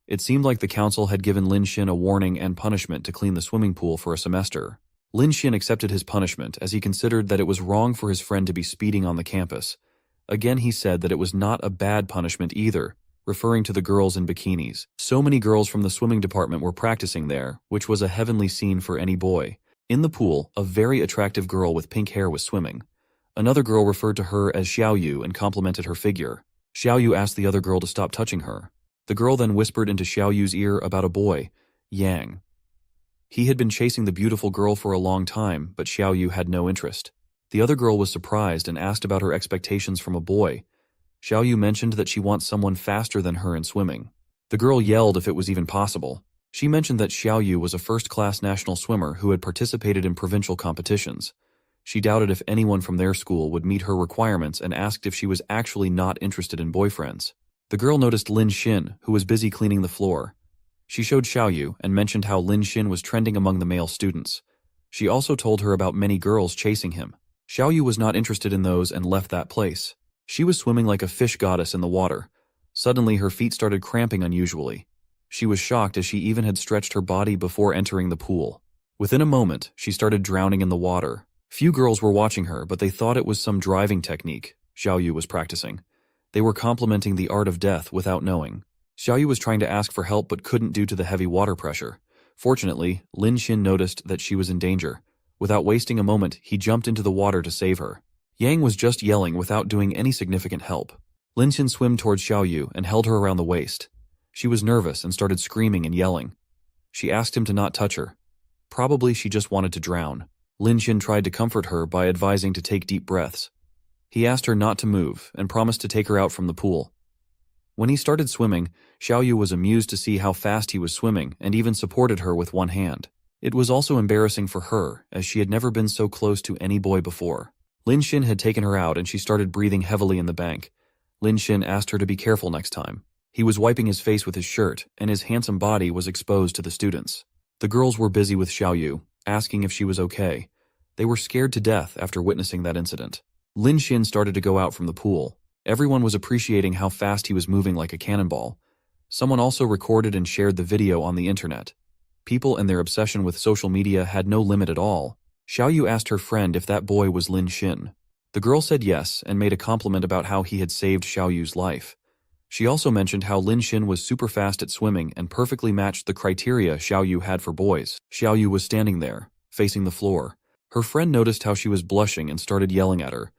It seemed like the council had given Lin Xin a warning and punishment to clean the swimming pool for a semester. Lin Xin accepted his punishment as he considered that it was wrong for his friend to be speeding on the campus. Again, he said that it was not a bad punishment either, referring to the girls in bikinis. So many girls from the swimming department were practicing there, which was a heavenly scene for any boy. In the pool, a very attractive girl with pink hair was swimming. Another girl referred to her as Xiao Yu and complimented her figure. Xiao Yu asked the other girl to stop touching her. The girl then whispered into Xiao Yu's ear about a boy, Yang. He had been chasing the beautiful girl for a long time, but Xiao Yu had no interest. The other girl was surprised and asked about her expectations from a boy. Xiao Yu mentioned that she wants someone faster than her in swimming. The girl yelled if it was even possible. She mentioned that Xiao Yu was a first-class national swimmer who had participated in provincial competitions. She doubted if anyone from their school would meet her requirements and asked if she was actually not interested in boyfriends. The girl noticed Lin Xin, who was busy cleaning the floor. She showed Xiao Yu and mentioned how Lin Xin was trending among the male students. She also told her about many girls chasing him. Xiao Yu was not interested in those and left that place. She was swimming like a fish goddess in the water. Suddenly, her feet started cramping unusually. She was shocked as she even had stretched her body before entering the pool. Within a moment, she started drowning in the water. Few girls were watching her, but they thought it was some driving technique Xiao Yu was practicing. They were complimenting the art of death without knowing. Xiao Yu was trying to ask for help but couldn't due to the heavy water pressure. Fortunately, Lin Xin noticed that she was in danger. Without wasting a moment, he jumped into the water to save her. Yang was just yelling without doing any significant help. Lin Xin swam towards Xiao Yu and held her around the waist. She was nervous and started screaming and yelling. She asked him to not touch her. Probably she just wanted to drown. Lin Xin tried to comfort her by advising to take deep breaths. He asked her not to move and promised to take her out from the pool. When he started swimming, Xiao Yu was amused to see how fast he was swimming and even supported her with one hand. It was also embarrassing for her, as she had never been so close to any boy before. Lin Xin had taken her out and she started breathing heavily in the bank. Lin Xin asked her to be careful next time. He was wiping his face with his shirt, and his handsome body was exposed to the students. The girls were busy with Xiao Yu, asking if she was okay. They were scared to death after witnessing that incident. Lin Xin started to go out from the pool. Everyone was appreciating how fast he was moving like a cannonball. Someone also recorded and shared the video on the internet. People and their obsession with social media had no limit at all. Xiao Yu asked her friend if that boy was Lin Xin. The girl said yes and made a compliment about how he had saved Xiao Yu's life. She also mentioned how Lin Xin was super fast at swimming and perfectly matched the criteria Xiao Yu had for boys. Xiao Yu was standing there, facing the floor. Her friend noticed how she was blushing and started yelling at her.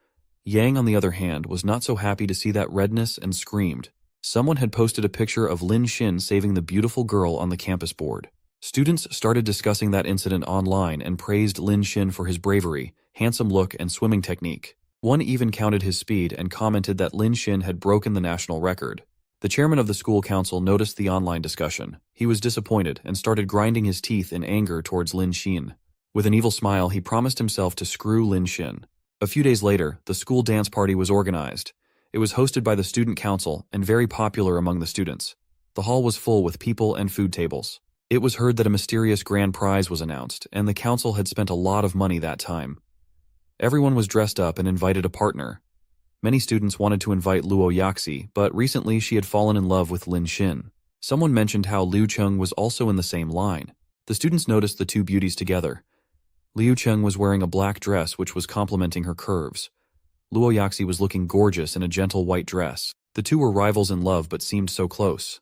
Yang, on the other hand, was not so happy to see that redness and screamed. Someone had posted a picture of Lin Xin saving the beautiful girl on the campus board. Students started discussing that incident online and praised Lin Xin for his bravery, handsome look, and swimming technique. One even counted his speed and commented that Lin Xin had broken the national record. The chairman of the school council noticed the online discussion. He was disappointed and started grinding his teeth in anger towards Lin Xin. With an evil smile, he promised himself to screw Lin Xin. A few days later, the school dance party was organized. It was hosted by the student council and very popular among the students. The hall was full with people and food tables. It was heard that a mysterious grand prize was announced, and the council had spent a lot of money that time. Everyone was dressed up and invited a partner. Many students wanted to invite Luo Yaxi, but recently she had fallen in love with Lin Xin. Someone mentioned how Liu Cheng was also in the same line. The students noticed the two beauties together. Liu Cheng was wearing a black dress which was complementing her curves. Luo Yaxi was looking gorgeous in a gentle white dress. The two were rivals in love but seemed so close.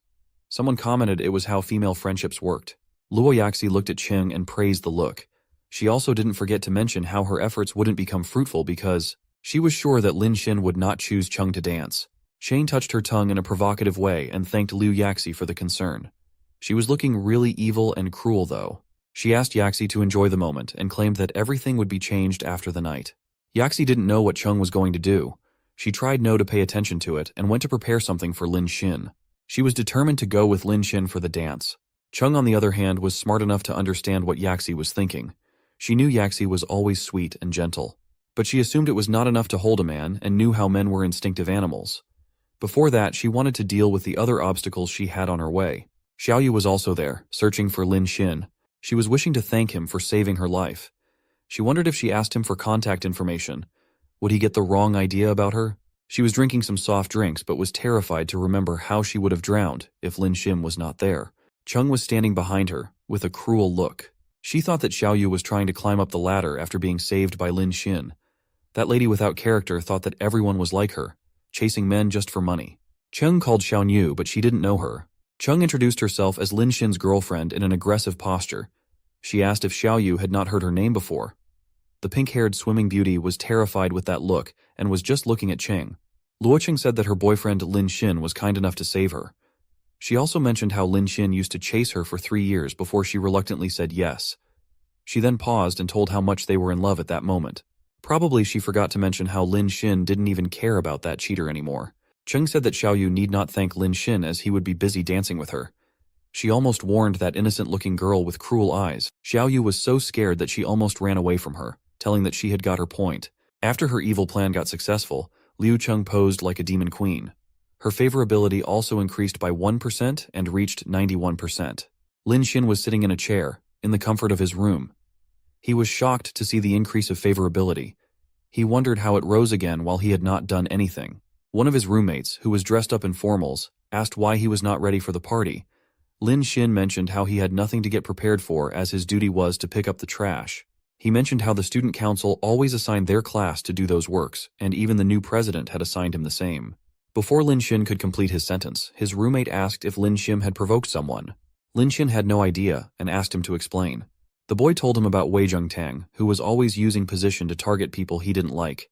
Someone commented it was how female friendships worked. Luo Yaxi looked at Cheng and praised the look. She also didn't forget to mention how her efforts wouldn't become fruitful because she was sure that Lin Xin would not choose Cheng to dance. Shane touched her tongue in a provocative way and thanked Liu Yaxi for the concern. She was looking really evil and cruel though. She asked Yaxi to enjoy the moment and claimed that everything would be changed after the night. Yaxi didn't know what Cheng was going to do. She tried not to pay attention to it and went to prepare something for Lin Xin. She was determined to go with Lin Xin for the dance. Cheng, on the other hand, was smart enough to understand what Yaxi was thinking. She knew Yaxi was always sweet and gentle. But she assumed it was not enough to hold a man and knew how men were instinctive animals. Before that, she wanted to deal with the other obstacles she had on her way. Xiaoyu was also there, searching for Lin Xin. She was wishing to thank him for saving her life. She wondered if she asked him for contact information. Would he get the wrong idea about her? She was drinking some soft drinks but was terrified to remember how she would have drowned if Lin Xin was not there. Cheng was standing behind her, with a cruel look. She thought that Xiaoyu was trying to climb up the ladder after being saved by Lin Xin. That lady without character thought that everyone was like her, chasing men just for money. Cheng called Xiaoyu, but she didn't know her. Cheng introduced herself as Lin Xin's girlfriend in an aggressive posture. She asked if Xiaoyu had not heard her name before. The pink-haired swimming beauty was terrified with that look and was just looking at Cheng. Luoqing said that her boyfriend Lin Xin was kind enough to save her. She also mentioned how Lin Xin used to chase her for 3 years before she reluctantly said yes. She then paused and told how much they were in love at that moment. Probably she forgot to mention how Lin Xin didn't even care about that cheater anymore. Cheng said that Xiaoyu need not thank Lin Xin as he would be busy dancing with her. She almost warned that innocent-looking girl with cruel eyes. Xiaoyu was so scared that she almost ran away from her, telling that she had got her point. After her evil plan got successful, Liu Cheng posed like a demon queen. Her favorability also increased by 1% and reached 91%. Lin Xin was sitting in a chair, in the comfort of his room. He was shocked to see the increase of favorability. He wondered how it rose again while he had not done anything. One of his roommates, who was dressed up in formals, asked why he was not ready for the party. Lin Xin mentioned how he had nothing to get prepared for as his duty was to pick up the trash. He mentioned how the student council always assigned their class to do those works, and even the new president had assigned him the same. Before Lin Xin could complete his sentence, his roommate asked if Lin Xin had provoked someone. Lin Xin had no idea and asked him to explain. The boy told him about Wei Zhengtang, who was always using position to target people he didn't like.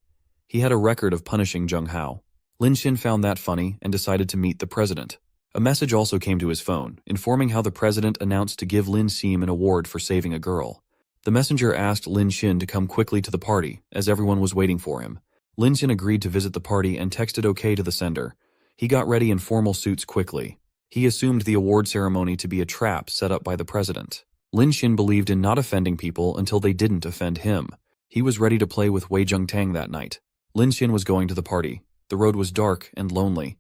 He had a record of punishing Zheng Hao. Lin Xin found that funny and decided to meet the president. A message also came to his phone, informing how the president announced to give Lin Xin an award for saving a girl. The messenger asked Lin Xin to come quickly to the party, as everyone was waiting for him. Lin Xin agreed to visit the party and texted OK to the sender. He got ready in formal suits quickly. He assumed the award ceremony to be a trap set up by the president. Lin Xin believed in not offending people until they didn't offend him. He was ready to play with Wei Zhengtang that night. Lin Xin was going to the party. The road was dark and lonely.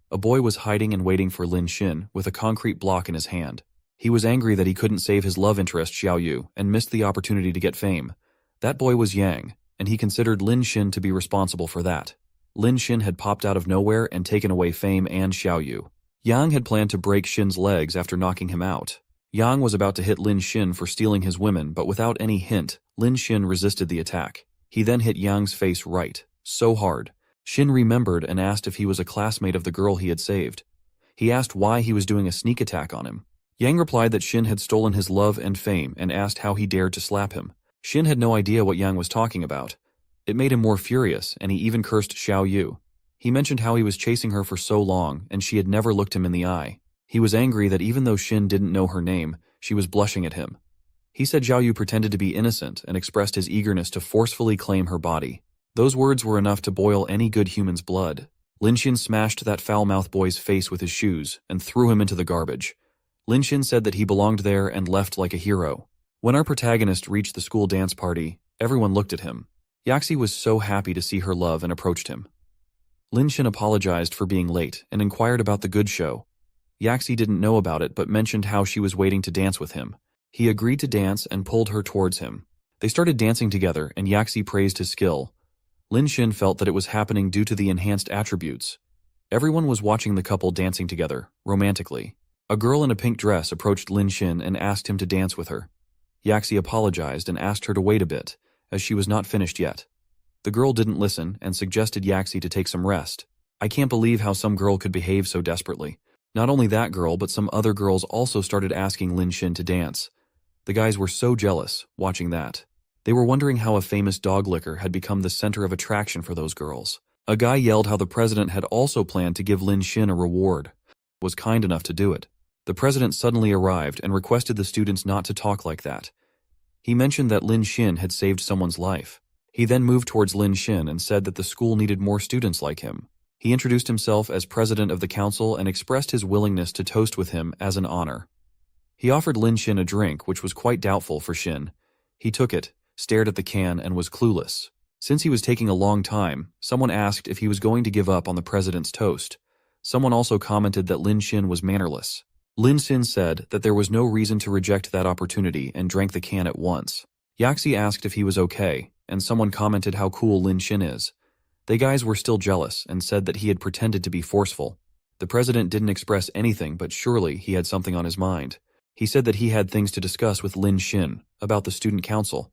A boy was hiding and waiting for Lin Xin with a concrete block in his hand. He was angry that he couldn't save his love interest Xiaoyu and missed the opportunity to get fame. That boy was Yang, and he considered Lin Xin to be responsible for that. Lin Xin had popped out of nowhere and taken away fame and Xiaoyu. Yang had planned to break Xin's legs after knocking him out. Yang was about to hit Lin Xin for stealing his women, but without any hint, Lin Xin resisted the attack. He then hit Yang's face right, so hard. Xin remembered and asked if he was a classmate of the girl he had saved. He asked why he was doing a sneak attack on him. Yang replied that Xin had stolen his love and fame and asked how he dared to slap him. Xin had no idea what Yang was talking about. It made him more furious, and he even cursed Xiaoyu. He mentioned how he was chasing her for so long, and she had never looked him in the eye. He was angry that even though Xin didn't know her name, she was blushing at him. He said Xiaoyu pretended to be innocent and expressed his eagerness to forcefully claim her body. Those words were enough to boil any good human's blood. Lin Xin smashed that foul-mouthed boy's face with his shoes and threw him into the garbage. Lin Xin said that he belonged there and left like a hero. When our protagonist reached the school dance party, everyone looked at him. Yaxi was so happy to see her love and approached him. Lin Xin apologized for being late and inquired about the good show. Yaxi didn't know about it but mentioned how she was waiting to dance with him. He agreed to dance and pulled her towards him. They started dancing together and Yaxi praised his skill. Lin Xin felt that it was happening due to the enhanced attributes. Everyone was watching the couple dancing together, romantically. A girl in a pink dress approached Lin Xin and asked him to dance with her. Yaxi apologized and asked her to wait a bit, as she was not finished yet. The girl didn't listen and suggested Yaxi to take some rest. I can't believe how some girl could behave so desperately. Not only that girl, but some other girls also started asking Lin Xin to dance. The guys were so jealous, watching that. They were wondering how a famous dog licker had become the center of attraction for those girls. A guy yelled how the president had also planned to give Lin Xin a reward. Was kind enough to do it. The president suddenly arrived and requested the students not to talk like that. He mentioned that Lin Xin had saved someone's life. He then moved towards Lin Xin and said that the school needed more students like him. He introduced himself as president of the council and expressed his willingness to toast with him as an honor. He offered Lin Xin a drink, which was quite doubtful for Xin. He took it, stared at the can, and was clueless. Since he was taking a long time, someone asked if he was going to give up on the president's toast. Someone also commented that Lin Xin was mannerless. Lin Xin said that there was no reason to reject that opportunity and drank the can at once. Yaxi asked if he was okay, and someone commented how cool Lin Xin is. The guys were still jealous and said that he had pretended to be forceful. The president didn't express anything, but surely he had something on his mind. He said that he had things to discuss with Lin Xin about the student council.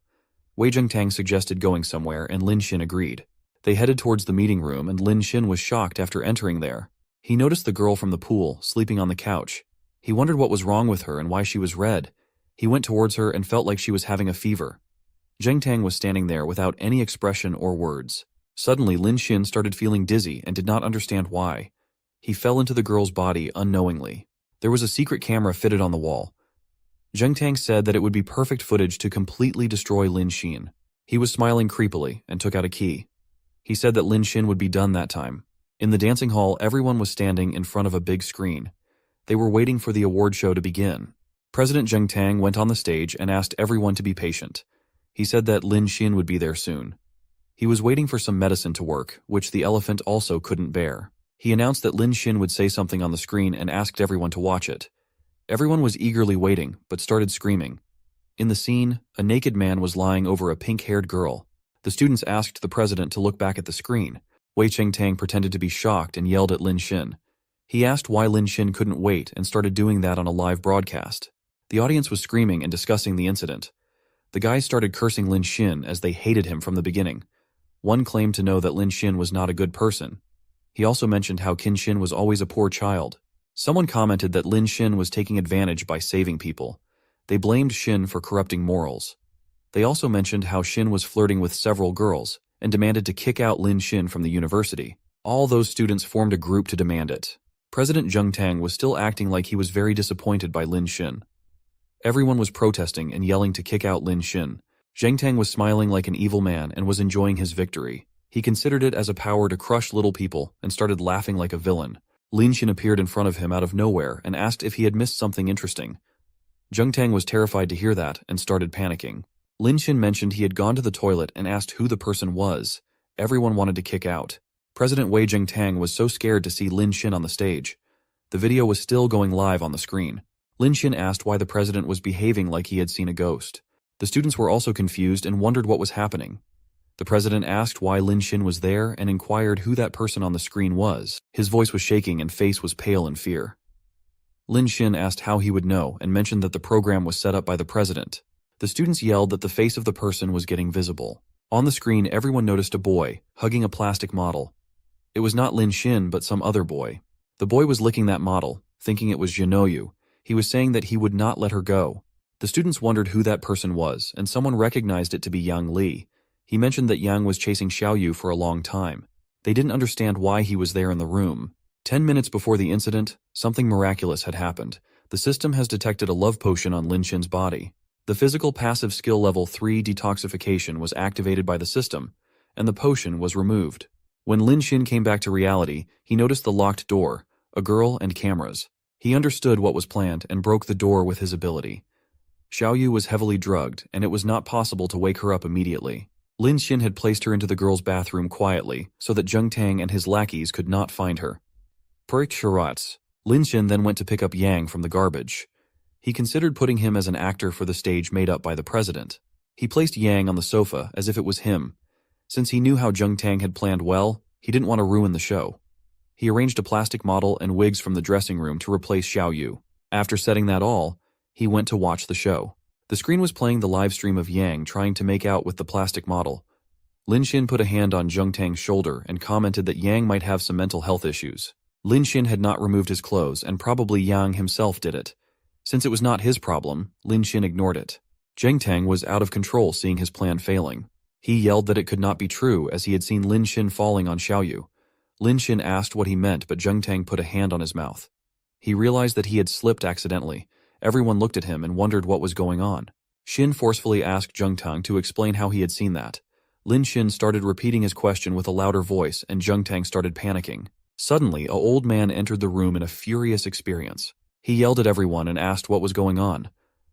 Wei Zhengtang suggested going somewhere and Lin Xin agreed. They headed towards the meeting room and Lin Xin was shocked after entering there. He noticed the girl from the pool sleeping on the couch. He wondered what was wrong with her and why she was red. He went towards her and felt like she was having a fever. Zhengtang was standing there without any expression or words. Suddenly Lin Xin started feeling dizzy and did not understand why. He fell into the girl's body unknowingly. There was a secret camera fitted on the wall. Zhengtang said that it would be perfect footage to completely destroy Lin Xin. He was smiling creepily and took out a key. He said that Lin Xin would be done that time. In the dancing hall, everyone was standing in front of a big screen. They were waiting for the award show to begin. President Zhengtang went on the stage and asked everyone to be patient. He said that Lin Xin would be there soon. He was waiting for some medicine to work, which the elephant also couldn't bear. He announced that Lin Xin would say something on the screen and asked everyone to watch it. Everyone was eagerly waiting, but started screaming. In the scene, a naked man was lying over a pink-haired girl. The students asked the president to look back at the screen. Wei Chengtang pretended to be shocked and yelled at Lin Xin. He asked why Lin Xin couldn't wait and started doing that on a live broadcast. The audience was screaming and discussing the incident. The guys started cursing Lin Xin as they hated him from the beginning. One claimed to know that Lin Xin was not a good person. He also mentioned how Qin Xin was always a poor child. Someone commented that Lin Xin was taking advantage by saving people. They blamed Xin for corrupting morals. They also mentioned how Xin was flirting with several girls and demanded to kick out Lin Xin from the university. All those students formed a group to demand it. President Zhengtang was still acting like he was very disappointed by Lin Xin. Everyone was protesting and yelling to kick out Lin Xin. Zhengtang was smiling like an evil man and was enjoying his victory. He considered it as a power to crush little people and started laughing like a villain. Lin Xin appeared in front of him out of nowhere and asked if he had missed something interesting. Zhengtang was terrified to hear that and started panicking. Lin Xin mentioned he had gone to the toilet and asked who the person was. Everyone wanted to kick out. President Wei Zhengtang was so scared to see Lin Xin on the stage. The video was still going live on the screen. Lin Xin asked why the president was behaving like he had seen a ghost. The students were also confused and wondered what was happening. The president asked why Lin Xin was there and inquired who that person on the screen was. His voice was shaking and face was pale in fear. Lin Xin asked how he would know and mentioned that the program was set up by the president. The students yelled that the face of the person was getting visible. On the screen, everyone noticed a boy hugging a plastic model. It was not Lin Xin but some other boy. The boy was licking that model, thinking it was Jinoyu. He was saying that he would not let her go. The students wondered who that person was, and someone recognized it to be Yang Li. He mentioned that Yang was chasing Xiaoyu for a long time. They didn't understand why he was there in the room. 10 minutes before the incident, something miraculous had happened. The system has detected a love potion on Lin Xin's body. The physical passive skill level 3 detoxification was activated by the system, and the potion was removed. When Lin Xin came back to reality, he noticed the locked door, a girl and cameras. He understood what was planned and broke the door with his ability. Xiaoyu was heavily drugged, and it was not possible to wake her up immediately. Lin Xin had placed her into the girls' bathroom quietly, so that Zheng Tang and his lackeys could not find her. Per Charats, Lin Xin then went to pick up Yang from the garbage. He considered putting him as an actor for the stage made up by the president. He placed Yang on the sofa as if it was him. Since he knew how Zheng Tang had planned well, he didn't want to ruin the show. He arranged a plastic model and wigs from the dressing room to replace Xiaoyu. After setting that all, he went to watch the show. The screen was playing the live stream of Yang trying to make out with the plastic model. Lin Xin put a hand on Zheng Tang's shoulder and commented that Yang might have some mental health issues. Lin Xin had not removed his clothes, and probably Yang himself did it. Since it was not his problem, Lin Xin ignored it. Zheng Tang was out of control seeing his plan failing. He yelled that it could not be true as he had seen Lin Xin falling on Xiaoyu. Lin Xin asked what he meant, but Zheng Tang put a hand on his mouth. He realized that he had slipped accidentally. Everyone looked at him and wondered what was going on. Xin forcefully asked Zheng Tang to explain how he had seen that. Lin Xin started repeating his question with a louder voice, and Zheng Tang started panicking. Suddenly, an old man entered the room in a furious experience. He yelled at everyone and asked what was going on.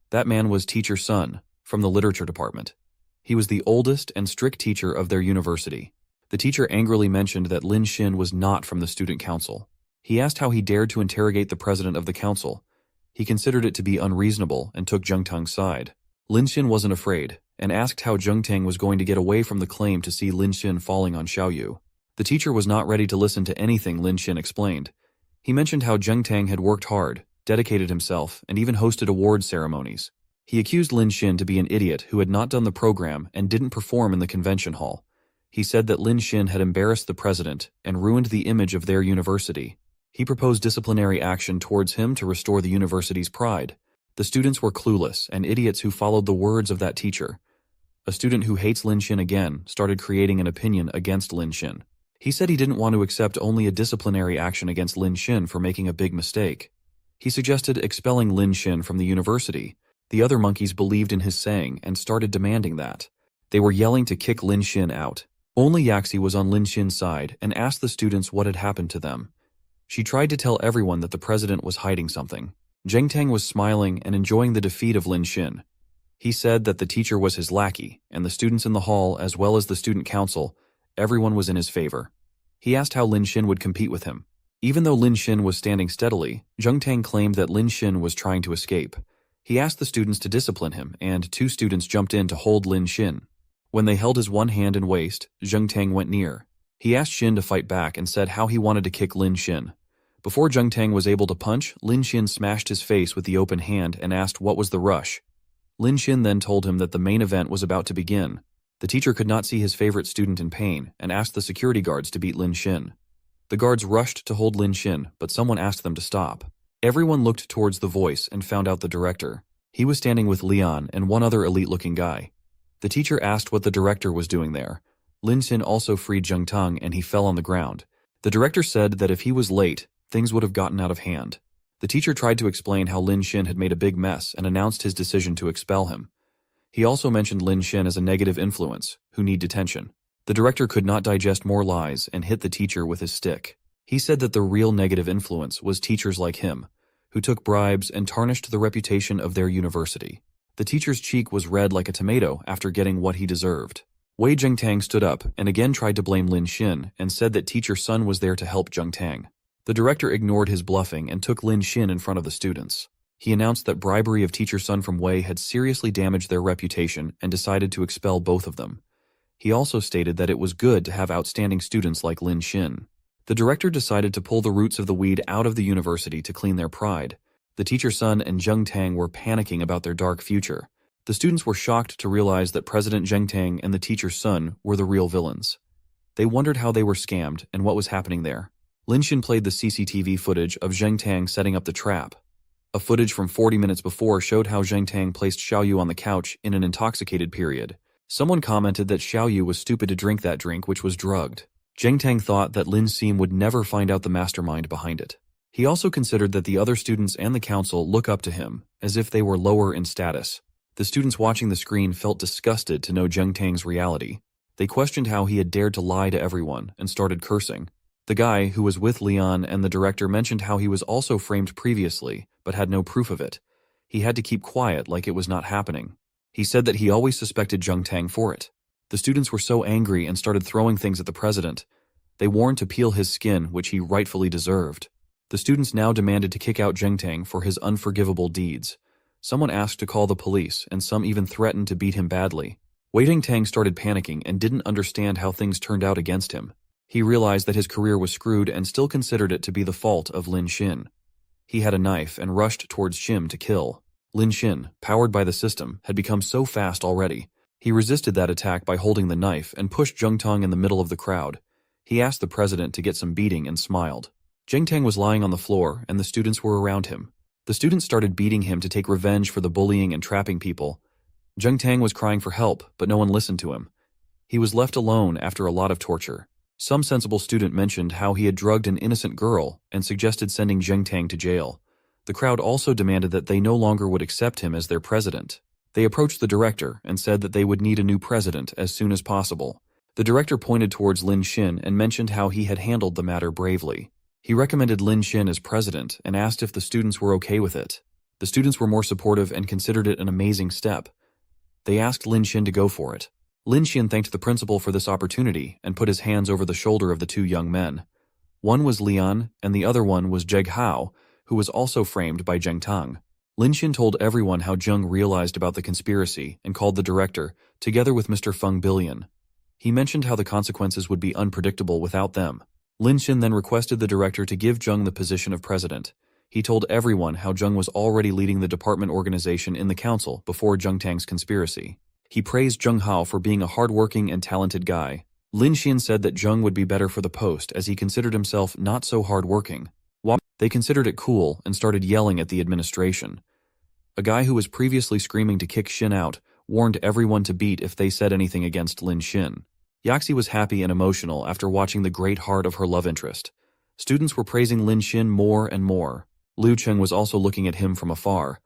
That man was Teacher Sun, from the literature department. He was the oldest and strict teacher of their university. The teacher angrily mentioned that Lin Xin was not from the student council. He asked how he dared to interrogate the president of the council. He considered it to be unreasonable and took Zheng Tang's side. Lin Xin wasn't afraid, and asked how Zheng Tang was going to get away from the claim to see Lin Xin falling on Xiaoyu. The teacher was not ready to listen to anything Lin Xin explained. He mentioned how Zheng Tang had worked hard, dedicated himself, and even hosted award ceremonies. He accused Lin Xin to be an idiot who had not done the program and didn't perform in the convention hall. He said that Lin Xin had embarrassed the president and ruined the image of their university. He proposed disciplinary action towards him to restore the university's pride. The students were clueless and idiots who followed the words of that teacher. A student who hates Lin Xin again started creating an opinion against Lin Xin. He said he didn't want to accept only a disciplinary action against Lin Xin for making a big mistake. He suggested expelling Lin Xin from the university. The other monkeys believed in his saying and started demanding that. They were yelling to kick Lin Xin out. Only Yaxi was on Lin Xin's side and asked the students what had happened to them. She tried to tell everyone that the president was hiding something. Zheng Tang was smiling and enjoying the defeat of Lin Xin. He said that the teacher was his lackey, and the students in the hall, as well as the student council, everyone was in his favor. He asked how Lin Xin would compete with him. Even though Lin Xin was standing steadily, Zheng Tang claimed that Lin Xin was trying to escape. He asked the students to discipline him, and 2 students jumped in to hold Lin Xin. When they held his one hand and waist, Zheng Tang went near. He asked Xin to fight back and said how he wanted to kick Lin Xin. Before Zheng Tang was able to punch, Lin Xin smashed his face with the open hand and asked what was the rush. Lin Xin then told him that the main event was about to begin. The teacher could not see his favorite student in pain and asked the security guards to beat Lin Xin. The guards rushed to hold Lin Xin, but someone asked them to stop. Everyone looked towards the voice and found out the director. He was standing with Leon and one other elite-looking guy. The teacher asked what the director was doing there. Lin Xin also freed Zheng Tang and he fell on the ground. The director said that if he was late, things would have gotten out of hand. The teacher tried to explain how Lin Xin had made a big mess and announced his decision to expel him. He also mentioned Lin Xin as a negative influence, who need detention. The director could not digest more lies and hit the teacher with his stick. He said that the real negative influence was teachers like him, who took bribes and tarnished the reputation of their university. The teacher's cheek was red like a tomato after getting what he deserved. Wei Zhengtang stood up and again tried to blame Lin Xin and said that Teacher Sun was there to help Zheng Tang. The director ignored his bluffing and took Lin Xin in front of the students. He announced that bribery of Teacher Sun from Wei had seriously damaged their reputation and decided to expel both of them. He also stated that it was good to have outstanding students like Lin Xin. The director decided to pull the roots of the weed out of the university to clean their pride. The Teacher Sun and Zheng Tang were panicking about their dark future. The students were shocked to realize that President Zheng Tang and the Teacher Sun were the real villains. They wondered how they were scammed and what was happening there. Lin Xin played the CCTV footage of Zheng Tang setting up the trap. A footage from 40 minutes before showed how Zheng Tang placed Xiaoyu on the couch in an intoxicated period. Someone commented that Xiaoyu was stupid to drink that drink, which was drugged. Zheng Tang thought that Lin Xin would never find out the mastermind behind it. He also considered that the other students and the council look up to him, as if they were lower in status. The students watching the screen felt disgusted to know Zheng Tang's reality. They questioned how he had dared to lie to everyone and started cursing. The guy who was with Leon and the director mentioned how he was also framed previously, but had no proof of it. He had to keep quiet like it was not happening. He said that he always suspected Jung Tang for it. The students were so angry and started throwing things at the president. They warned to peel his skin, which he rightfully deserved. The students now demanded to kick out Jung Tang for his unforgivable deeds. Someone asked to call the police, and some even threatened to beat him badly. Wei Tang started panicking and didn't understand how things turned out against him. He realized that his career was screwed and still considered it to be the fault of Lin Xin. He had a knife and rushed towards Shim to kill. Lin Xin, powered by the system, had become so fast already. He resisted that attack by holding the knife and pushed Jung Tang in the middle of the crowd. He asked the president to get some beating and smiled. Jung Tang was lying on the floor and the students were around him. The students started beating him to take revenge for the bullying and trapping people. Jung Tang was crying for help, but no one listened to him. He was left alone after a lot of torture. Some sensible student mentioned how he had drugged an innocent girl and suggested sending Jung Tang to jail. The crowd also demanded that they no longer would accept him as their president. They approached the director and said that they would need a new president as soon as possible. The director pointed towards Lin Xin and mentioned how he had handled the matter bravely. He recommended Lin Xin as president and asked if the students were okay with it. The students were more supportive and considered it an amazing step. They asked Lin Xin to go for it. Lin Xin thanked the principal for this opportunity and put his hands over the shoulder of the two young men. One was Lian and the other one was Jeg Hao, who was also framed by Zheng Tang. Lin Xin told everyone how Zheng realized about the conspiracy and called the director, together with Mr. Feng Billion. He mentioned how the consequences would be unpredictable without them. Lin Xin then requested the director to give Zheng the position of president. He told everyone how Zheng was already leading the department organization in the council before Zheng Tang's conspiracy. He praised Zheng Hao for being a hardworking and talented guy. Lin Xin said that Zheng would be better for the post as he considered himself not so hardworking. They considered it cool and started yelling at the administration. A guy who was previously screaming to kick Xin out warned everyone to beat if they said anything against Lin Xin. Yaxi was happy and emotional after watching the great heart of her love interest. Students were praising Lin Xin more and more. Liu Cheng was also looking at him from afar.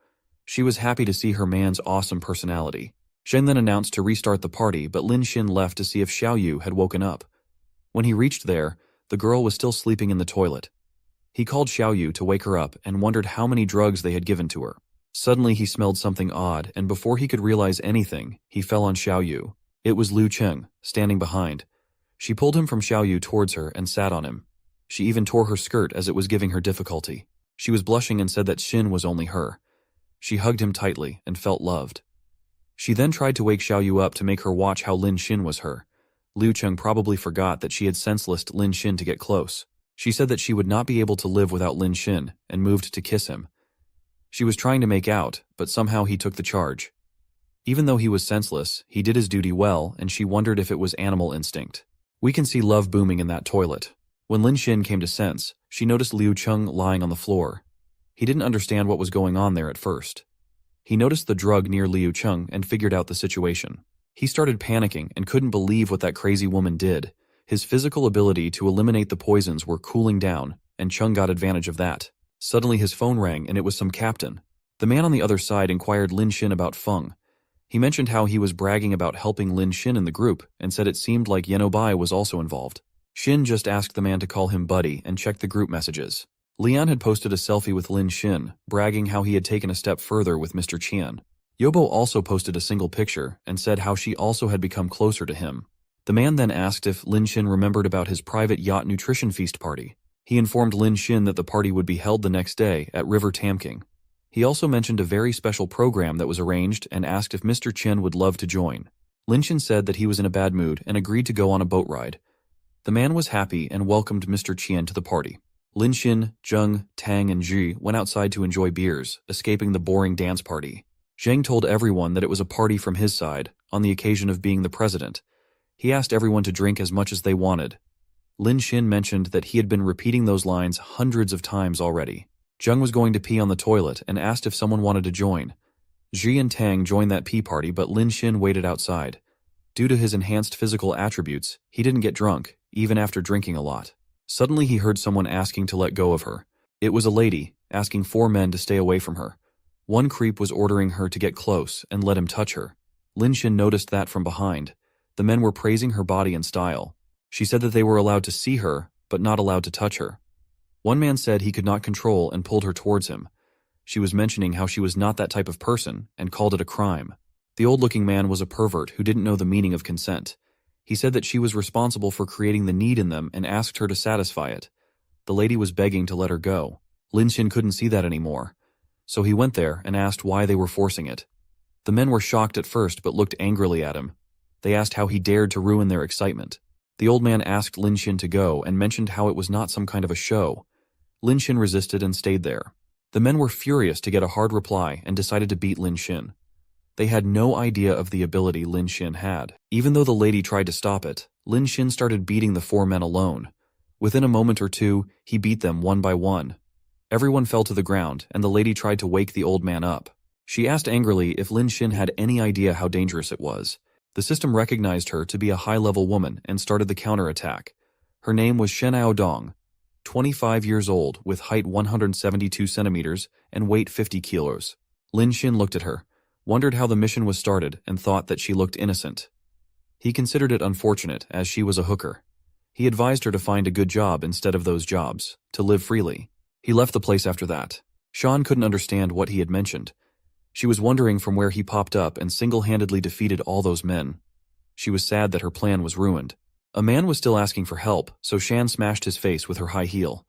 She was happy to see her man's awesome personality. Zheng then announced to restart the party, but Lin Xin left to see if Xiao Yu had woken up. When he reached there, the girl was still sleeping in the toilet. He called Xiao Yu to wake her up and wondered how many drugs they had given to her. Suddenly he smelled something odd, and before he could realize anything, he fell on Xiao Yu. It was Liu Cheng, standing behind. She pulled him from Xiao Yu towards her and sat on him. She even tore her skirt as it was giving her difficulty. She was blushing and said that Xin was only her. She hugged him tightly and felt loved. She then tried to wake Xiao Yu up to make her watch how Lin Xin was her. Liu Cheng probably forgot that she had senselessed Lin Xin to get close. She said that she would not be able to live without Lin Xin and moved to kiss him. She was trying to make out, but somehow he took the charge. Even though he was senseless, he did his duty well, and she wondered if it was animal instinct. We can see love booming in that toilet. When Lin Xin came to sense, she noticed Liu Cheng lying on the floor. He didn't understand what was going on there at first. He noticed the drug near Liu Cheng and figured out the situation. He started panicking and couldn't believe what that crazy woman did. His physical ability to eliminate the poisons were cooling down, and Cheng got advantage of that. Suddenly his phone rang and it was some captain. The man on the other side inquired Lin Xin about Feng. He mentioned how he was bragging about helping Lin Xin in the group and said it seemed like Yenobai was also involved. Xin just asked the man to call him buddy and check the group messages. Lian had posted a selfie with Lin Xin, bragging how he had taken a step further with Mr. Qian. Yobo also posted a single picture and said how she also had become closer to him. The man then asked if Lin Xin remembered about his private yacht nutrition feast party. He informed Lin Xin that the party would be held the next day at River Tamking. He also mentioned a very special program that was arranged and asked if Mr. Chen would love to join. Lin Xin said that he was in a bad mood and agreed to go on a boat ride. The man was happy and welcomed Mr. Qian to the party. Lin Xin, Zheng, Tang, and Zhi went outside to enjoy beers, escaping the boring dance party. Zheng told everyone that it was a party from his side, on the occasion of being the president. He asked everyone to drink as much as they wanted. Lin Xin mentioned that he had been repeating those lines hundreds of times already. Zheng was going to pee on the toilet and asked if someone wanted to join. Zhi and Tang joined that pee party, but Lin Xin waited outside. Due to his enhanced physical attributes, he didn't get drunk, even after drinking a lot. Suddenly he heard someone asking to let go of her. It was a lady, asking 4 men to stay away from her. One creep was ordering her to get close and let him touch her. Lin Xin noticed that from behind. The men were praising her body and style. She said that they were allowed to see her, but not allowed to touch her. One man said he could not control and pulled her towards him. She was mentioning how she was not that type of person and called it a crime. The old-looking man was a pervert who didn't know the meaning of consent. He said that she was responsible for creating the need in them and asked her to satisfy it. The lady was begging to let her go. Lin Xin couldn't see that anymore. So he went there and asked why they were forcing it. The men were shocked at first but looked angrily at him. They asked how he dared to ruin their excitement. The old man asked Lin Xin to go and mentioned how it was not some kind of a show. Lin Xin resisted and stayed there. The men were furious to get a hard reply and decided to beat Lin Xin. They had no idea of the ability Lin Xin had. Even though the lady tried to stop it, Lin Xin started beating the 4 men alone. Within a moment or two, he beat them one by one. Everyone fell to the ground, and the lady tried to wake the old man up. She asked angrily if Lin Xin had any idea how dangerous it was. The system recognized her to be a high-level woman and started the counterattack. Her name was Shen Aodong, 25 years old, with height 172 centimeters and weight 50 kilos. Lin Xin looked at her, wondered how the mission was started, and thought that she looked innocent. He considered it unfortunate, as she was a hooker. He advised her to find a good job instead of those jobs, to live freely. He left the place after that. Sean couldn't understand what he had mentioned. She was wondering from where he popped up and single-handedly defeated all those men. She was sad that her plan was ruined. A man was still asking for help, so Shan smashed his face with her high heel.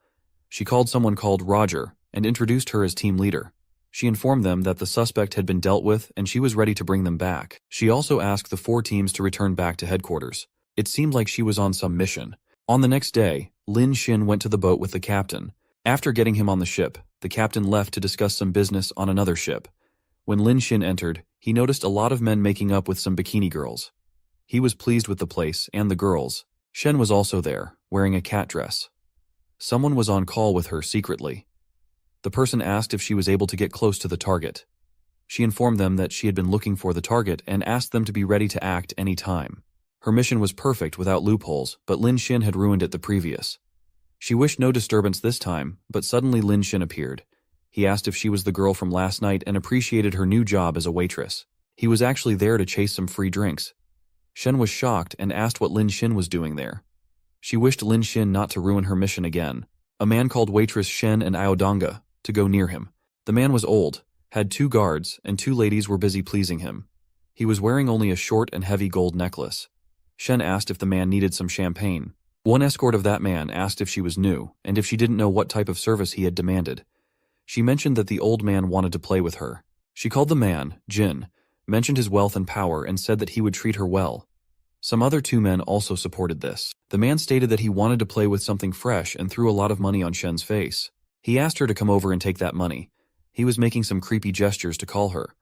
She called someone called Roger and introduced her as team leader. She informed them that the suspect had been dealt with and she was ready to bring them back. She also asked the 4 teams to return back to headquarters. It seemed like she was on some mission. On the next day, Lin Xin went to the boat with the captain. After getting him on the ship, the captain left to discuss some business on another ship. When Lin Xin entered, he noticed a lot of men making up with some bikini girls. He was pleased with the place and the girls. Shen was also there, wearing a cat dress. Someone was on call with her secretly. The person asked if she was able to get close to the target. She informed them that she had been looking for the target and asked them to be ready to act any time. Her mission was perfect without loopholes, but Lin Xin had ruined it the previous. She wished no disturbance this time, but suddenly Lin Xin appeared. He asked if she was the girl from last night and appreciated her new job as a waitress. He was actually there to chase some free drinks. Shen was shocked and asked what Lin Xin was doing there. She wished Lin Xin not to ruin her mission again. A man called waitress Shen and Aodonga to go near him. The man was old, had 2 guards, and 2 ladies were busy pleasing him. He was wearing only a short and heavy gold necklace. Shen asked if the man needed some champagne. One escort of that man asked if she was new, and if she didn't know what type of service he had demanded. She mentioned that the old man wanted to play with her. She called the man, Jin, mentioned his wealth and power, and said that he would treat her well. Some other 2 men also supported this. The man stated that he wanted to play with something fresh and threw a lot of money on Shen's face. He asked her to come over and take that money. He was making some creepy gestures to call her.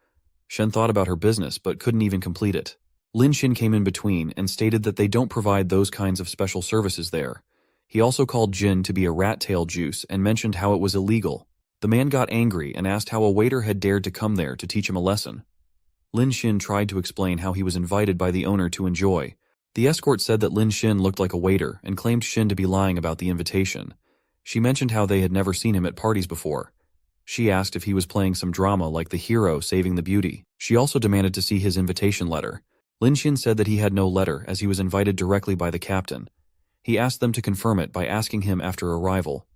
Shen thought about her business but couldn't even complete it. Lin Xin came in between and stated that they don't provide those kinds of special services there. He also called Jin to be a rat tail juice and mentioned how it was illegal. The man got angry and asked how a waiter had dared to come there to teach him a lesson. Lin Xin tried to explain how he was invited by the owner to enjoy. The escort said that Lin Xin looked like a waiter and claimed Xin to be lying about the invitation. She mentioned how they had never seen him at parties before. She asked if he was playing some drama like the hero saving the beauty. She also demanded to see his invitation letter. Lin Xin said that he had no letter as he was invited directly by the captain. He asked them to confirm it by asking him after arrival.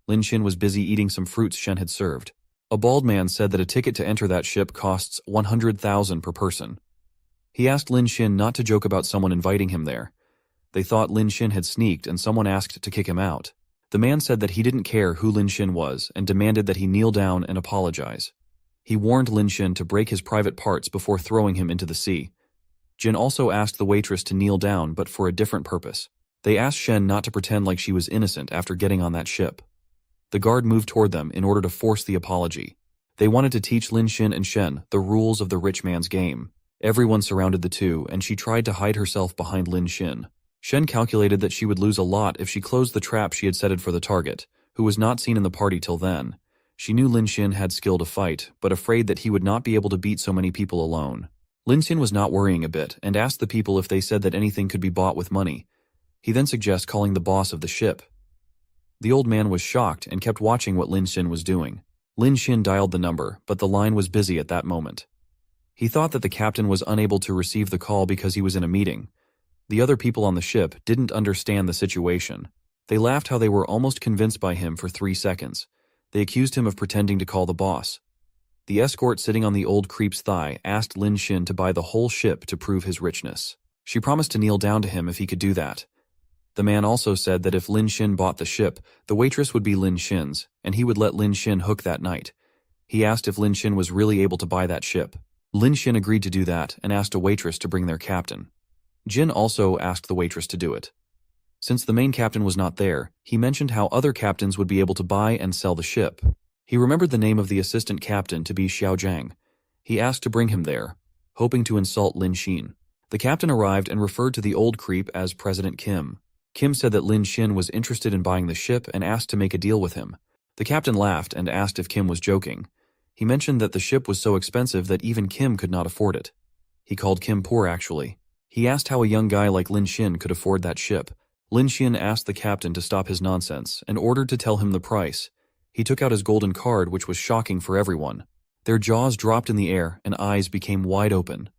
Lin Xin was busy eating some fruits Shen had served. A bald man said that a ticket to enter that ship costs 100,000 per person. He asked Lin Xin not to joke about someone inviting him there. They thought Lin Xin had sneaked and someone asked to kick him out. The man said that he didn't care who Lin Xin was and demanded that he kneel down and apologize. He warned Lin Xin to break his private parts before throwing him into the sea. Jin also asked the waitress to kneel down but for a different purpose. They asked Shen not to pretend like she was innocent after getting on that ship. The guard moved toward them in order to force the apology. They wanted to teach Lin Xin and Shen the rules of the rich man's game. Everyone surrounded the 2 and she tried to hide herself behind Lin Xin. Shen calculated that she would lose a lot if she closed the trap she had setted for the target, who was not seen in the party till then. She knew Lin Xin had skill to fight, but afraid that he would not be able to beat so many people alone. Lin Xin was not worrying a bit and asked the people if they said that anything could be bought with money. He then suggested calling the boss of the ship. The old man was shocked and kept watching what Lin Xin was doing. Lin Xin dialed the number, but the line was busy at that moment. He thought that the captain was unable to receive the call because he was in a meeting. The other people on the ship didn't understand the situation. They laughed how they were almost convinced by him for 3 seconds. They accused him of pretending to call the boss. The escort sitting on the old creep's thigh asked Lin Shin to buy the whole ship to prove his richness. She promised to kneel down to him if he could do that. The man also said that if Lin Shin bought the ship, the waitress would be Lin Shin's, and he would let Lin Shin hook that night. He asked if Lin Shin was really able to buy that ship. Lin Shin agreed to do that and asked a waitress to bring their captain. Jin also asked the waitress to do it. Since the main captain was not there, he mentioned how other captains would be able to buy and sell the ship. He remembered the name of the assistant captain to be Xiao Zhang. He asked to bring him there, hoping to insult Lin Shin. The captain arrived and referred to the old creep as President Kim. Kim said that Lin Shin was interested in buying the ship and asked to make a deal with him. The captain laughed and asked if Kim was joking. He mentioned that the ship was so expensive that even Kim could not afford it. He called Kim poor actually. He asked how a young guy like Lin Shin could afford that ship. Lin Shin asked the captain to stop his nonsense and ordered to tell him the price. He took out his golden card, which was shocking for everyone. Their jaws dropped in the air and eyes became wide open.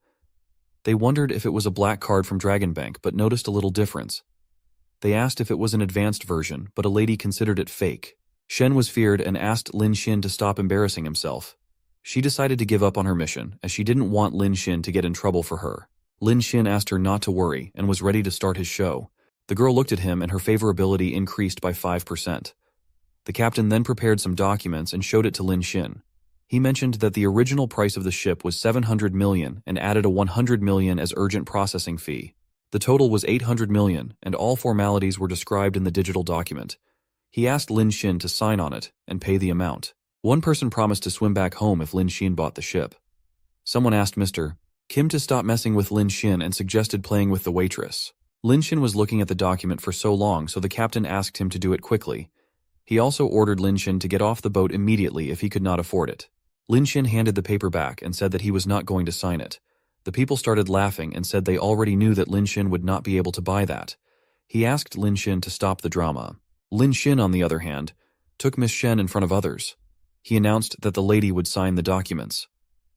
They wondered if it was a black card from Dragon Bank but noticed a little difference. They asked if it was an advanced version, but a lady considered it fake. Shen was feared and asked Lin Shin to stop embarrassing himself. She decided to give up on her mission, as she didn't want Lin Shin to get in trouble for her. Lin Shin asked her not to worry and was ready to start his show. The girl looked at him and her favorability increased by 5%. The captain then prepared some documents and showed it to Lin Shin. He mentioned that the original price of the ship was 700 million and added a 100 million as urgent processing fee. The total was 800 million, and all formalities were described in the digital document. He asked Lin Shin to sign on it and pay the amount. One person promised to swim back home if Lin Shin bought the ship. Someone asked Mr. Kim to stop messing with Lin Shin and suggested playing with the waitress. Lin Shin was looking at the document for so long, so the captain asked him to do it quickly. He also ordered Lin Shin to get off the boat immediately if he could not afford it. Lin Shin handed the paper back and said that he was not going to sign it. The people started laughing and said they already knew that Lin Shin would not be able to buy that. He asked Lin Shin to stop the drama. Lin Shin, on the other hand, took Miss Shen in front of others. He announced that the lady would sign the documents.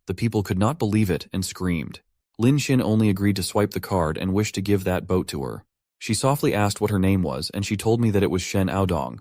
The people could not believe it and screamed. Lin Shin only agreed to swipe the card and wished to give that boat to her. She softly asked what her name was, and she told me that it was Shen Aodong.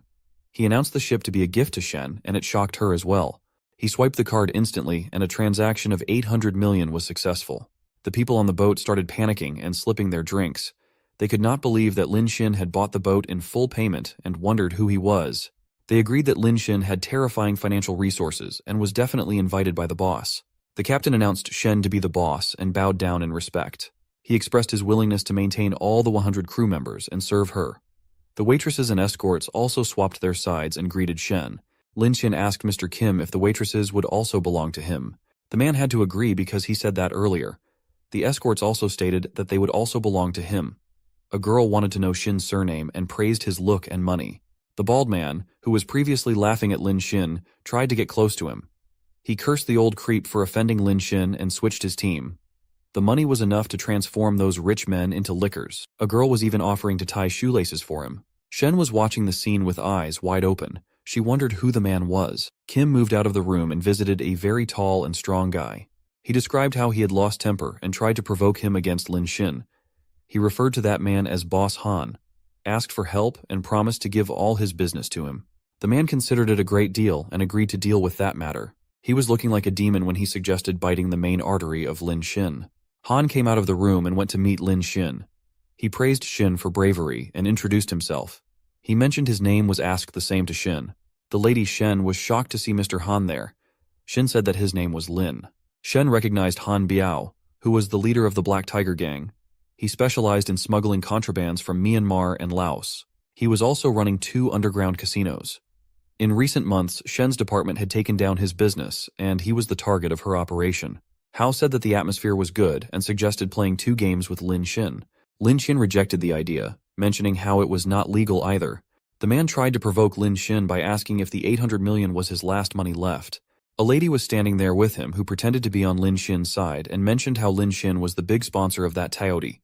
He announced the ship to be a gift to Shen, and it shocked her as well. He swiped the card instantly, and a transaction of 800 million was successful. The people on the boat started panicking and slipping their drinks. They could not believe that Lin Shin had bought the boat in full payment and wondered who he was. They agreed that Lin Shin had terrifying financial resources and was definitely invited by the boss. The captain announced Shen to be the boss and bowed down in respect. He expressed his willingness to maintain all the 100 crew members and serve her. The waitresses and escorts also swapped their sides and greeted Shen. Lin Shin asked Mr. Kim if the waitresses would also belong to him. The man had to agree because he said that earlier. The escorts also stated that they would also belong to him. A girl wanted to know Shin's surname and praised his look and money. The bald man, who was previously laughing at Lin Shin, tried to get close to him. He cursed the old creep for offending Lin Shin and switched his team. The money was enough to transform those rich men into lickers. A girl was even offering to tie shoelaces for him. Shen was watching the scene with eyes wide open. She wondered who the man was. Kim moved out of the room and visited a very tall and strong guy. He described how he had lost temper and tried to provoke him against Lin Shin. He referred to that man as Boss Han, asked for help, and promised to give all his business to him. The man considered it a great deal and agreed to deal with that matter. He was looking like a demon when he suggested biting the main artery of Lin Shin. Han came out of the room and went to meet Lin Shin. He praised Shin for bravery and introduced himself. He mentioned his name was asked the same to Shin. The lady Shen was shocked to see Mr. Han there. Shin said that his name was Lin. Shen recognized Han Biao, who was the leader of the Black Tiger Gang. He specialized in smuggling contrabands from Myanmar and Laos. He was also running 2 underground casinos. In recent months, Shen's department had taken down his business, and he was the target of her operation. Hao said that the atmosphere was good and suggested playing 2 games with Lin Shin. Lin Shin rejected the idea, mentioning how it was not legal either. The man tried to provoke Lin Shin by asking if the 800 million was his last money left. A lady was standing there with him who pretended to be on Lin Shin's side and mentioned how Lin Shin was the big sponsor of that coyote.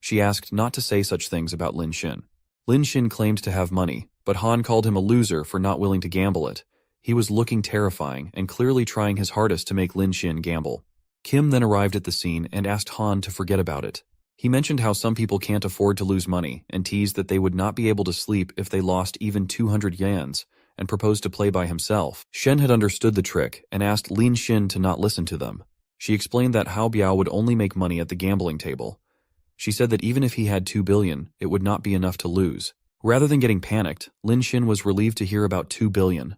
She asked not to say such things about Lin Shin. Lin Shin claimed to have money, but Han called him a loser for not willing to gamble it. He was looking terrifying and clearly trying his hardest to make Lin Shin gamble. Kim then arrived at the scene and asked Han to forget about it. He mentioned how some people can't afford to lose money and teased that they would not be able to sleep if they lost even 200 yens, and proposed to play by himself. Shen had understood the trick and asked Lin Xin to not listen to them. She explained that Hao Biao would only make money at the gambling table. She said that even if he had 2 billion, it would not be enough to lose. Rather than getting panicked, Lin Xin was relieved to hear about 2 billion.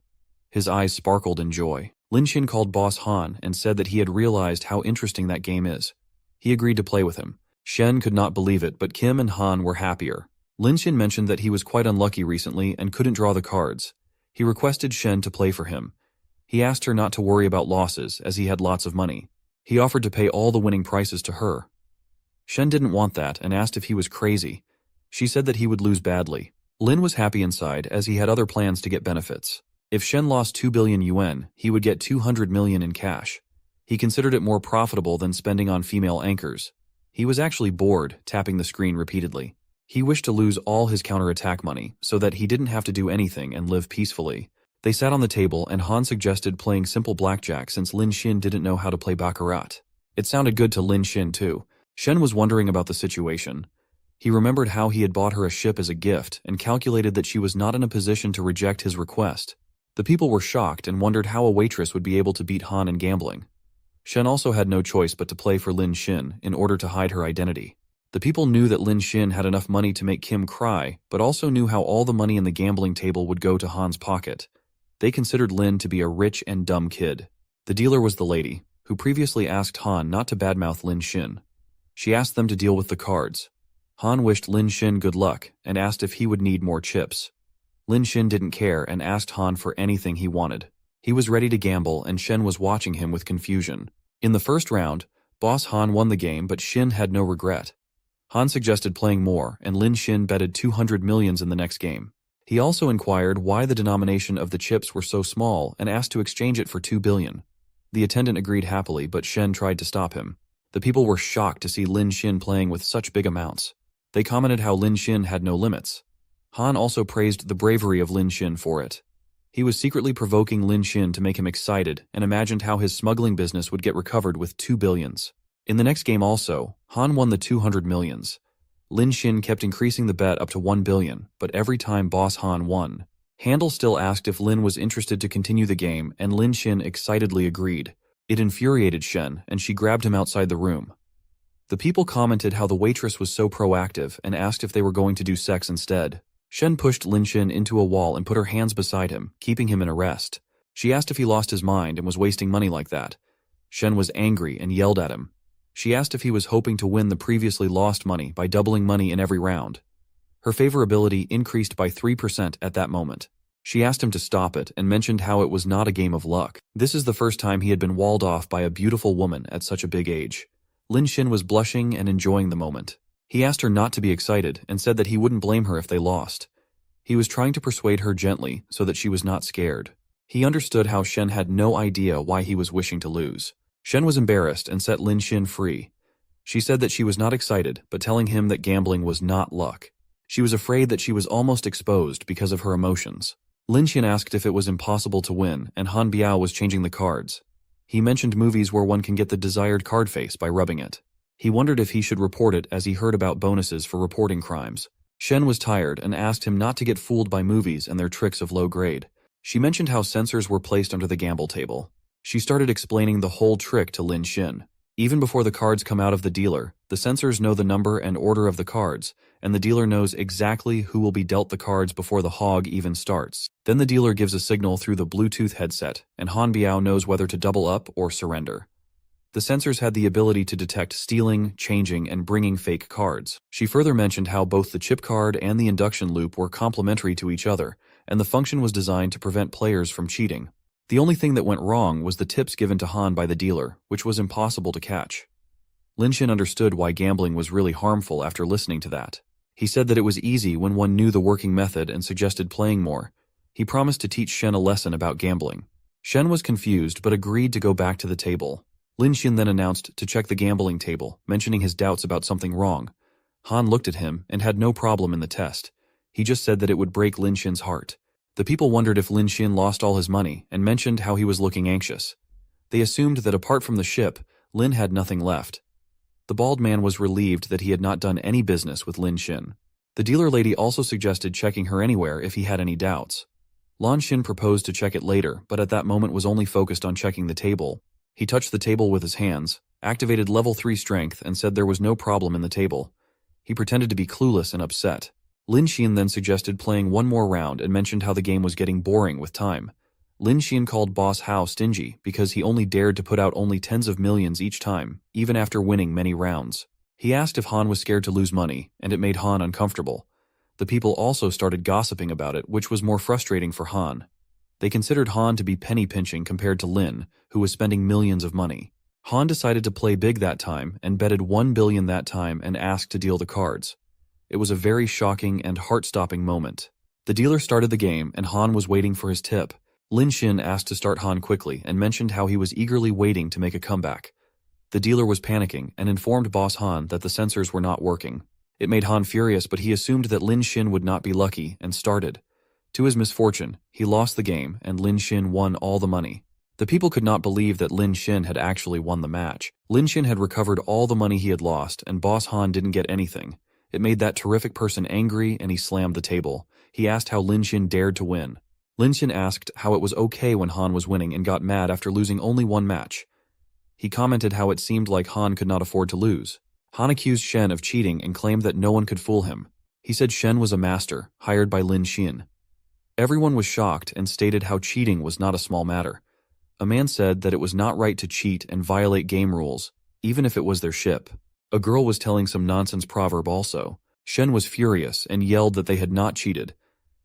His eyes sparkled in joy. Lin Xin called Boss Han and said that he had realized how interesting that game is. He agreed to play with him. Shen could not believe it, but Kim and Han were happier. Lin Xin mentioned that he was quite unlucky recently and couldn't draw the cards. He requested Shen to play for him. He asked her not to worry about losses, as he had lots of money. He offered to pay all the winning prices to her. Shen didn't want that and asked if he was crazy. She said that he would lose badly. Lin was happy inside, as he had other plans to get benefits. If Shen lost 2 billion yuan, he would get 200 million in cash. He considered it more profitable than spending on female anchors. He was actually bored, tapping the screen repeatedly. He wished to lose all his counterattack money, so that he didn't have to do anything and live peacefully. They sat on the table and Han suggested playing simple blackjack since Lin Xin didn't know how to play baccarat. It sounded good to Lin Xin too. Shen was wondering about the situation. He remembered how he had bought her a ship as a gift and calculated that she was not in a position to reject his request. The people were shocked and wondered how a waitress would be able to beat Han in gambling. Shen also had no choice but to play for Lin Xin in order to hide her identity. The people knew that Lin Xin had enough money to make Kim cry, but also knew how all the money in the gambling table would go to Han's pocket. They considered Lin to be a rich and dumb kid. The dealer was the lady, who previously asked Han not to badmouth Lin Xin. She asked them to deal with the cards. Han wished Lin Xin good luck and asked if he would need more chips. Lin Xin didn't care and asked Han for anything he wanted. He was ready to gamble and Shen was watching him with confusion. In the first round, Boss Han won the game but Xin had no regret. Han suggested playing more and Lin Xin betted 200 millions in the next game. He also inquired why the denomination of the chips were so small and asked to exchange it for 2 billion. The attendant agreed happily but Shen tried to stop him. The people were shocked to see Lin Xin playing with such big amounts. They commented how Lin Xin had no limits. Han also praised the bravery of Lin Xin for it. He was secretly provoking Lin Xin to make him excited and imagined how his smuggling business would get recovered with 2 billions. In the next game also, Han won the 200 millions. Lin Xin kept increasing the bet up to 1 billion, but every time Boss Han won. Handel still asked if Lin was interested to continue the game and Lin Xin excitedly agreed. It infuriated Shen and she grabbed him outside the room. The people commented how the waitress was so proactive and asked if they were going to do sex instead. Shen pushed Lin Xin into a wall and put her hands beside him, keeping him in arrest. She asked if he lost his mind and was wasting money like that. Shen was angry and yelled at him. She asked if he was hoping to win the previously lost money by doubling money in every round. Her favorability increased by 3% at that moment. She asked him to stop it and mentioned how it was not a game of luck. This is the first time he had been walled off by a beautiful woman at such a big age. Lin Xin was blushing and enjoying the moment. He asked her not to be excited and said that he wouldn't blame her if they lost. He was trying to persuade her gently so that she was not scared. He understood how Shen had no idea why he was wishing to lose. Shen was embarrassed and set Lin Xin free. She said that she was not excited, but telling him that gambling was not luck. She was afraid that she was almost exposed because of her emotions. Lin Xin asked if it was impossible to win, and Han Biao was changing the cards. He mentioned movies where one can get the desired card face by rubbing it. He wondered if he should report it as he heard about bonuses for reporting crimes. Shen was tired and asked him not to get fooled by movies and their tricks of low grade. She mentioned how sensors were placed under the gamble table. She started explaining the whole trick to Lin Xin. Even before the cards come out of the dealer, the sensors know the number and order of the cards, and the dealer knows exactly who will be dealt the cards before the hog even starts. Then the dealer gives a signal through the Bluetooth headset, and Han Biao knows whether to double up or surrender. The sensors had the ability to detect stealing, changing, and bringing fake cards. She further mentioned how both the chip card and the induction loop were complementary to each other, and the function was designed to prevent players from cheating. The only thing that went wrong was the tips given to Han by the dealer, which was impossible to catch. Lin Xin understood why gambling was really harmful after listening to that. He said that it was easy when one knew the working method and suggested playing more. He promised to teach Shen a lesson about gambling. Shen was confused but agreed to go back to the table. Lin Xin then announced to check the gambling table, mentioning his doubts about something wrong. Han looked at him and had no problem in the test. He just said that it would break Lin Xin's heart. The people wondered if Lin Xin lost all his money and mentioned how he was looking anxious. They assumed that apart from the ship, Lin had nothing left. The bald man was relieved that he had not done any business with Lin Xin. The dealer lady also suggested checking her anywhere if he had any doubts. Lan Xin proposed to check it later, but at that moment was only focused on checking the table. He touched the table with his hands, activated level 3 strength, and said there was no problem in the table. He pretended to be clueless and upset. Lin Xin then suggested playing one more round and mentioned how the game was getting boring with time. Lin Xin called Boss Hao stingy because he only dared to put out only tens of millions each time, even after winning many rounds. He asked if Han was scared to lose money, and it made Han uncomfortable. The people also started gossiping about it, which was more frustrating for Han. They considered Han to be penny-pinching compared to Lin, who was spending millions of money. Han decided to play big that time and betted 1 billion that time and asked to deal the cards. It was a very shocking and heart-stopping moment. The dealer started the game and Han was waiting for his tip. Lin Xin asked to start Han quickly and mentioned how he was eagerly waiting to make a comeback. The dealer was panicking and informed Boss Han that the sensors were not working. It made Han furious, but he assumed that Lin Xin would not be lucky and started. To his misfortune, he lost the game and Lin Xin won all the money. The people could not believe that Lin Xin had actually won the match. Lin Xin had recovered all the money he had lost and Boss Han didn't get anything. It made that terrific person angry and he slammed the table. He asked how Lin Xin dared to win. Lin Xin asked how it was okay when Han was winning and got mad after losing only one match. He commented how it seemed like Han could not afford to lose. Han accused Shen of cheating and claimed that no one could fool him. He said Shen was a master, hired by Lin Xin. Everyone was shocked and stated how cheating was not a small matter. A man said that it was not right to cheat and violate game rules, even if it was their ship. A girl was telling some nonsense proverb also. Shen was furious and yelled that they had not cheated.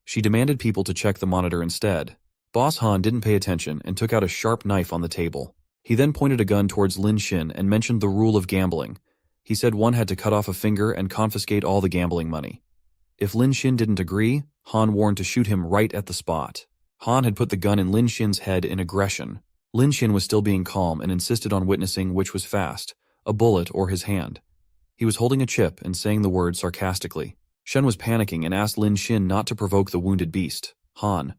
She demanded people to check the monitor instead. Boss Han didn't pay attention and took out a sharp knife on the table. He then pointed a gun towards Lin Xin and mentioned the rule of gambling. He said one had to cut off a finger and confiscate all the gambling money. If Lin Xin didn't agree, Han warned to shoot him right at the spot. Han had put the gun in Lin Xin's head in aggression. Lin Xin was still being calm and insisted on witnessing which was fast, a bullet or his hand. He was holding a chip and saying the word sarcastically. Shen was panicking and asked Lin Xin not to provoke the wounded beast, Han.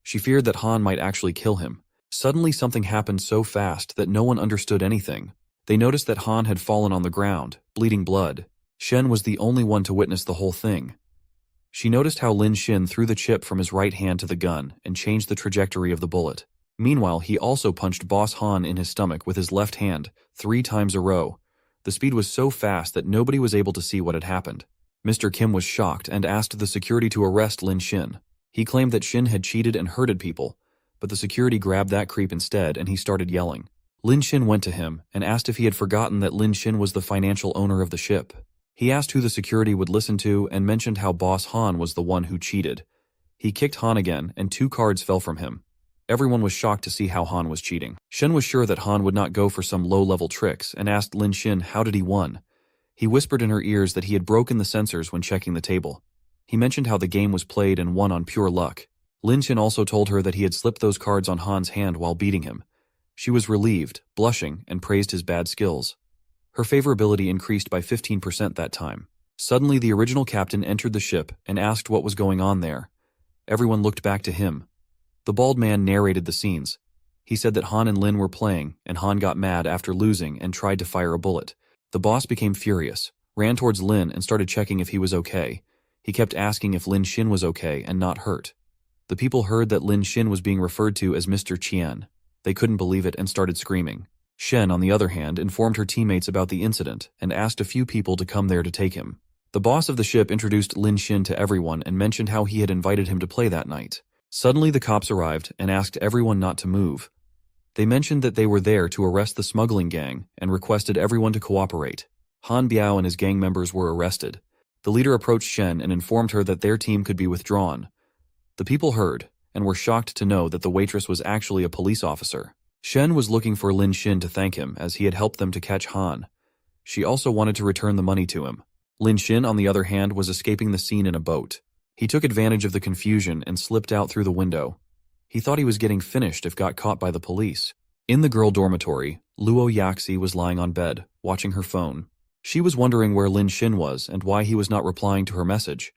She feared that Han might actually kill him. Suddenly something happened so fast that no one understood anything. They noticed that Han had fallen on the ground, bleeding blood. Shen was the only one to witness the whole thing. She noticed how Lin Xin threw the chip from his right hand to the gun and changed the trajectory of the bullet. Meanwhile, he also punched Boss Han in his stomach with his left hand 3 times a row. The speed was so fast that nobody was able to see what had happened. Mr. Kim was shocked and asked the security to arrest Lin Xin. He claimed that Xin had cheated and hurted people, but the security grabbed that creep instead and he started yelling. Lin Xin went to him and asked if he had forgotten that Lin Xin was the financial owner of the ship. He asked who the security would listen to and mentioned how Boss Han was the one who cheated. He kicked Han again and 2 cards fell from him. Everyone was shocked to see how Han was cheating. Shen was sure that Han would not go for some low-level tricks and asked Lin Xin how did he won. He whispered in her ears that he had broken the sensors when checking the table. He mentioned how the game was played and won on pure luck. Lin Xin also told her that he had slipped those cards on Han's hand while beating him. She was relieved, blushing, and praised his bad skills. Her favorability increased by 15% that time. Suddenly the original captain entered the ship and asked what was going on there. Everyone looked back to him. The bald man narrated the scenes. He said that Han and Lin were playing, and Han got mad after losing and tried to fire a bullet. The boss became furious, ran towards Lin and started checking if he was okay. He kept asking if Lin Xin was okay and not hurt. The people heard that Lin Xin was being referred to as Mr. Qian. They couldn't believe it and started screaming. Shen, on the other hand, informed her teammates about the incident and asked a few people to come there to take him. The boss of the ship introduced Lin Xin to everyone and mentioned how he had invited him to play that night. Suddenly the cops arrived and asked everyone not to move. They mentioned that they were there to arrest the smuggling gang and requested everyone to cooperate. Han Biao and his gang members were arrested. The leader approached Shen and informed her that their team could be withdrawn. The people heard and were shocked to know that the waitress was actually a police officer. Shen was looking for Lin Xin to thank him as he had helped them to catch Han. She also wanted to return the money to him. Lin Xin, on the other hand, was escaping the scene in a boat. He took advantage of the confusion and slipped out through the window. He thought he was getting finished if got caught by the police. In the girl dormitory, Luo Yaxi was lying on bed, watching her phone. She was wondering where Lin Xin was and why he was not replying to her message.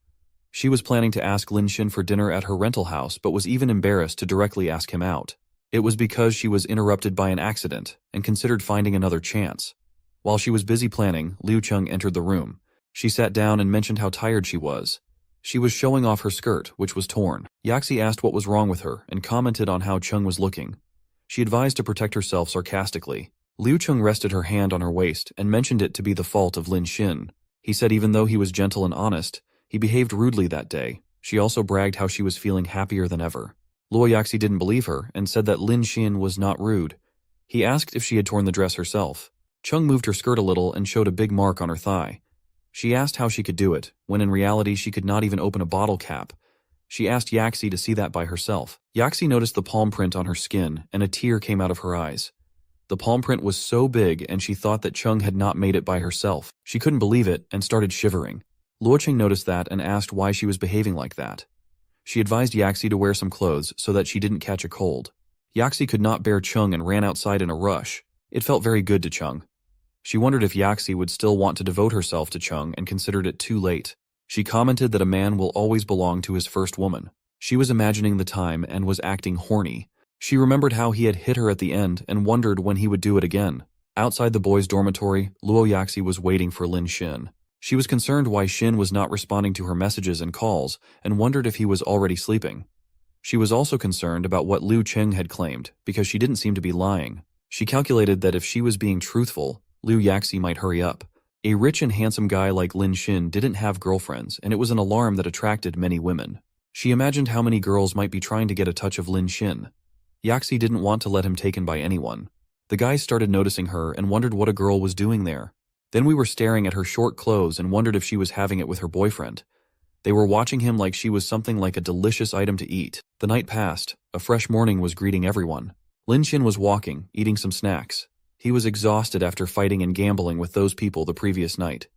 She was planning to ask Lin Xin for dinner at her rental house but was even embarrassed to directly ask him out. It was because she was interrupted by an accident and considered finding another chance. While she was busy planning, Liu Cheng entered the room. She sat down and mentioned how tired she was. She was showing off her skirt, which was torn. Yaxi asked what was wrong with her and commented on how Chung was looking. She advised to protect herself sarcastically. Liu Chung rested her hand on her waist and mentioned it to be the fault of Lin Xin. He said even though he was gentle and honest, he behaved rudely that day. She also bragged how she was feeling happier than ever. Luo Yaxi didn't believe her and said that Lin Xin was not rude. He asked if she had torn the dress herself. Chung moved her skirt a little and showed a big mark on her thigh. She asked how she could do it, when in reality she could not even open a bottle cap. She asked Yaxi to see that by herself. Yaxi noticed the palm print on her skin, and a tear came out of her eyes. The palm print was so big and she thought that Chung had not made it by herself. She couldn't believe it and started shivering. Luoqing noticed that and asked why she was behaving like that. She advised Yaxi to wear some clothes so that she didn't catch a cold. Yaxi could not bear Chung and ran outside in a rush. It felt very good to Chung. She wondered if Yaxi would still want to devote herself to Chung and considered it too late. She commented that a man will always belong to his first woman. She was imagining the time and was acting horny. She remembered how he had hit her at the end and wondered when he would do it again. Outside the boys' dormitory, Luo Yaxi was waiting for Lin Xin. She was concerned why Xin was not responding to her messages and calls and wondered if he was already sleeping. She was also concerned about what Liu Cheng had claimed because she didn't seem to be lying. She calculated that if she was being truthful, Liu Yaxi might hurry up. A rich and handsome guy like Lin Xin didn't have girlfriends, and it was an alarm that attracted many women. She imagined how many girls might be trying to get a touch of Lin Xin. Yaxi didn't want to let him taken by anyone. The guys started noticing her and wondered what a girl was doing there. Then we were staring at her short clothes and wondered if she was having it with her boyfriend. They were watching him like she was something like a delicious item to eat. The night passed. A fresh morning was greeting everyone. Lin Xin was walking, eating some snacks. He was exhausted after fighting and gambling with those people the previous night.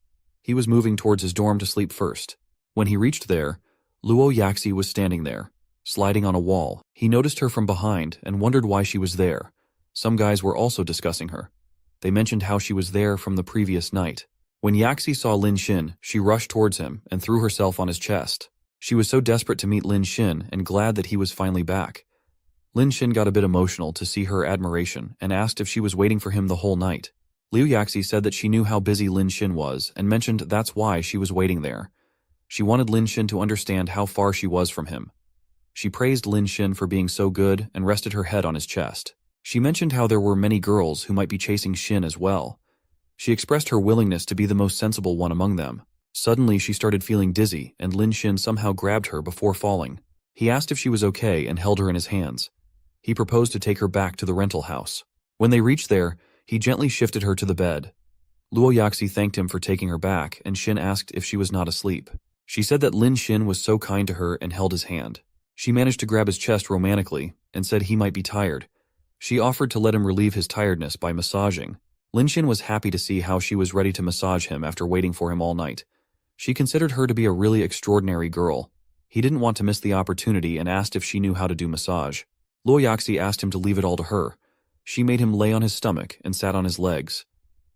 He was moving towards his dorm to sleep first. When he reached there, Luo Yaxi was standing there, sliding on a wall. He noticed her from behind and wondered why she was there. Some guys were also discussing her. They mentioned how she was there from the previous night. When Yaxi saw Lin Xin, she rushed towards him and threw herself on his chest. She was so desperate to meet Lin Xin and glad that he was finally back. Lin Xin got a bit emotional to see her admiration and asked if she was waiting for him the whole night. Liu Yaxi said that she knew how busy Lin Xin was and mentioned that's why she was waiting there. She wanted Lin Xin to understand how far she was from him. She praised Lin Xin for being so good and rested her head on his chest. She mentioned how there were many girls who might be chasing Xin as well. She expressed her willingness to be the most sensible one among them. Suddenly she started feeling dizzy and Lin Xin somehow grabbed her before falling. He asked if she was okay and held her in his hands. He proposed to take her back to the rental house. When they reached there, he gently shifted her to the bed. Luo Yaxi thanked him for taking her back, and Xin asked if she was not asleep. She said that Lin Xin was so kind to her and held his hand. She managed to grab his chest romantically and said he might be tired. She offered to let him relieve his tiredness by massaging. Lin Xin was happy to see how she was ready to massage him after waiting for him all night. She considered her to be a really extraordinary girl. He didn't want to miss the opportunity and asked if she knew how to do massage. Luo Yaxi asked him to leave it all to her. She made him lay on his stomach and sat on his legs.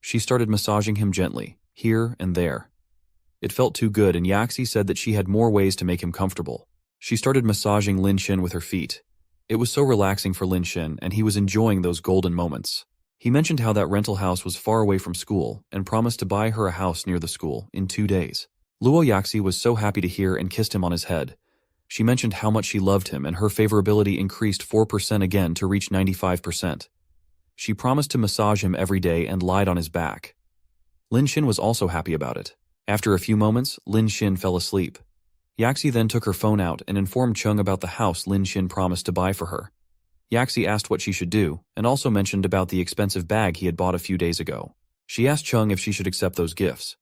She started massaging him gently, here and there. It felt too good and Yaxi said that she had more ways to make him comfortable. She started massaging Lin Xin with her feet. It was so relaxing for Lin Xin and he was enjoying those golden moments. He mentioned how that rental house was far away from school and promised to buy her a house near the school in 2 days. Luo Yaxi was so happy to hear and kissed him on his head. She mentioned how much she loved him and her favorability increased 4% again to reach 95%. She promised to massage him every day and lied on his back. Lin Xin was also happy about it. After a few moments, Lin Xin fell asleep. Yaxi then took her phone out and informed Chung about the house Lin Xin promised to buy for her. Yaxi asked what she should do and also mentioned about the expensive bag he had bought a few days ago. She asked Chung if she should accept those gifts.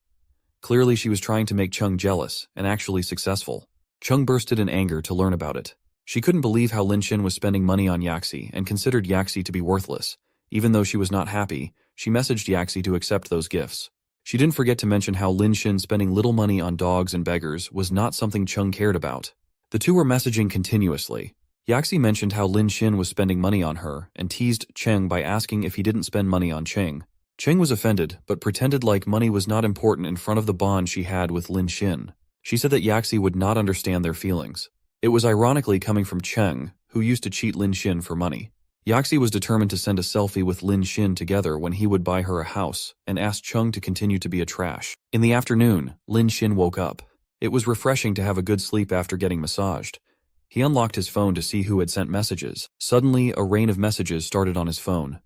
Clearly she was trying to make Chung jealous and actually successful. Chung bursted in anger to learn about it. She couldn't believe how Lin Xin was spending money on Yaxi and considered Yaxi to be worthless. Even though she was not happy, she messaged Yaxi to accept those gifts. She didn't forget to mention how Lin Xin spending little money on dogs and beggars was not something Chung cared about. The two were messaging continuously. Yaxi mentioned how Lin Xin was spending money on her and teased Cheng by asking if he didn't spend money on Cheng. Cheng was offended but pretended like money was not important in front of the bond she had with Lin Xin. She said that Yaxi would not understand their feelings. It was ironically coming from Cheng, who used to cheat Lin Xin for money. Yaxi was determined to send a selfie with Lin Xin together when he would buy her a house, and asked Chung to continue to be a trash. In the afternoon, Lin Xin woke up. It was refreshing to have a good sleep after getting massaged. He unlocked his phone to see who had sent messages. Suddenly, a rain of messages started on his phone.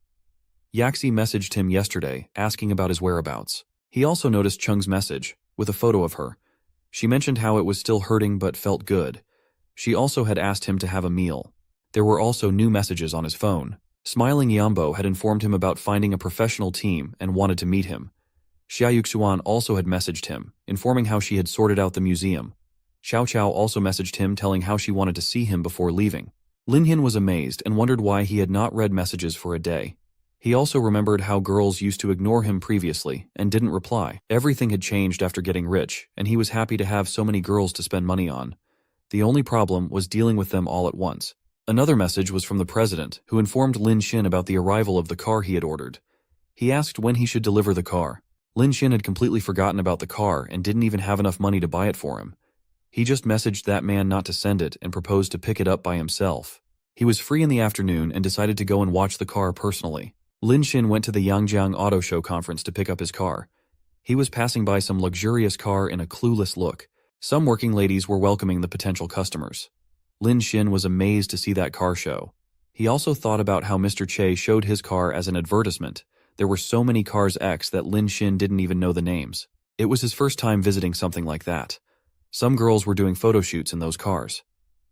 Yaxi messaged him yesterday, asking about his whereabouts. He also noticed Chung's message, with a photo of her. She mentioned how it was still hurting but felt good. She also had asked him to have a meal. There were also new messages on his phone. Smiling Yambo had informed him about finding a professional team and wanted to meet him. Xia Yuxuan also had messaged him, informing how she had sorted out the museum. Xiao Chao also messaged him telling how she wanted to see him before leaving. Lin Hin was amazed and wondered why he had not read messages for a day. He also remembered how girls used to ignore him previously and didn't reply. Everything had changed after getting rich, and he was happy to have so many girls to spend money on. The only problem was dealing with them all at once. Another message was from the president, who informed Lin Xin about the arrival of the car he had ordered. He asked when he should deliver the car. Lin Xin had completely forgotten about the car and didn't even have enough money to buy it for him. He just messaged that man not to send it and proposed to pick it up by himself. He was free in the afternoon and decided to go and watch the car personally. Lin Xin went to the Yangjiang Auto Show conference to pick up his car. He was passing by some luxurious car in a clueless look. Some working ladies were welcoming the potential customers. Lin Xin was amazed to see that car show. He also thought about how Mr. Che showed his car as an advertisement. There were so many cars X that Lin Xin didn't even know the names. It was his first time visiting something like that. Some girls were doing photo shoots in those cars.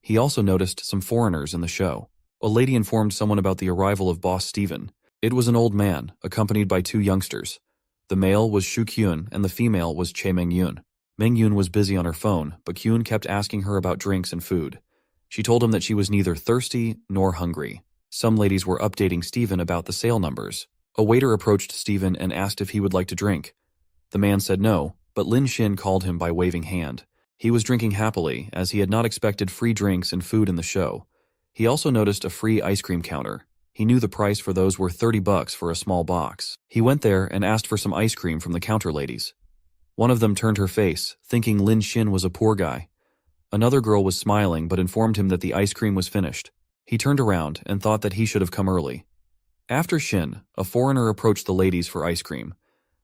He also noticed some foreigners in the show. A lady informed someone about the arrival of boss Steven. It was an old man, accompanied by two youngsters. The male was Shu Kyun and the female was Che Mengyun. Mengyun was busy on her phone, but Kyun kept asking her about drinks and food. She told him that she was neither thirsty nor hungry. Some ladies were updating Steven about the sale numbers. A waiter approached Steven and asked if he would like to drink. The man said no, but Lin Xin called him by waving hand. He was drinking happily, as he had not expected free drinks and food in the show. He also noticed a free ice cream counter. He knew the price for those were $30 for a small box. He went there and asked for some ice cream from the counter ladies. One of them turned her face, thinking Lin Xin was a poor guy. Another girl was smiling but informed him that the ice cream was finished. He turned around and thought that he should have come early. After Xin, a foreigner approached the ladies for ice cream.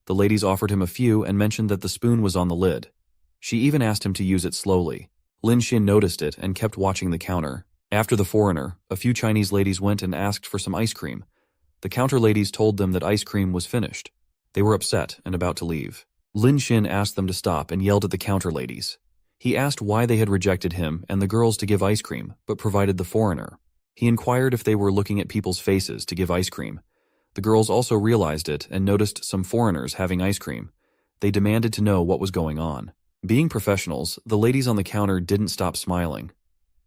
The ladies offered him a few and mentioned that the spoon was on the lid. She even asked him to use it slowly. Lin Xin noticed it and kept watching the counter. After the foreigner, a few Chinese ladies went and asked for some ice cream. The counter ladies told them that ice cream was finished. They were upset and about to leave. Lin Xin asked them to stop and yelled at the counter ladies. He asked why they had rejected him and the girls to give ice cream, but provided the foreigner. He inquired if they were looking at people's faces to give ice cream. The girls also realized it and noticed some foreigners having ice cream. They demanded to know what was going on. Being professionals, the ladies on the counter didn't stop smiling.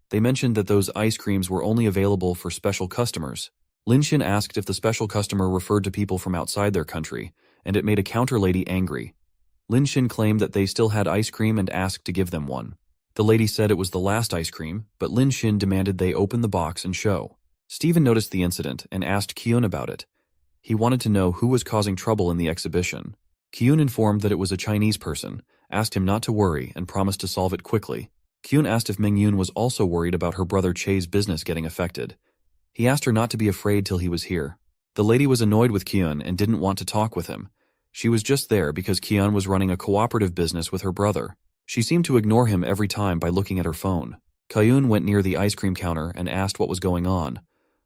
They mentioned that those ice creams were only available for special customers. Lin Xin asked if the special customer referred to people from outside their country, and it made a counter lady angry. Lin Xin claimed that they still had ice cream and asked to give them one. The lady said it was the last ice cream, but Lin Xin demanded they open the box and show. Steven noticed the incident and asked Kyun about it. He wanted to know who was causing trouble in the exhibition. Kyun informed that it was a Chinese person, asked him not to worry, and promised to solve it quickly. Kyun asked if Mengyun was also worried about her brother Che's business getting affected. He asked her not to be afraid till he was here. The lady was annoyed with Kyun and didn't want to talk with him. She was just there because Kyun was running a cooperative business with her brother. She seemed to ignore him every time by looking at her phone. Kyun went near the ice cream counter and asked what was going on.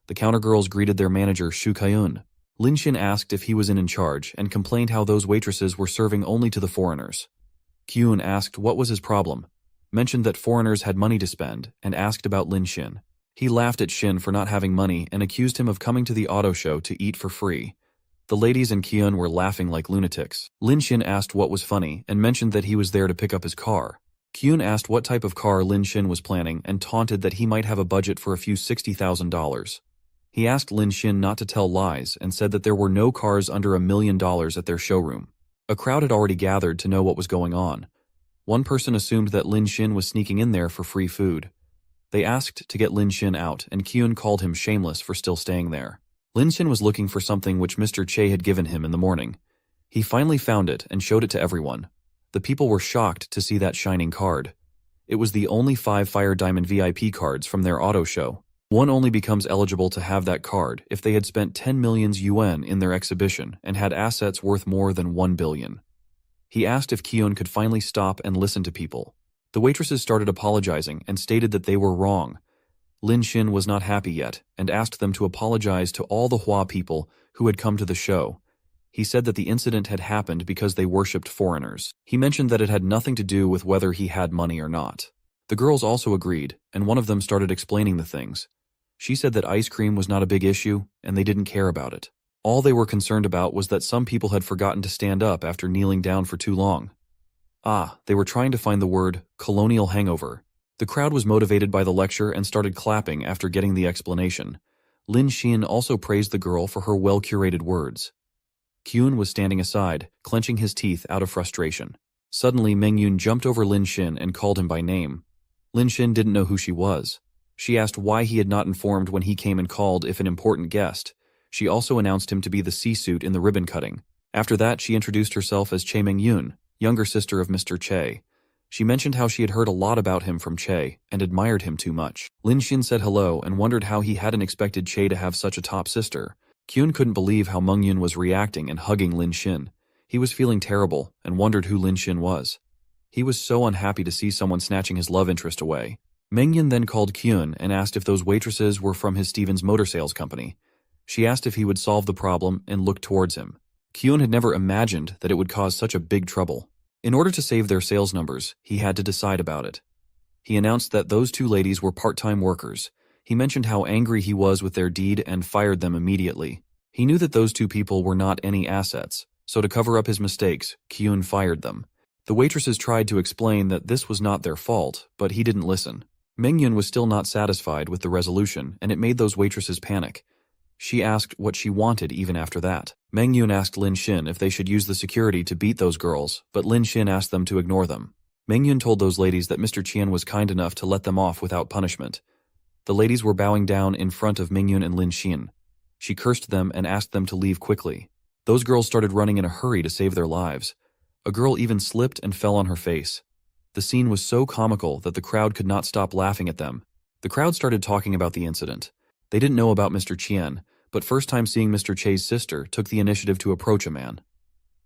The counter girls greeted their manager Shu Kyun. Lin Xin asked if he was in charge and complained how those waitresses were serving only to the foreigners. Kyun asked what was his problem, mentioned that foreigners had money to spend, and asked about Lin Xin. He laughed at Xin for not having money and accused him of coming to the auto show to eat for free. The ladies and Kyun were laughing like lunatics. Lin Xin asked what was funny and mentioned that he was there to pick up his car. Kyun asked what type of car Lin Xin was planning and taunted that he might have a budget for a few $60,000. He asked Lin Xin not to tell lies and said that there were no cars under $1 million at their showroom. A crowd had already gathered to know what was going on. One person assumed that Lin Xin was sneaking in there for free food. They asked to get Lin Xin out, and Kyun called him shameless for still staying there. Lin Xin was looking for something which Mr. Che had given him in the morning. He finally found it and showed it to everyone. The people were shocked to see that shining card. It was the only 5 Fire Diamond VIP cards from their auto show. One only becomes eligible to have that card if they had spent 10 million yuan in their exhibition and had assets worth more than 1 billion. He asked if Kyun could finally stop and listen to people. The waitresses started apologizing and stated that they were wrong. Lin Xin was not happy yet and asked them to apologize to all the Hua people who had come to the show. He said that the incident had happened because they worshipped foreigners. He mentioned that it had nothing to do with whether he had money or not. The girls also agreed, and one of them started explaining the things. She said that ice cream was not a big issue, and they didn't care about it. All they were concerned about was that some people had forgotten to stand up after kneeling down for too long. They were trying to find the word colonial hangover. The crowd was motivated by the lecture and started clapping after getting the explanation. Lin Xin also praised the girl for her well-curated words. Kyun was standing aside, clenching his teeth out of frustration. Suddenly, Mengyun jumped over Lin Xin and called him by name. Lin Xin didn't know who she was. She asked why he had not informed when he came and called if an important guest. She also announced him to be the C-suit in the ribbon cutting. After that, she introduced herself as Che Mengyun, younger sister of Mr. Che. She mentioned how she had heard a lot about him from Che and admired him too much. Lin Xin said hello and wondered how he hadn't expected Che to have such a top sister. Kyun couldn't believe how Mengyun was reacting and hugging Lin Xin. He was feeling terrible and wondered who Lin Xin was. He was so unhappy to see someone snatching his love interest away. Mengyun then called Kyun and asked if those waitresses were from his Stevens motor sales company. She asked if he would solve the problem and looked towards him. Kyun had never imagined that it would cause such a big trouble. In order to save their sales numbers, he had to decide about it. He announced that those two ladies were part-time workers. He mentioned how angry he was with their deed and fired them immediately. He knew that those two people were not any assets, so to cover up his mistakes, Kyun fired them. The waitresses tried to explain that this was not their fault, but he didn't listen. Mengyun was still not satisfied with the resolution, and it made those waitresses panic. She asked what she wanted even after that. Mengyun asked Lin Xin if they should use the security to beat those girls, but Lin Xin asked them to ignore them. Mengyun told those ladies that Mr. Qian was kind enough to let them off without punishment. The ladies were bowing down in front of Mengyun and Lin Xin. She cursed them and asked them to leave quickly. Those girls started running in a hurry to save their lives. A girl even slipped and fell on her face. The scene was so comical that the crowd could not stop laughing at them. The crowd started talking about the incident. They didn't know about Mr. Qian, but first time seeing Mr. Che's sister took the initiative to approach a man.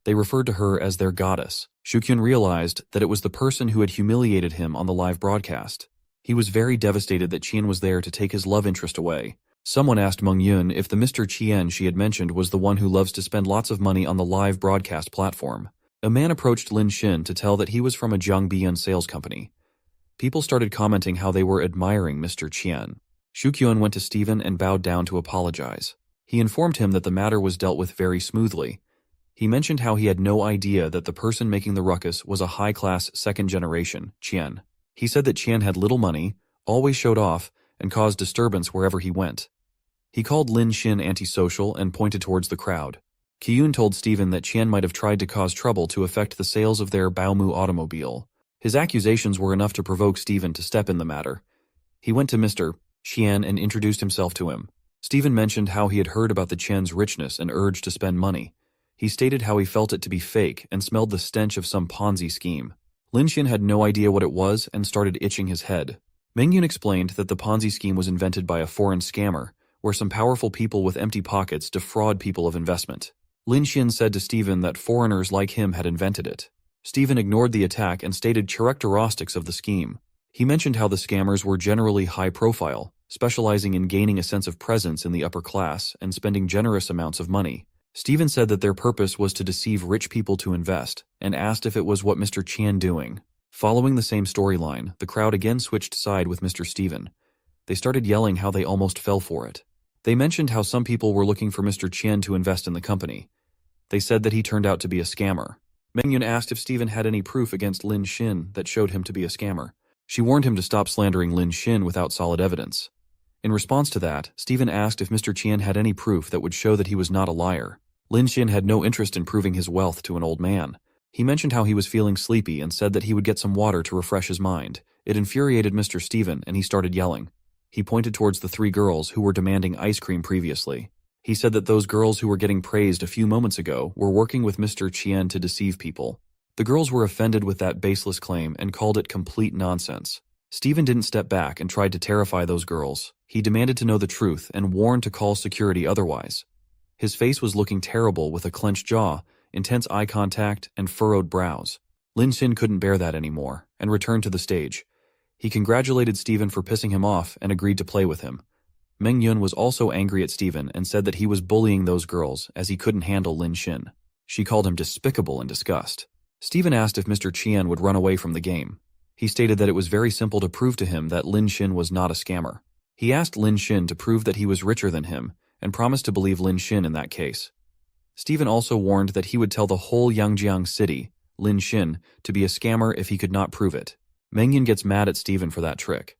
They referred to her as their goddess. Shukyun realized that it was the person who had humiliated him on the live broadcast. He was very devastated that Qian was there to take his love interest away. Someone asked Mengyun if the Mr. Qian she had mentioned was the one who loves to spend lots of money on the live broadcast platform. A man approached Lin Xin to tell that he was from a Jiangbian sales company. People started commenting how they were admiring Mr. Qian. Shukyun went to Stephen and bowed down to apologize. He informed him that the matter was dealt with very smoothly. He mentioned how he had no idea that the person making the ruckus was a high-class second-generation, Qian. He said that Qian had little money, always showed off, and caused disturbance wherever he went. He called Lin Xin antisocial and pointed towards the crowd. Kyun told Stephen that Qian might have tried to cause trouble to affect the sales of their Baomu automobile. His accusations were enough to provoke Stephen to step in the matter. He went to Mr. Qian and introduced himself to him. Stephen mentioned how he had heard about the Qian's richness and urged to spend money. He stated how he felt it to be fake and smelled the stench of some Ponzi scheme. Lin Xin had no idea what it was and started itching his head. Mengyun explained that the Ponzi scheme was invented by a foreign scammer, where some powerful people with empty pockets defraud people of investment. Lin Xin said to Stephen that foreigners like him had invented it. Stephen ignored the attack and stated characteristics of the scheme. He mentioned how the scammers were generally high-profile, specializing in gaining a sense of presence in the upper class and spending generous amounts of money. Stephen said that their purpose was to deceive rich people to invest, and asked if it was what Mr. Qian doing. Following the same storyline, the crowd again switched side with Mr. Stephen. They started yelling how they almost fell for it. They mentioned how some people were looking for Mr. Qian to invest in the company. They said that he turned out to be a scammer. Mengyun asked if Stephen had any proof against Lin Xin that showed him to be a scammer. She warned him to stop slandering Lin Xin without solid evidence. In response to that, Stephen asked if Mr. Qian had any proof that would show that he was not a liar. Lin Xin had no interest in proving his wealth to an old man. He mentioned how he was feeling sleepy and said that he would get some water to refresh his mind. It infuriated Mr. Stephen and he started yelling. He pointed towards the three girls who were demanding ice cream previously. He said that those girls who were getting praised a few moments ago were working with Mr. Qian to deceive people. The girls were offended with that baseless claim and called it complete nonsense. Stephen didn't step back and tried to terrify those girls. He demanded to know the truth and warned to call security otherwise. His face was looking terrible with a clenched jaw, intense eye contact, and furrowed brows. Lin Xin couldn't bear that anymore, and returned to the stage. He congratulated Steven for pissing him off and agreed to play with him. Meng Yun was also angry at Steven and said that he was bullying those girls as he couldn't handle Lin Xin. She called him despicable in disgust. Steven asked if Mr. Qian would run away from the game. He stated that it was very simple to prove to him that Lin Xin was not a scammer. He asked Lin Xin to prove that he was richer than him and promised to believe Lin Xin in that case. Steven also warned that he would tell the whole Yangjiang city, Lin Xin, to be a scammer if he could not prove it. Meng Yun gets mad at Steven for that trick.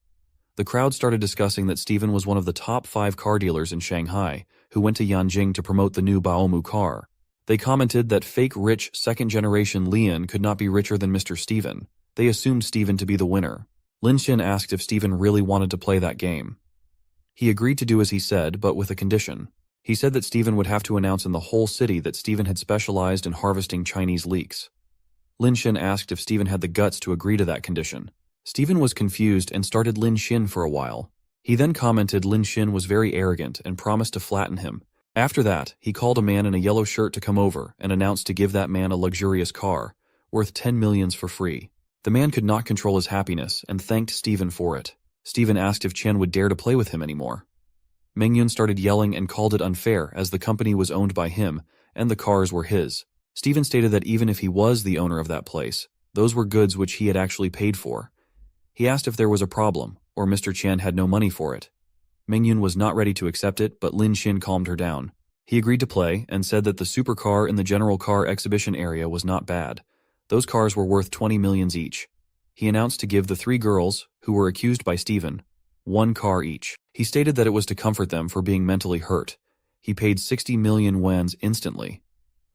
The crowd started discussing that Steven was one of the top 5 car dealers in Shanghai who went to Yanjing to promote the new Baomu car. They commented that fake rich second-generation Lian could not be richer than Mr. Steven. They assumed Steven to be the winner. Lin Xin asked if Steven really wanted to play that game. He agreed to do as he said, but with a condition. He said that Steven would have to announce in the whole city that Steven had specialized in harvesting Chinese leeks. Lin Xin asked if Steven had the guts to agree to that condition. Steven was confused and started Lin Xin for a while. He then commented Lin Xin was very arrogant and promised to flatten him. After that, he called a man in a yellow shirt to come over and announced to give that man a luxurious car, worth 10 millions for free. The man could not control his happiness and thanked Steven for it. Steven asked if Chen would dare to play with him anymore. Meng Yun started yelling and called it unfair as the company was owned by him and the cars were his. Steven stated that even if he was the owner of that place, those were goods which he had actually paid for. He asked if there was a problem, or Mr. Qian had no money for it. Meng Yun was not ready to accept it, but Lin Xin calmed her down. He agreed to play and said that the supercar in the general car exhibition area was not bad. Those cars were worth 20 millions each. He announced to give the 3 girls, who were accused by Steven, 1 car each. He stated that it was to comfort them for being mentally hurt. He paid 60 million yuans instantly.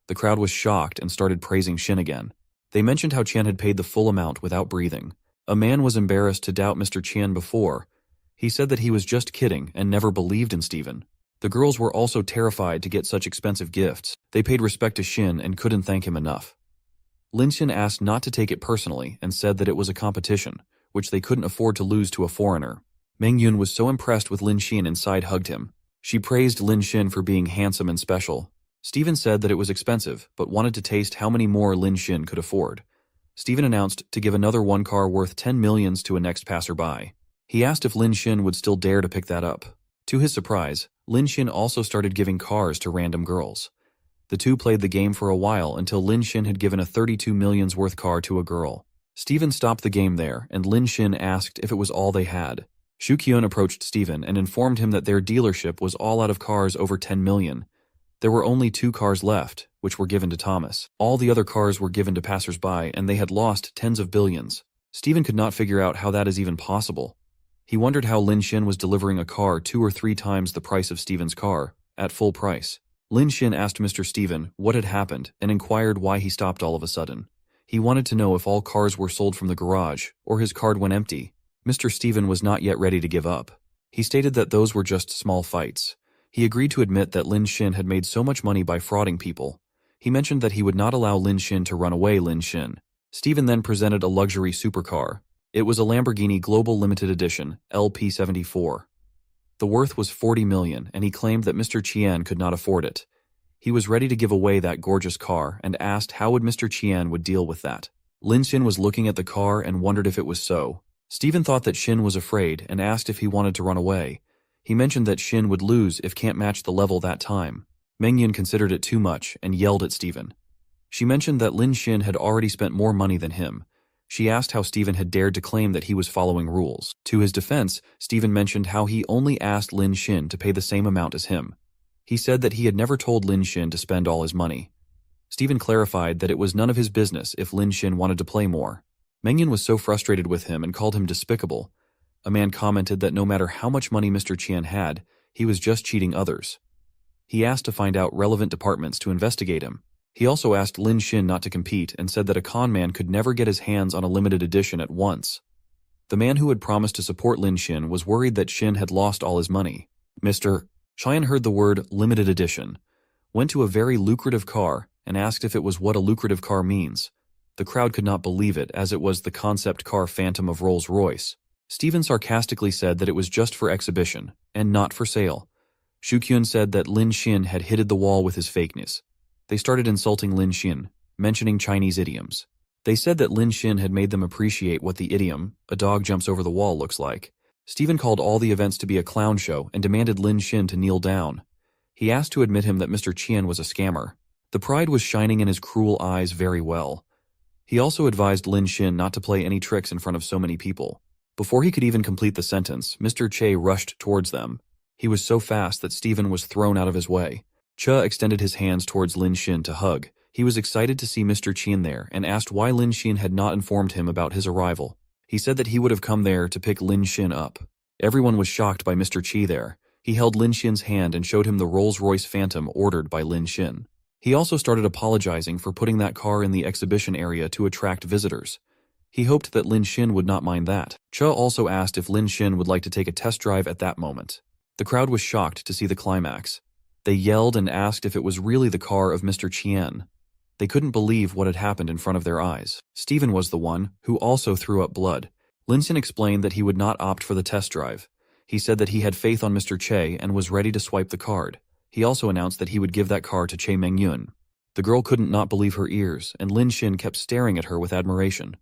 The crowd was shocked and started praising Xin again. They mentioned how Qian had paid the full amount without breathing. A man was embarrassed to doubt Mr. Qian before. He said that he was just kidding and never believed in Steven. The girls were also terrified to get such expensive gifts. They paid respect to Xin and couldn't thank him enough. Lin Xin asked not to take it personally and said that it was a competition, which they couldn't afford to lose to a foreigner. Meng Yun was so impressed with Lin Xin and side-hugged him. She praised Lin Xin for being handsome and special. Steven said that it was expensive, but wanted to taste how many more Lin Xin could afford. Steven announced to give another 1 car worth 10 millions to a next passerby. He asked if Lin Xin would still dare to pick that up. To his surprise, Lin Xin also started giving cars to random girls. The two played the game for a while until Lin Xin had given a 32 millions worth car to a girl. Steven stopped the game there, and Lin Xin asked if it was all they had. Shu Qian approached Steven and informed him that their dealership was all out of cars over 10 million. There were only 2 cars left, which were given to Thomas. All the other cars were given to passers-by, and they had lost tens of billions. Steven could not figure out how that is even possible. He wondered how Lin Xin was delivering a car 2 or 3 times the price of Steven's car, at full price. Lin Xin asked Mr. Steven what had happened and inquired why he stopped all of a sudden. He wanted to know if all cars were sold from the garage, or his card went empty. Mr. Steven was not yet ready to give up. He stated that those were just small fights. He agreed to admit that Lin Xin had made so much money by frauding people. He mentioned that he would not allow Lin Xin to run away Lin Xin. Steven then presented a luxury supercar. It was a Lamborghini Global Limited Edition, LP74. The worth was 40 million, and he claimed that Mr. Qian could not afford it. He was ready to give away that gorgeous car and asked how would Mr. Qian would deal with that. Lin Xin was looking at the car and wondered if it was so. Steven thought that Xin was afraid and asked if he wanted to run away. He mentioned that Xin would lose if can't match the level that time. Meng Yun considered it too much and yelled at Steven. She mentioned that Lin Xin had already spent more money than him. She asked how Steven had dared to claim that he was following rules. To his defense, Steven mentioned how he only asked Lin Xin to pay the same amount as him. He said that he had never told Lin Xin to spend all his money. Steven clarified that it was none of his business if Lin Xin wanted to play more. Meng Yun was so frustrated with him and called him despicable. A man commented that no matter how much money Mr. Qian had, he was just cheating others. He asked to find out relevant departments to investigate him. He also asked Lin Xin not to compete and said that a con man could never get his hands on a limited edition at once. The man who had promised to support Lin Xin was worried that Xin had lost all his money. Mr. Qian heard the word limited edition, went to a very lucrative car, and asked if it was what a lucrative car means. The crowd could not believe it, as it was the concept car Phantom of Rolls-Royce. Steven sarcastically said that it was just for exhibition, and not for sale. Shu Qian said that Lin Xin had hit the wall with his fakeness. They started insulting Lin Xin, mentioning Chinese idioms. They said that Lin Shin had made them appreciate what the idiom, "a dog jumps over the wall," looks like. Stephen called all the events to be a clown show and demanded Lin Shin to kneel down. He asked to admit him that Mr. Chien was a scammer. The pride was shining in his cruel eyes very well. He also advised Lin Shin not to play any tricks in front of so many people. Before he could even complete the sentence, Mr. Che rushed towards them. He was so fast that Stephen was thrown out of his way. Cha extended his hands towards Lin Shin to hug. He was excited to see Mr. Chien there and asked why Lin Shin had not informed him about his arrival. He said that he would have come there to pick Lin Shin up. Everyone was shocked by Mr. Chi there. He held Lin Shin's hand and showed him the Rolls-Royce Phantom ordered by Lin Shin. He also started apologizing for putting that car in the exhibition area to attract visitors. He hoped that Lin Shin would not mind that. Cha also asked if Lin Shin would like to take a test drive at that moment. The crowd was shocked to see the climax. They yelled and asked if it was really the car of Mr. Chien. They couldn't believe what had happened in front of their eyes. Stephen was the one who also threw up blood. Lin Shin explained that he would not opt for the test drive. He said that he had faith on Mr. Che and was ready to swipe the card. He also announced that he would give that car to Che Mengyun. The girl couldn't not believe her ears, and Lin Shin kept staring at her with admiration.